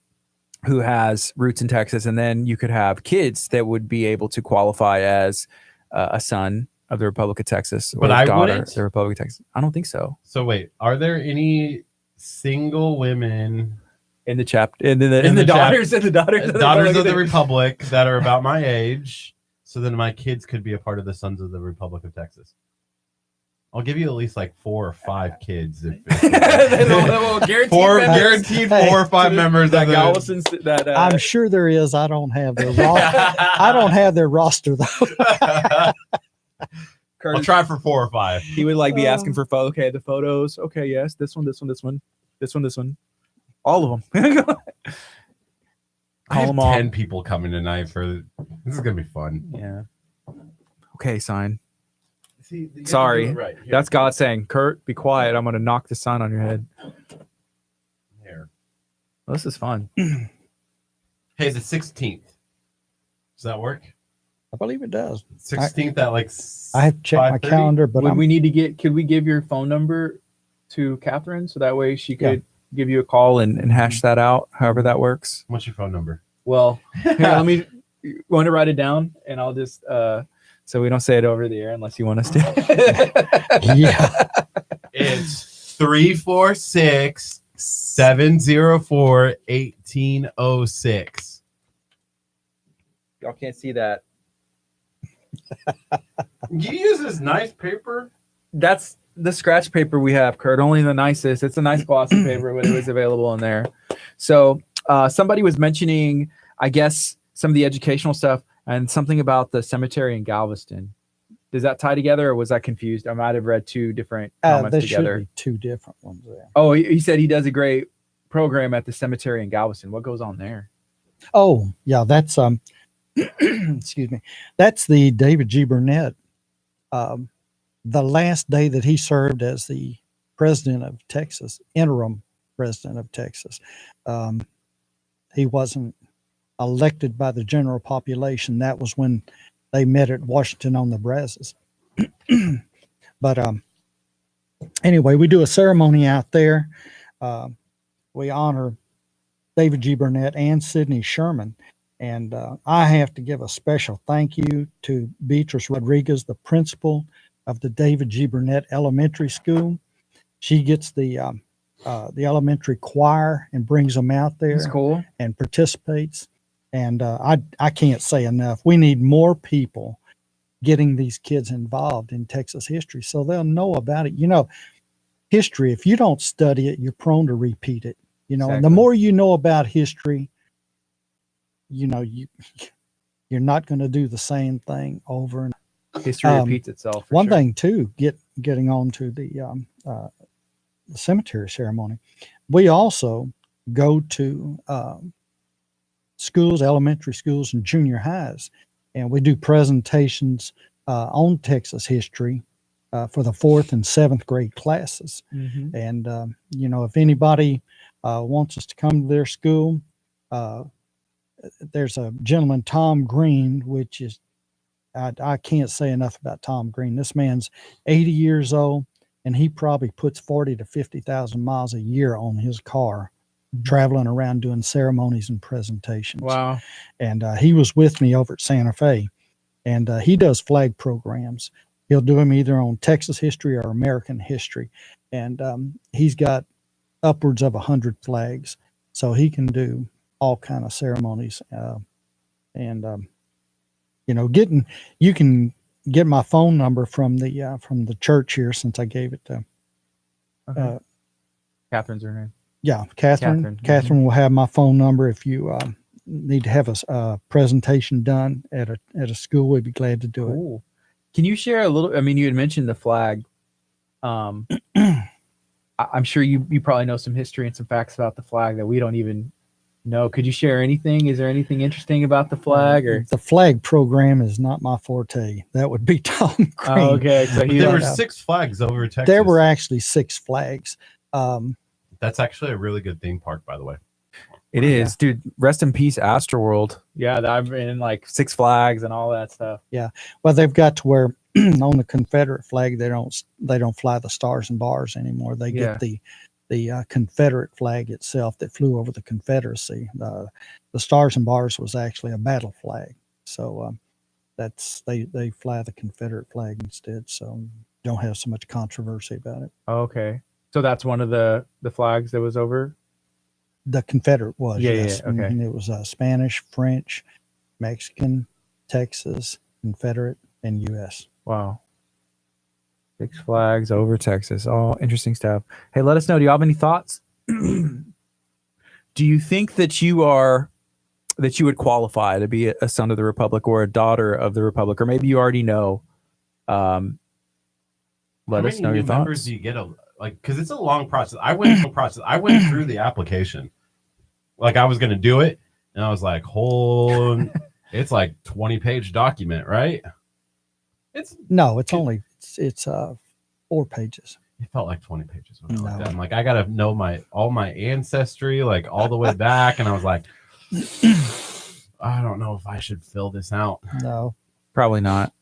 who has roots in Texas, and then you could have kids that would be able to qualify as a son of the Republic of Texas, or But a I daughter wouldn't? of the Republic of Texas. I don't think so. So wait, are there any single women In the chapter, in the In the daughters, and the daughters of the Republic that are about my age, so then my kids could be a part of the Sons of the Republic of Texas? I'll give you at least like 4 or 5 kids. Guaranteed 4 or 5 members that of the Galveston's that I'm sure there is. I don't have their I don't have their roster though. Kurt, I'll try for 4 or 5. he would like be asking for the photos. Okay, yes, this one, all of them. I Call have them all. 10 people coming tonight for this is gonna be fun. Yeah. Okay, sign. See, you have to do Sorry. it right. Here. That's God saying, Kurt, be quiet. I'm going to knock the sign on your head. Here. Well, this is fun. Hey, the 16th. Does that work? I believe it does. 16th at like I have to check my 5:30? calendar, but Would we need to could we give your phone number to Catherine so that way she could give you a call and hash that out, however that works? What's your phone number? Well, here, let me want to write it down, and I'll just so we don't say it over the air unless you want us to. yeah. It's 346-704-1806. Y'all can't see that. You use this nice paper? That's the scratch paper we have, Kurt. Only the nicest. It's a nice glossy paper, but it was available in there. So somebody was mentioning, I guess, some of the educational stuff and something about the cemetery in Galveston. Does that tie together, or was I confused? I might have read 2 different comments There together. should be 2 different ones there. Oh, he said he does a great program at the cemetery in Galveston. What goes on there? Oh, yeah, that's excuse me. That's the David G. Burnett. The last day that he served as the president of Texas, interim president of Texas. He wasn't elected by the general population. That was when they met at Washington on the Brazos. But anyway, we do a ceremony out there. We honor David G. Burnett and Sidney Sherman. And I have to give a special thank you to Beatrice Rodriguez, the principal of the David G. Burnett Elementary School. She gets the elementary choir and brings them out there. That's cool. And participates. And I can't say enough. We need more people getting these kids involved in Texas history so they'll know about it. You know, history, if you don't study it, you're prone to repeat it. You know, and the more you know about history, you know, you're not going to do the same thing over and history repeats itself. One thing too, getting on to the cemetery ceremony, we also go to schools, elementary schools and junior highs, and we do presentations on Texas history for the 4th and 7th grade classes. Mm-hmm. And you know, if anybody wants us to come to their school, there's a gentleman, Tom Green, which is, I can't say enough about Tom Green. This man's 80 years old, and he probably puts 40 to 50,000 miles a year on his car, traveling around doing ceremonies and presentations. Wow. And he was with me over at Santa Fe, and he does flag programs. He'll do them either on Texas history or American history. And he's got upwards of 100 flags, so he can do all kind of ceremonies. You know, you can get my phone number from the church here, since I gave it to Catherine's her name. Yeah, Catherine. Catherine will have my phone number if you need to have a presentation done at a school. We'd be glad to do it. Can you share a little? I mean, you had mentioned the flag. I'm sure you probably know some history and some facts about the flag that we don't even know. Could you share anything? Is there anything interesting about the flag? Or the flag program is not my forte. That would be Tom Green. Oh, okay, so there were 6 flags over Texas. There were actually 6 flags. That's actually a really good theme park, by the way. It is, dude. Rest in peace, Astroworld. Yeah, I've been in like Six Flags and all that stuff. Yeah, well, they've got to where on the Confederate flag they don't fly the stars and bars anymore. They get the Confederate flag itself that flew over the Confederacy. The stars and bars was actually a battle flag, so that's they fly the Confederate flag instead. So don't have so much controversy about it. Okay, so that's one of the flags that was over. The Confederate was, yes. Yeah, okay. And it was Spanish, French, Mexican, Texas, Confederate, and U.S. Wow. 6 flags over Texas. All interesting stuff. Hey, let us know. Do you have any thoughts? Do you think that you would qualify to be a son of the Republic or a daughter of the Republic, or maybe you already know? Let us know your thoughts. Do you get because it's a long process. I went through the application. Like I was going to do it, and I was like, it's like 20-page document, right? It's only 4 pages. It felt like 20 pages when I looked at it. I'm like, I got to know all my ancestry, like all the way back. And I was like, I don't know if I should fill this out. No, probably not.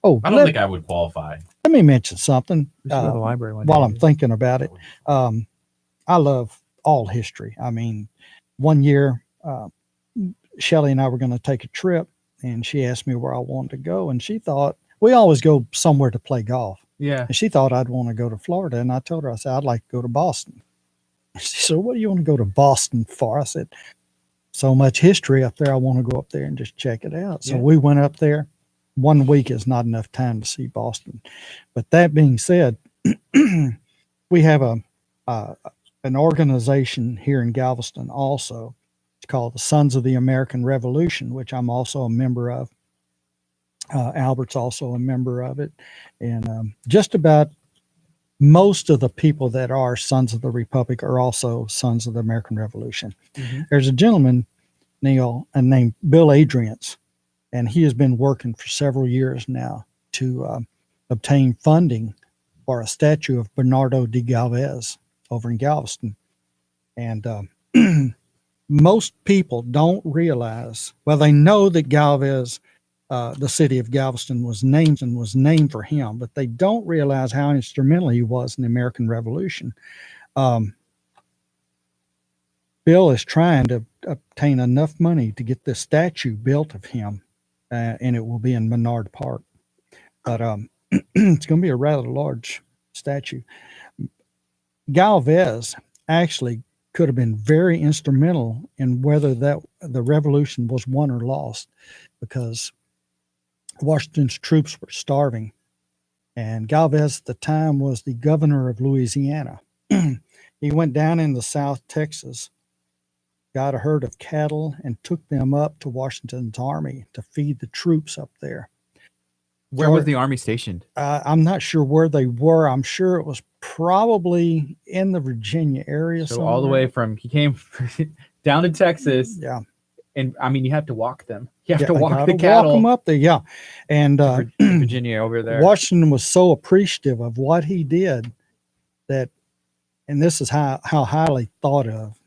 Oh, I don't think I would qualify. Let me mention something the library while I'm thinking about it. I love all history. I mean, one year, Shelley and I were going to take a trip, and she asked me where I wanted to go, and she thought we always go somewhere to play golf. Yeah. And she thought I'd want to go to Florida, and I told her, I said, I'd like to go to Boston. She said, what do you want to go to Boston for? I said, so much history up there. I want to go up there and just check it out. So we went up there. 1 week is not enough time to see Boston. But that being said, we have an organization here in Galveston also. It's called the Sons of the American Revolution, which I'm also a member of. Albert's also a member of it. And just about most of the people that are Sons of the Republic are also Sons of the American Revolution. Mm-hmm. There's a gentleman, Neil, named Bill Adriance, and he has been working for several years now to obtain funding for a statue of Bernardo de Galvez over in Galveston. And most people don't realize, well, they know that Galvez, the city of Galveston, was named for him, but they don't realize how instrumental he was in the American Revolution. Bill is trying to obtain enough money to get this statue built of him, and it will be in Menard Park. But it's going to be a rather large statue. Galvez actually could have been very instrumental in whether that the revolution was won or lost, because Washington's troops were starving, and Galvez at the time was the governor of Louisiana. He went down into South Texas, got a herd of cattle, and took them up to Washington's army to feed the troops up there. Where was the army stationed? I'm not sure where they were. I'm sure it was probably in the Virginia area. So all the way from, he came down to Texas. Yeah. And I mean, you have to walk them. You have Yeah, to they walk gotta the cattle. Walk them up there, yeah. And Virginia over there. Washington was so appreciative of what he did that, and this is how highly thought of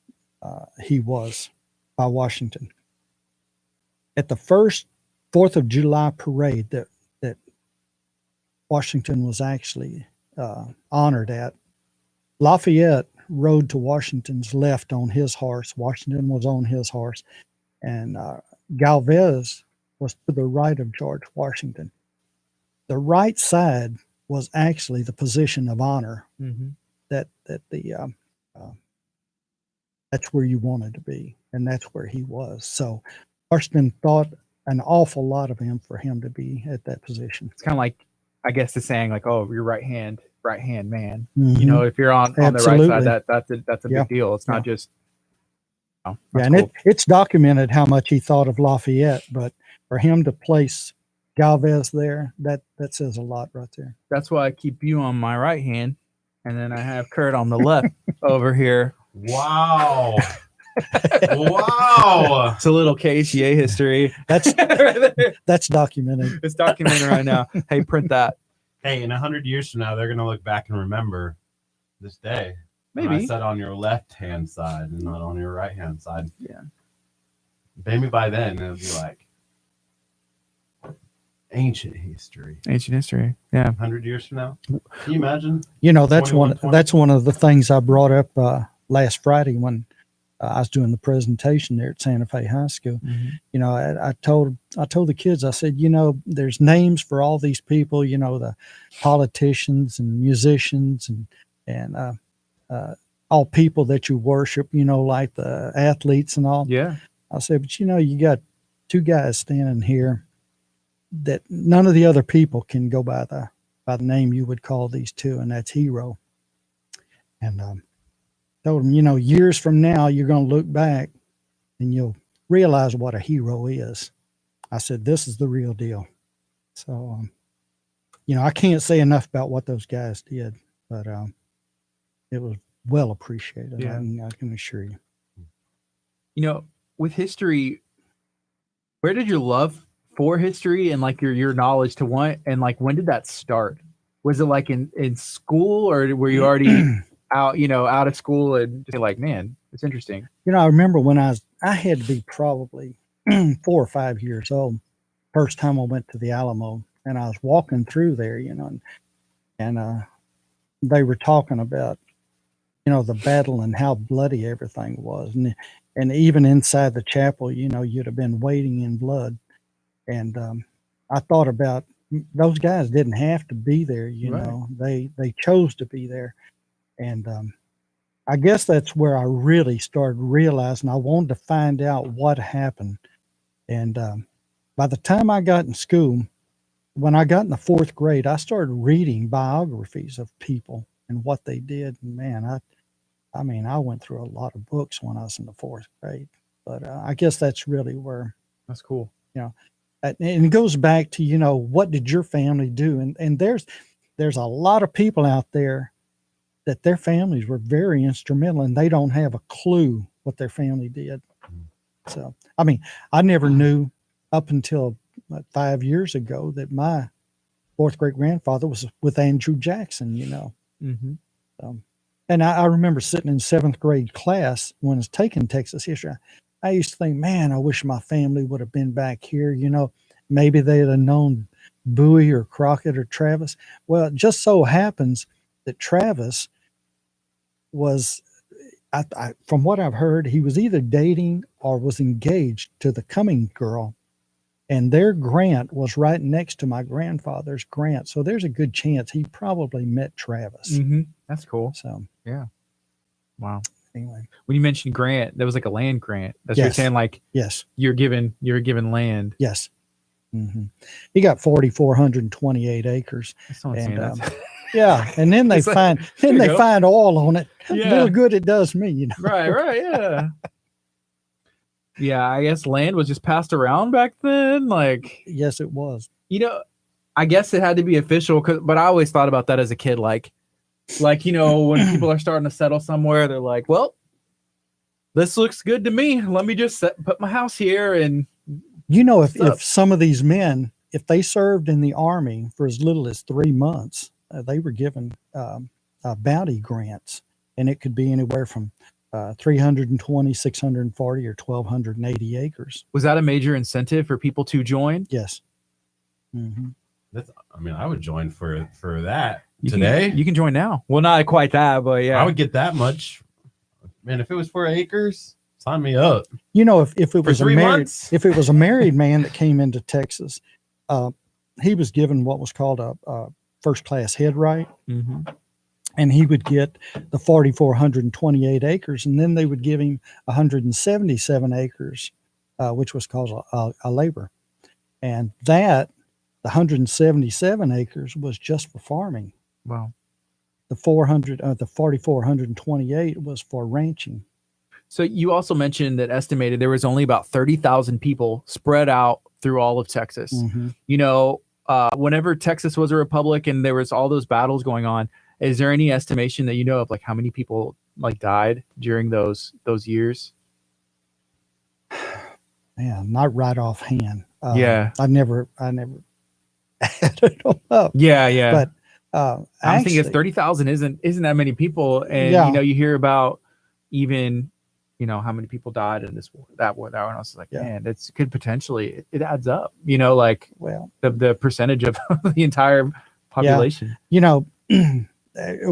he was by Washington. At the first 4th of July parade that Washington was actually honored at, Lafayette rode to Washington's left on his horse. Washington was on his horse, and Galvez was to the right of George Washington. The right side was actually the position of honor. Mm-hmm. That's where you wanted to be, and that's where he was. So Washington thought an awful lot of him for him to be at that position. It's kind of like, I guess, the saying like, "Oh, your right hand man." Mhm. You know, if you're on the right Absolutely. side, that's a Yeah. big deal. It's not Yeah. just. Oh, Yeah, that's and cool. it's documented how much he thought of Lafayette, but for him to place Galvez there, that says a lot right there. That's why I keep you on my right hand, and then I have Curt on the left over here. Wow. Wow. It's a little KCA history. That's Right there. that's documented. It's documented right now. Hey, print that. Hey, in 100 years from now, they're going to look back and remember this day. when Maybe. I sat on your left-hand side and not on your right-hand side. Yeah. Maybe by then, it'll be like ancient history. Ancient history. Yeah. 100 years from now? Can you imagine? You know, that's one 2120? that's one of the things I brought up last Friday when I was doing the presentation there at Santa Fe High School. Mm-hmm. You know, I told the kids, I said, you know, there's names for all these people, you know, the politicians and musicians and all people that you worship, you know, like the athletes and all. Yeah. I said, but you know, you got two guys standing here that none of the other people can go by the name you would call these two, and that's hero. And told him, you know, years from now, you're going to look back and you'll realize what a hero is. I said, this is the real deal. So, you know, I can't say enough about what those guys did, but it was well appreciated. Yeah. I can assure you. You know, with history, where did your love for history and like your knowledge to want, and like when did that start? Was it like in school, or were you already out of school and just like, man, it's interesting? You know, I remember when I had to be probably 4 or 5 years old, first time I went to the Alamo, and I was walking through there, you know, and they were talking about, you know, the battle and how bloody everything was. And even inside the chapel, you know, you'd have been wading in blood. And I thought about those guys didn't have to be there, you Right. know, they chose to be there. And I guess that's where I really started realizing I wanted to find out what happened. And by the time I got in school, when I got in the 4th grade, I started reading biographies of people and what they did. And man, I mean, I went through a lot of books when I was in the 4th grade. But I guess that's really where, That's cool. and it goes back to, you know, what did your family do? And there's a lot of people out there that their families were very instrumental, and they don't have a clue what their family did. So, I mean, I never knew up until 5 years ago that my 4th great grandfather was with Andrew Jackson, you know. Mm-hmm. And I remember sitting in 7th grade class when I was taking Texas history. I used to think, man, I wish my family would have been back here. You know, maybe they'd have known Bowie or Crockett or Travis. Well, it just so happens that Travis was, from what I've heard, he was either dating or was engaged to the Cumming girl And their grant was right next to my grandfather's grant. So there's a good chance he probably met Travis. That's cool. So, Wow. anyway. When you mentioned grant, that was like a land grant. That's what you're Yes. saying, like Yes. you're given land. Yes. He got 4,428 acres. That's not And, insane. That's- yeah. And then they It's like, find there you go. find oil on it. Yeah. Little good it does me, you know. Right, yeah. Yeah, I guess land was just passed around back then. Like, Yes, it was. you know, I guess it had to be official, but I always thought about that as a kid. Like, you know, when people are starting to settle somewhere, they're like, well, this looks good to me. Let me just put my house here. And You know, if Stuff. some of these men, if they served in the Army for as little as 3 months, they were given bounty grants, and it could be anywhere from 320, 640, or 1,280 acres. was that a major incentive for people to join? Yes. I mean, I would join for that You today. you can join now. Well, not quite that, but yeah. I would get that much. Man, if it was 4 acres, sign me up. You know, if it was a 3 married, months? if it was a married man that came into Texas, he was given what was called a first class head right. And he would get the 4,428 acres, and then they would give him 177 acres, which was called a labor. And the 177 acres was just for farming. Wow. The 4,428 was for ranching. So you also mentioned that estimated there was only about 30,000 people spread out through all of Texas. You know, whenever Texas was a republic and there was all those battles going on, is there any estimation that you know of, like how many people like died during those years? Yeah, not right offhand. Yeah. I never added them up. Yeah. But I'm thinking if actually, 30,000 isn't that many people, and Yeah. you know, you hear about even, you know, how many people died in this war, that war, that one. I was like, Yeah. man, that's could potentially it adds up. You know, like well, the percentage of the entire population. you know,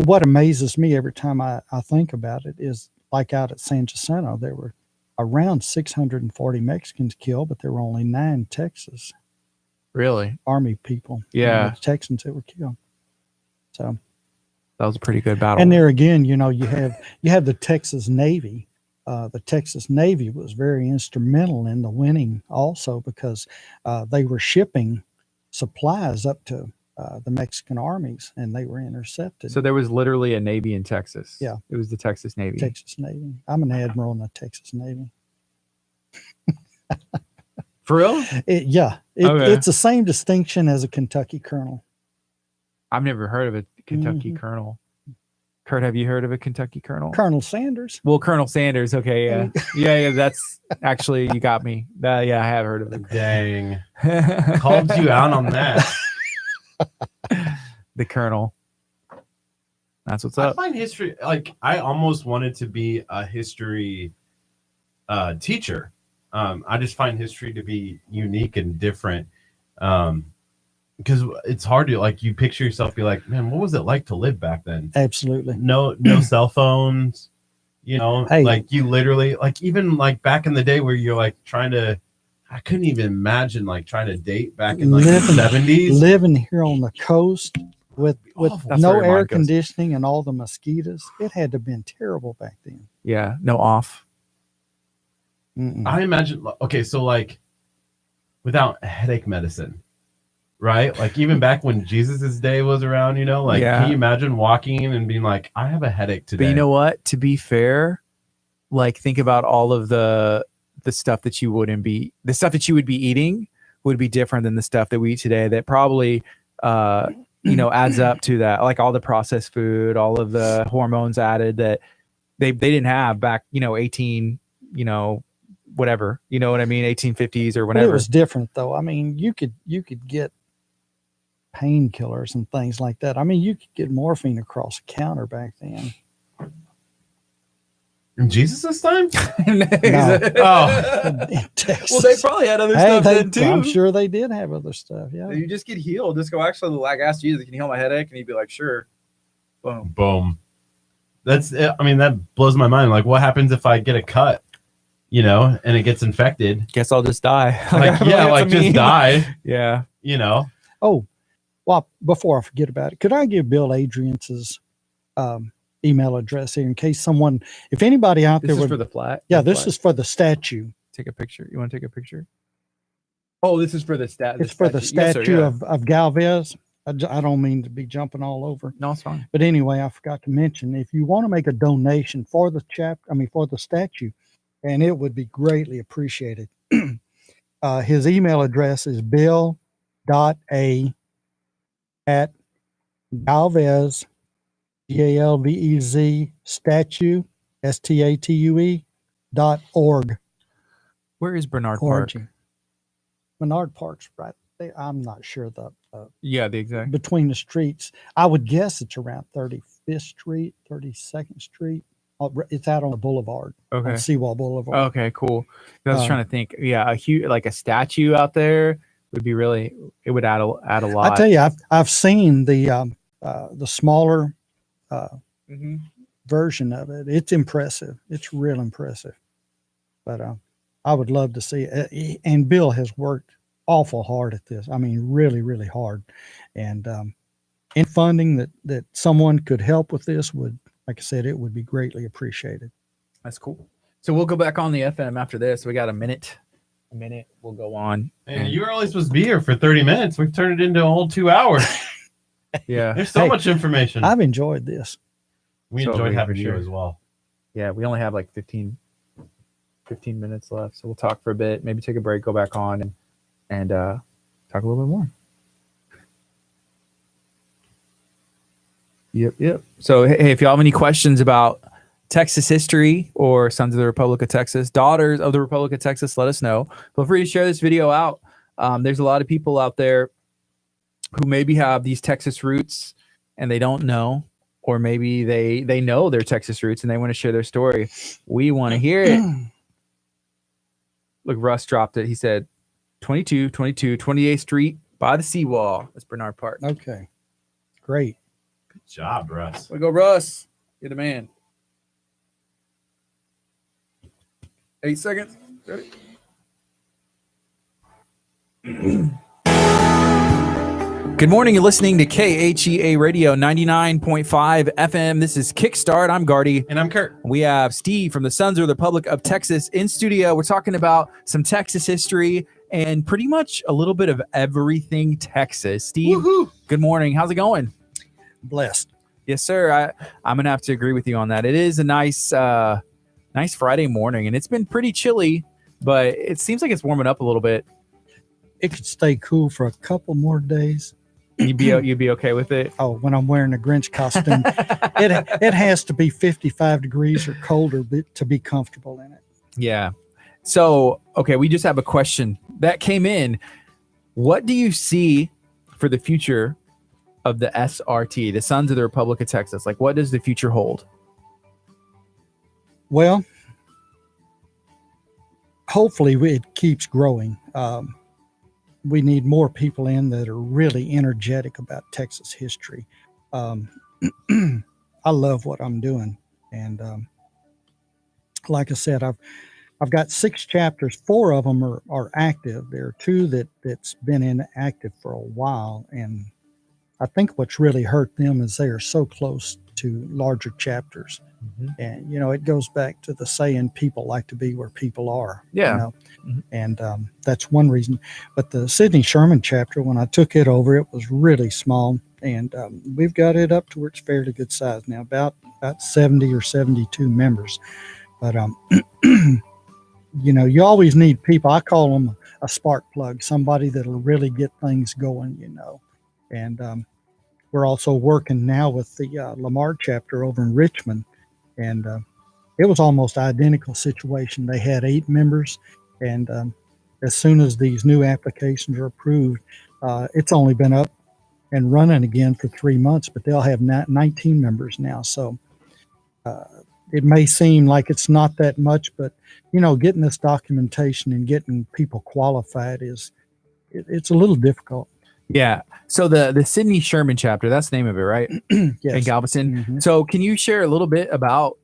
what amazes me every time I think about it is like out at San Jacinto, there were around 640 Mexicans killed, but there were only 9 Texas Really, Army people. Yeah. Texans that were killed. So, that was a pretty good battle. and there again, you know, you have the Texas Navy. The Texas Navy was very instrumental in the winning also because they were shipping supplies up to the Mexican armies, and they were intercepted. So there was literally a Navy in Texas. Yeah. It was the Texas Navy. Texas Navy. I'm an admiral in the Texas Navy. For real? Okay. It's the same distinction as a Kentucky colonel. I've never heard of a Kentucky colonel. Kurt, have you heard of a Kentucky colonel? Colonel Sanders. Well, Colonel Sanders. Okay, yeah. Yeah, that's actually, you got me. Yeah, I have heard of it. Dang. Called you out on that. The colonel. That's what's I up. find history, like, I almost wanted to be a history teacher. I just find history to be unique and different. Because it's hard to, like, you picture yourself, be like, man, what was it like to live back then? Absolutely. No cell phones, you know, Hey. like you literally, like, even like back in the day where you're like I couldn't even imagine like trying to date back in like the 70s. Living here on the coast with That's no where your air mind goes. conditioning and all the mosquitoes, it had to have been terrible back then. Yeah, no off. Mm-mm. I imagine, okay, so like without headache medicine, right? Like even back when Jesus's day was around, you know, like Yeah. can you imagine walking in and being like, I have a headache today? But you know what? To be fair, like think about all of the stuff that you would be eating would be different than the stuff that we eat today. That probably, adds up to that. Like all the processed food, all of the hormones added that they didn't have back, 18, whatever, you know what I mean? 1850s or But whatever. it was different though. I mean, you could get painkillers and things like that. I mean, you could get morphine across the counter back then. In Jesus's time? No. Oh, In Texas. Well, they probably had other Hey, stuff then too. I'm sure they did have other stuff. Yeah. You just get healed. Just go, actually, like, ask Jesus, can you heal my headache? And he'd be like, sure. Boom. boom. That's it. I mean, that blows my mind. Like, what happens if I get a cut? and it gets infected. Guess I'll just die. Just die. Yeah. Oh, well, before I forget about it, could I give Bill Adrian's email address here in case if anybody out This there is would, for the flat. yeah, the this flat. is for the statue. Take a picture. You want to take a picture? Oh, this is for the It's for the Yes, sir, statue yeah. of Galvez. I don't mean to be jumping all over. No, it's fine. But anyway, I forgot to mention, if you want to make a donation for the for the statue, and it would be greatly appreciated. His email address is bill.a@Galvez, GALVEZ statue, STATUE.org. Where is Bernard Park? Bernard Park's right there. I'm not sure the Yeah, the exact. between the streets. I would guess it's around 35th Street, 32nd Street. It's out on the boulevard, on Okay. Seawall Boulevard. Okay, cool. I was trying to think. Yeah, a huge a statue out there would be really. It would add a lot. I tell you, I've seen the smaller version of it. It's impressive. It's real impressive. But I would love to see it. And Bill has worked awful hard at this. I mean, really, really hard. And in funding that someone could help with this would, like I said, it would be greatly appreciated. That's cool. So we'll go back on the FM after this. We got a minute. We'll go on. And you were only supposed to be here for 30 minutes. We've turned it into a whole 2 hours. Yeah. There's so much information. I've enjoyed this. We So enjoyed we- having for you sure. as well. Yeah, we only have like 15 minutes left. So we'll talk for a bit, maybe take a break, go back on and talk a little bit more. Yep. So, hey, if y'all have any questions about Texas history or Sons of the Republic of Texas, Daughters of the Republic of Texas, let us know. Feel free to share this video out. There's a lot of people out there who maybe have these Texas roots and they don't know, or maybe they know their Texas roots and they want to share their story. We want to hear it. Look, Russ dropped it. He said 28th Street by the seawall. That's Bernard Park. Okay. Great. Good job, Russ. We go, Russ. You're the man. 8 seconds. Ready? Good morning. You're listening to KHEA Radio 99.5 FM. This is Kickstart. I'm Gardy. And I'm Curt. We have Steve from the Sons of the Republic of Texas in studio. We're talking about some Texas history and pretty much a little bit of everything Texas. Steve, Woohoo! good morning. How's it going? Blessed. Yes, sir. I'm going to have to agree with you on that. It is a nice Friday morning, and it's been pretty chilly, but it seems like it's warming up a little bit. It could stay cool for a couple more days. You'd be okay with it? Oh, when I'm wearing a Grinch costume, it has to be 55 degrees or colder to be comfortable in it. Yeah. So, okay, we just have a question that came in. What do you see for the future of the SRT, the Sons of the Republic of Texas? Like, what does the future hold? Well, hopefully it keeps growing. We need more people in that are really energetic about Texas history. I love what I'm doing. And like I said, I've got 6 chapters. 4 of them are active. There are 2 that's been inactive for a while. And I think what's really hurt them is they are so close to larger chapters. Mm-hmm. And, it goes back to the saying, people like to be where people are. Yeah. Mm-hmm. And that's one reason. But the Sidney Sherman chapter, when I took it over, it was really small. And we've got it up to where it's fairly good size now, about 70 or 72 members. But, you always need people. I call them a spark plug, somebody that'll really get things going, And we're also working now with the Lamar chapter over in Richmond. And it was almost identical situation. They had 8 members. And as soon as these new applications are approved, it's only been up and running again for 3 months, but they'll have 19 members now. So it may seem like it's not that much, but, getting this documentation and getting people qualified it's a little difficult. Yeah. So the Sidney Sherman chapter, that's the name of it, right? Yes. In Galveston. Mhm. So can you share a little bit about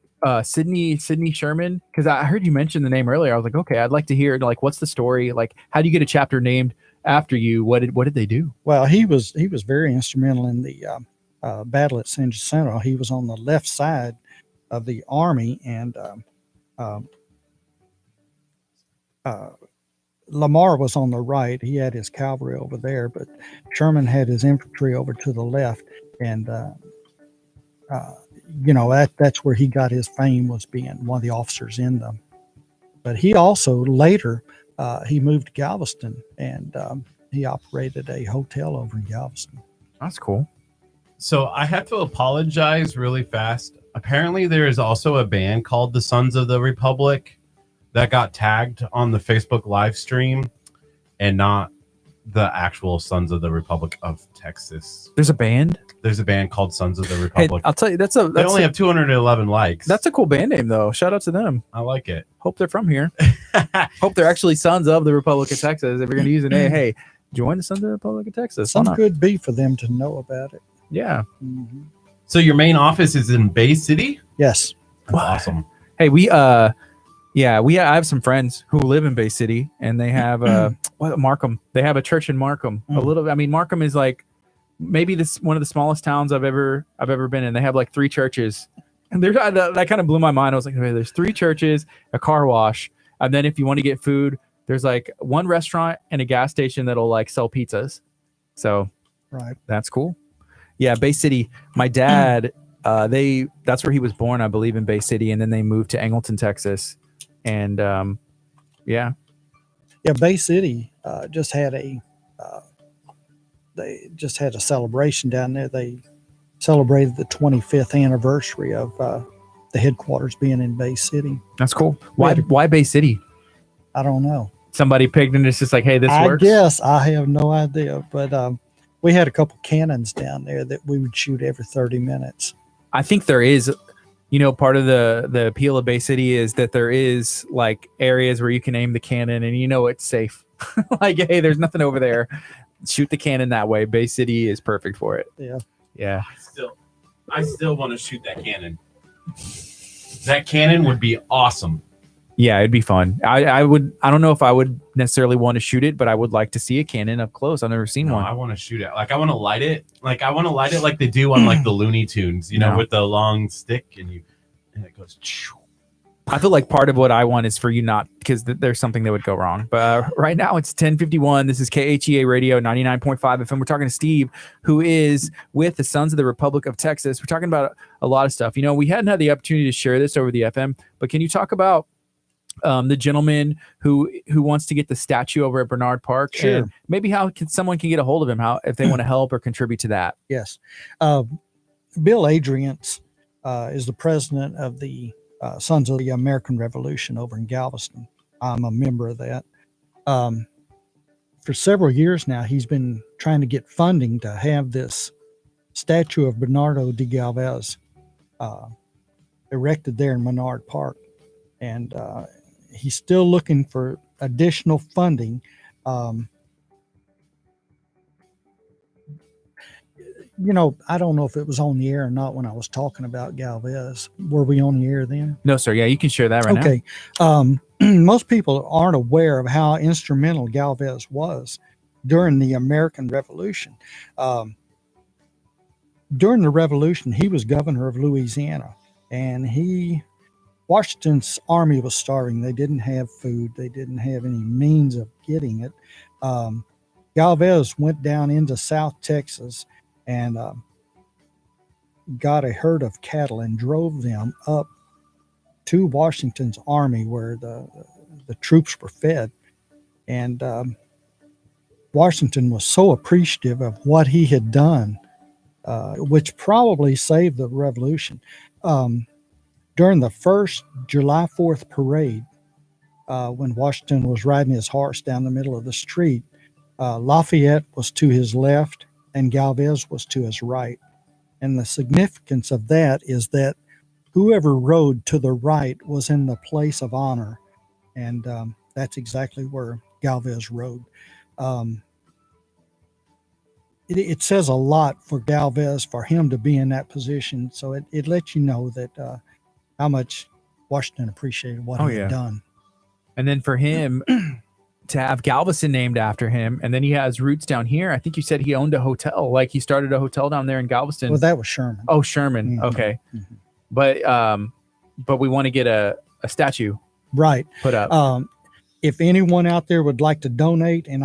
Sydney Sherman, because I heard you mention the name earlier. I was like, okay, I'd like to hear like what's the story? Like, how do you get a chapter named after you? What did they do? Well, he was very instrumental in the battle at San Jacinto. He was on the left side of the army, and Lamar was on the right. He had his cavalry over there, but Sherman had his infantry over to the left, and that's where he got his fame, was being one of the officers in them. But he also later he moved to Galveston, and he operated a hotel over in Galveston. That's cool. So I have to apologize really fast. Apparently, there is also a band called the Sons of the Republic that got tagged on the Facebook live stream, and not the actual Sons of the Republic of Texas. There's a band. There's a band called Sons of the Republic. Hey, I'll tell you, they only have 211 likes. That's a cool band name, though. Shout out to them. I like it. Hope they're from here. Hope they're actually Sons of the Republic of Texas. If you're going to use an A, hey, join the Sons of the Republic of Texas. Some could be for them to know about it. Yeah. Mm-hmm. So your main office is in Bay City? Yes. That's awesome. Hey, I have some friends who live in Bay City, and they have Markham. They have a church in Markham. Markham is like maybe one of the smallest towns I've ever been in. They have like 3 churches, and that kind of blew my mind. I was like, okay, there's 3 churches, a car wash, and then if you want to get food, there's like 1 restaurant and a gas station that'll like sell pizzas. So right, that's cool. Yeah, Bay City. My dad, that's where he was born, I believe, in Bay City, and then they moved to Angleton, Texas. And Bay City just had a celebration down there. They celebrated the 25th anniversary of the headquarters being in Bay City. That's cool. Why Bay City? I don't know. Somebody picked, and it's just like, hey, this works. I guess I have no idea, but we had a couple cannons down there that we would shoot every 30 minutes. I think there is. Part of the appeal of Bay City is that there is like areas where you can aim the cannon and it's safe. Like, hey, there's nothing over there. Shoot the cannon that way. Bay City is perfect for it. Yeah. I still want to shoot that cannon. That cannon would be awesome. Yeah, it'd be fun. I don't know if I would necessarily want to shoot it, but I would like to see a cannon up close. I've never seen one. I want to shoot it. Like, I want to light it. Like, I want to light it like they do on like the Looney Tunes, with the long stick and it goes. I feel like part of what I want is for you not, because there's something that would go wrong. But right now it's 10:51. This is KHEA Radio 99.5 FM. We're talking to Steve, who is with the Sons of the Republic of Texas. We're talking about a lot of stuff. We hadn't had the opportunity to share this over the FM, but can you talk about the gentleman who wants to get the statue over at Bernard Park? Sure. And maybe how someone can get a hold of him, if they want to help or contribute to that? Yes. Bill Adriance is the president of the Sons of the American Revolution over in Galveston. I'm a member of that. For several years now, he's been trying to get funding to have this statue of Bernardo de Galvez erected there in Bernard Park. And he's still looking for additional funding. I don't know if it was on the air or not when I was talking about Galvez. Were we on the air then? No, sir. Yeah, you can share that right now. Okay. Most people aren't aware of how instrumental Galvez was during the American Revolution. During the Revolution, he was governor of Louisiana, and Washington's army was starving. They didn't have food. They didn't have any means of getting it. Galvez went down into South Texas and got a herd of cattle and drove them up to Washington's army where the troops were fed. And Washington was so appreciative of what he had done, which probably saved the revolution. During the first July 4th parade, when Washington was riding his horse down the middle of the street, Lafayette was to his left and Galvez was to his right. And the significance of that is that whoever rode to the right was in the place of honor. And that's exactly where Galvez rode. It says a lot for Galvez, for him to be in that position. So it lets you know that how much Washington appreciated what he had done. And then for him to have Galveston named after him, and then he has roots down here. I think you said he owned a hotel, like he started a hotel down there in Galveston. Well, that was Sherman. Oh, Sherman. Mhm. Okay. Mhm. But we want to get a statue Right. put up. If anyone out there would like to donate, and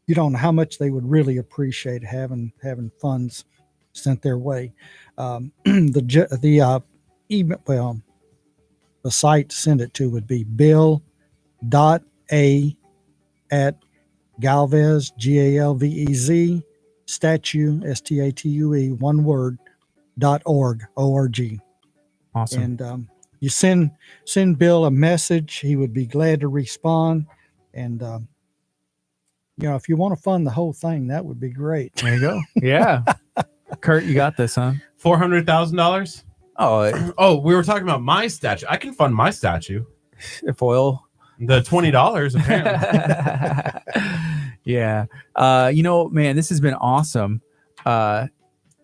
you don't know how much they would really appreciate having funds sent their way. The site to send it to would be bill.a@Galvez, GALVEZ, statue, STATUE, one word, .org. Awesome. And you send Bill a message, he would be glad to respond. And if you want to fund the whole thing, that would be great. There you go. Yeah. Curt, you got this, huh? $400,000. Oh, We were talking about my statue. I can fund my statue. foil. The $20 apparently. Yeah. Man, this has been awesome.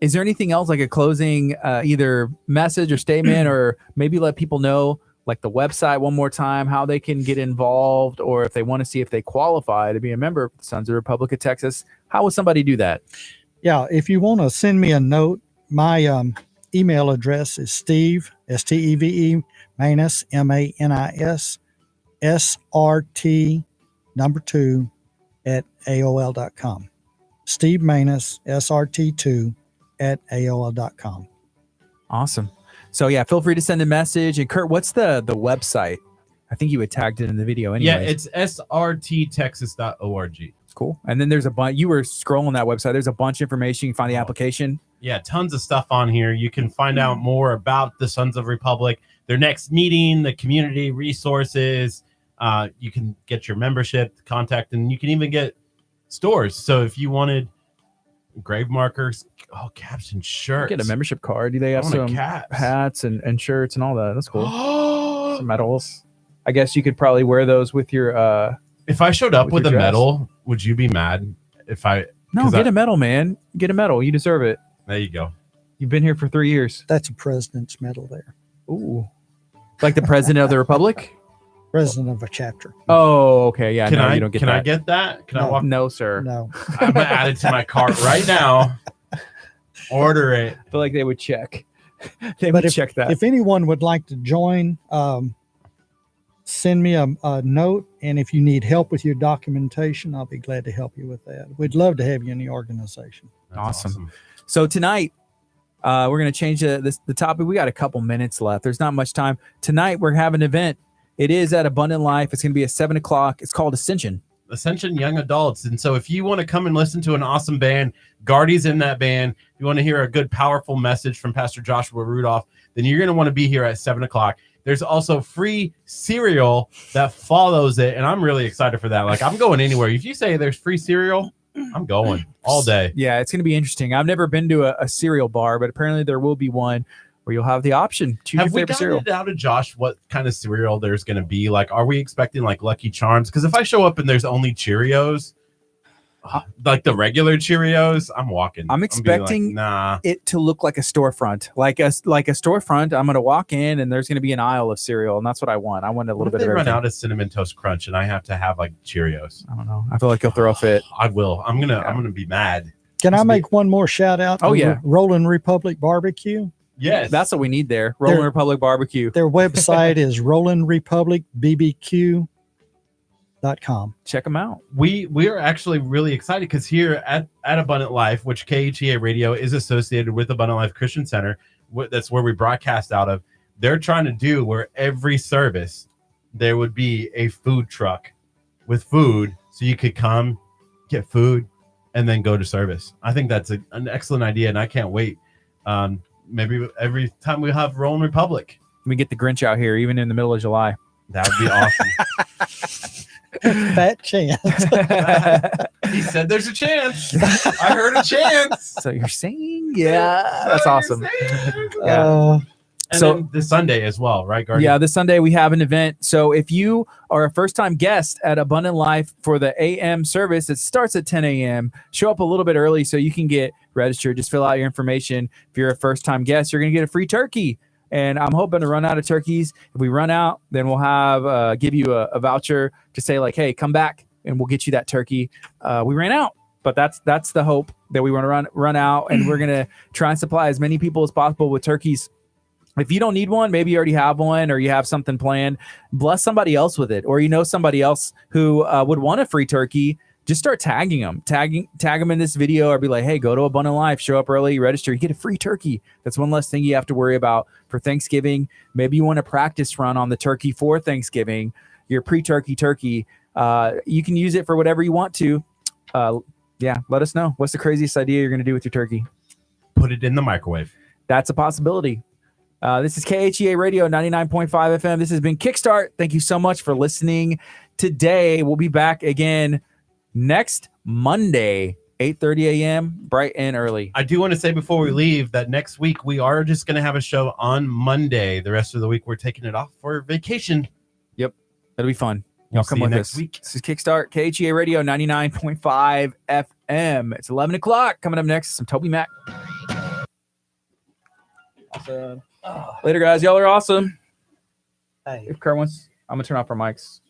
Is there anything else, like a closing either message or statement, or maybe let people know, like the website one more time, how they can get involved, or if they want to see if they qualify to be a member of the Sons of the Republic of Texas? How would somebody do that? Yeah, if you want to send me a note, my email address is Steve, STEVE, Manis, MANIS, SRT, number 2, at AOL.com. Steve Manis, SRT2, at AOL.com. Awesome. So yeah, feel free to send a message. And Curt, what's the website? I think you had tagged it in the video anyway. Yeah, it's srttexas.org. Cool. And then there's a bunch. You were scrolling that website. There's a bunch of information. You can find the application. Yeah, tons of stuff on here. You can find out more about the Sons of Republic, their next meeting, the community resources. You can get your membership, contact, and you can even get stores. So if you wanted grave markers, caps and shirts, Get a membership card. Do they have some hats and shirts and all that? That's cool. Some medals. I guess you could probably wear those with your. If I showed up with a dress. medal, would you be mad? If I get a medal, man. Get a medal. You deserve it. There you go. You've been here for 3 years. That's a president's medal there. Ooh, like the president of the republic. President of a chapter. Oh, okay. Yeah, you don't get that. I get that? Can I walk? No, sir. No. I'm gonna add it to my cart right now. Order it. I feel like they would check. Check that. If anyone would like to join, send me a note, and if you need help with your documentation, I'll be glad to help you with that. We'd love to have you in the organization. That's awesome. So tonight, we're going to change the topic. We got a couple minutes left. There's not much time. Tonight, we're having an event. It is at Abundant Life. It's going to be at 7 o'clock. It's called Ascension Young Adults. And so if you want to come and listen to an awesome band, Gardy's in that band, if you want to hear a good, powerful message from Pastor Joshua Rudolph, then you're going to want to be here at 7 o'clock. There's also free cereal that follows it, and I'm really excited for that. Like, I'm going anywhere. If you say there's free cereal, I'm going all day. Yeah, it's going to be interesting. I've never been to a cereal bar, but apparently there will be one where you'll have the option. Choose your favorite cereal. Have we gotten it out of Josh what kind of cereal there's going to be? Like, are we expecting like Lucky Charms? Because if I show up and there's only Cheerios, like the regular Cheerios, I'm walking. I'm expecting it to look like a storefront, like a storefront. I'm going to walk in and there's going to be an aisle of cereal, and that's what I want. I want a little bit of everything. Run out of Cinnamon Toast Crunch, and I have to have like Cheerios. I don't know. I feel like you'll throw a fit. I will. I'm gonna be mad. Can I make one more shout out? Oh yeah, Rolling Republic Barbecue. Yes, that's what we need there. Rolling Republic Barbecue. Their website is rollingrepublicbbq.com. Check them out. We are actually really excited because here at Abundant Life, which KHEA Radio is associated with Abundant Life Christian Center, that's where we broadcast out of. They're trying to do where every service there would be a food truck with food, so you could come get food and then go to service. I think that's an excellent idea, and I can't wait. Maybe every time we have Rolling Republic, we get the Grinch out here, even in the middle of July. That would be awesome. Fat chance. He said there's a chance. I heard a chance. So you're saying, yeah, that's awesome. Yeah. So this Sunday as well, right, Gardy? Yeah, this Sunday we have an event. So if you are a first-time guest at Abundant Life for the AM service, it starts at 10 a.m. Show up a little bit early so you can get registered. Just fill out your information. If you're a first-time guest, you're going to get a free turkey. And I'm hoping to run out of turkeys. If we run out, then we'll have give you a voucher to say like, hey, come back and we'll get you that turkey. We ran out, but that's the hope, that we want to run out, and we're gonna try and supply as many people as possible with turkeys. If you don't need one, maybe you already have one or you have something planned, bless somebody else with it. Or you know somebody else who would want a free turkey, just start tagging them. Tag them in this video, or be like, hey, go to Abundant Life, show up early, register, you get a free turkey. That's one less thing you have to worry about for Thanksgiving. Maybe you want a practice run on the turkey for Thanksgiving, your pre-turkey turkey. You can use it for whatever you want to. Let us know. What's the craziest idea you're going to do with your turkey? Put it in the microwave. That's a possibility. This is KHEA Radio 99.5 FM. This has been Kickstart. Thank you so much for listening today. We'll be back again next Monday, 8:30 a.m., bright and early. I do want to say before we leave that next week we are just going to have a show on Monday. The rest of the week we're taking it off for vacation. Yep. That'll be fun. We'll Y'all come see you with next us. week. This is Kickstart, KHEA Radio 99.5 FM. It's 11 o'clock. Coming up next, some Toby Mac. Awesome. Later, guys. Y'all are awesome. Hey. If Kurt wants, I'm going to turn off our mics.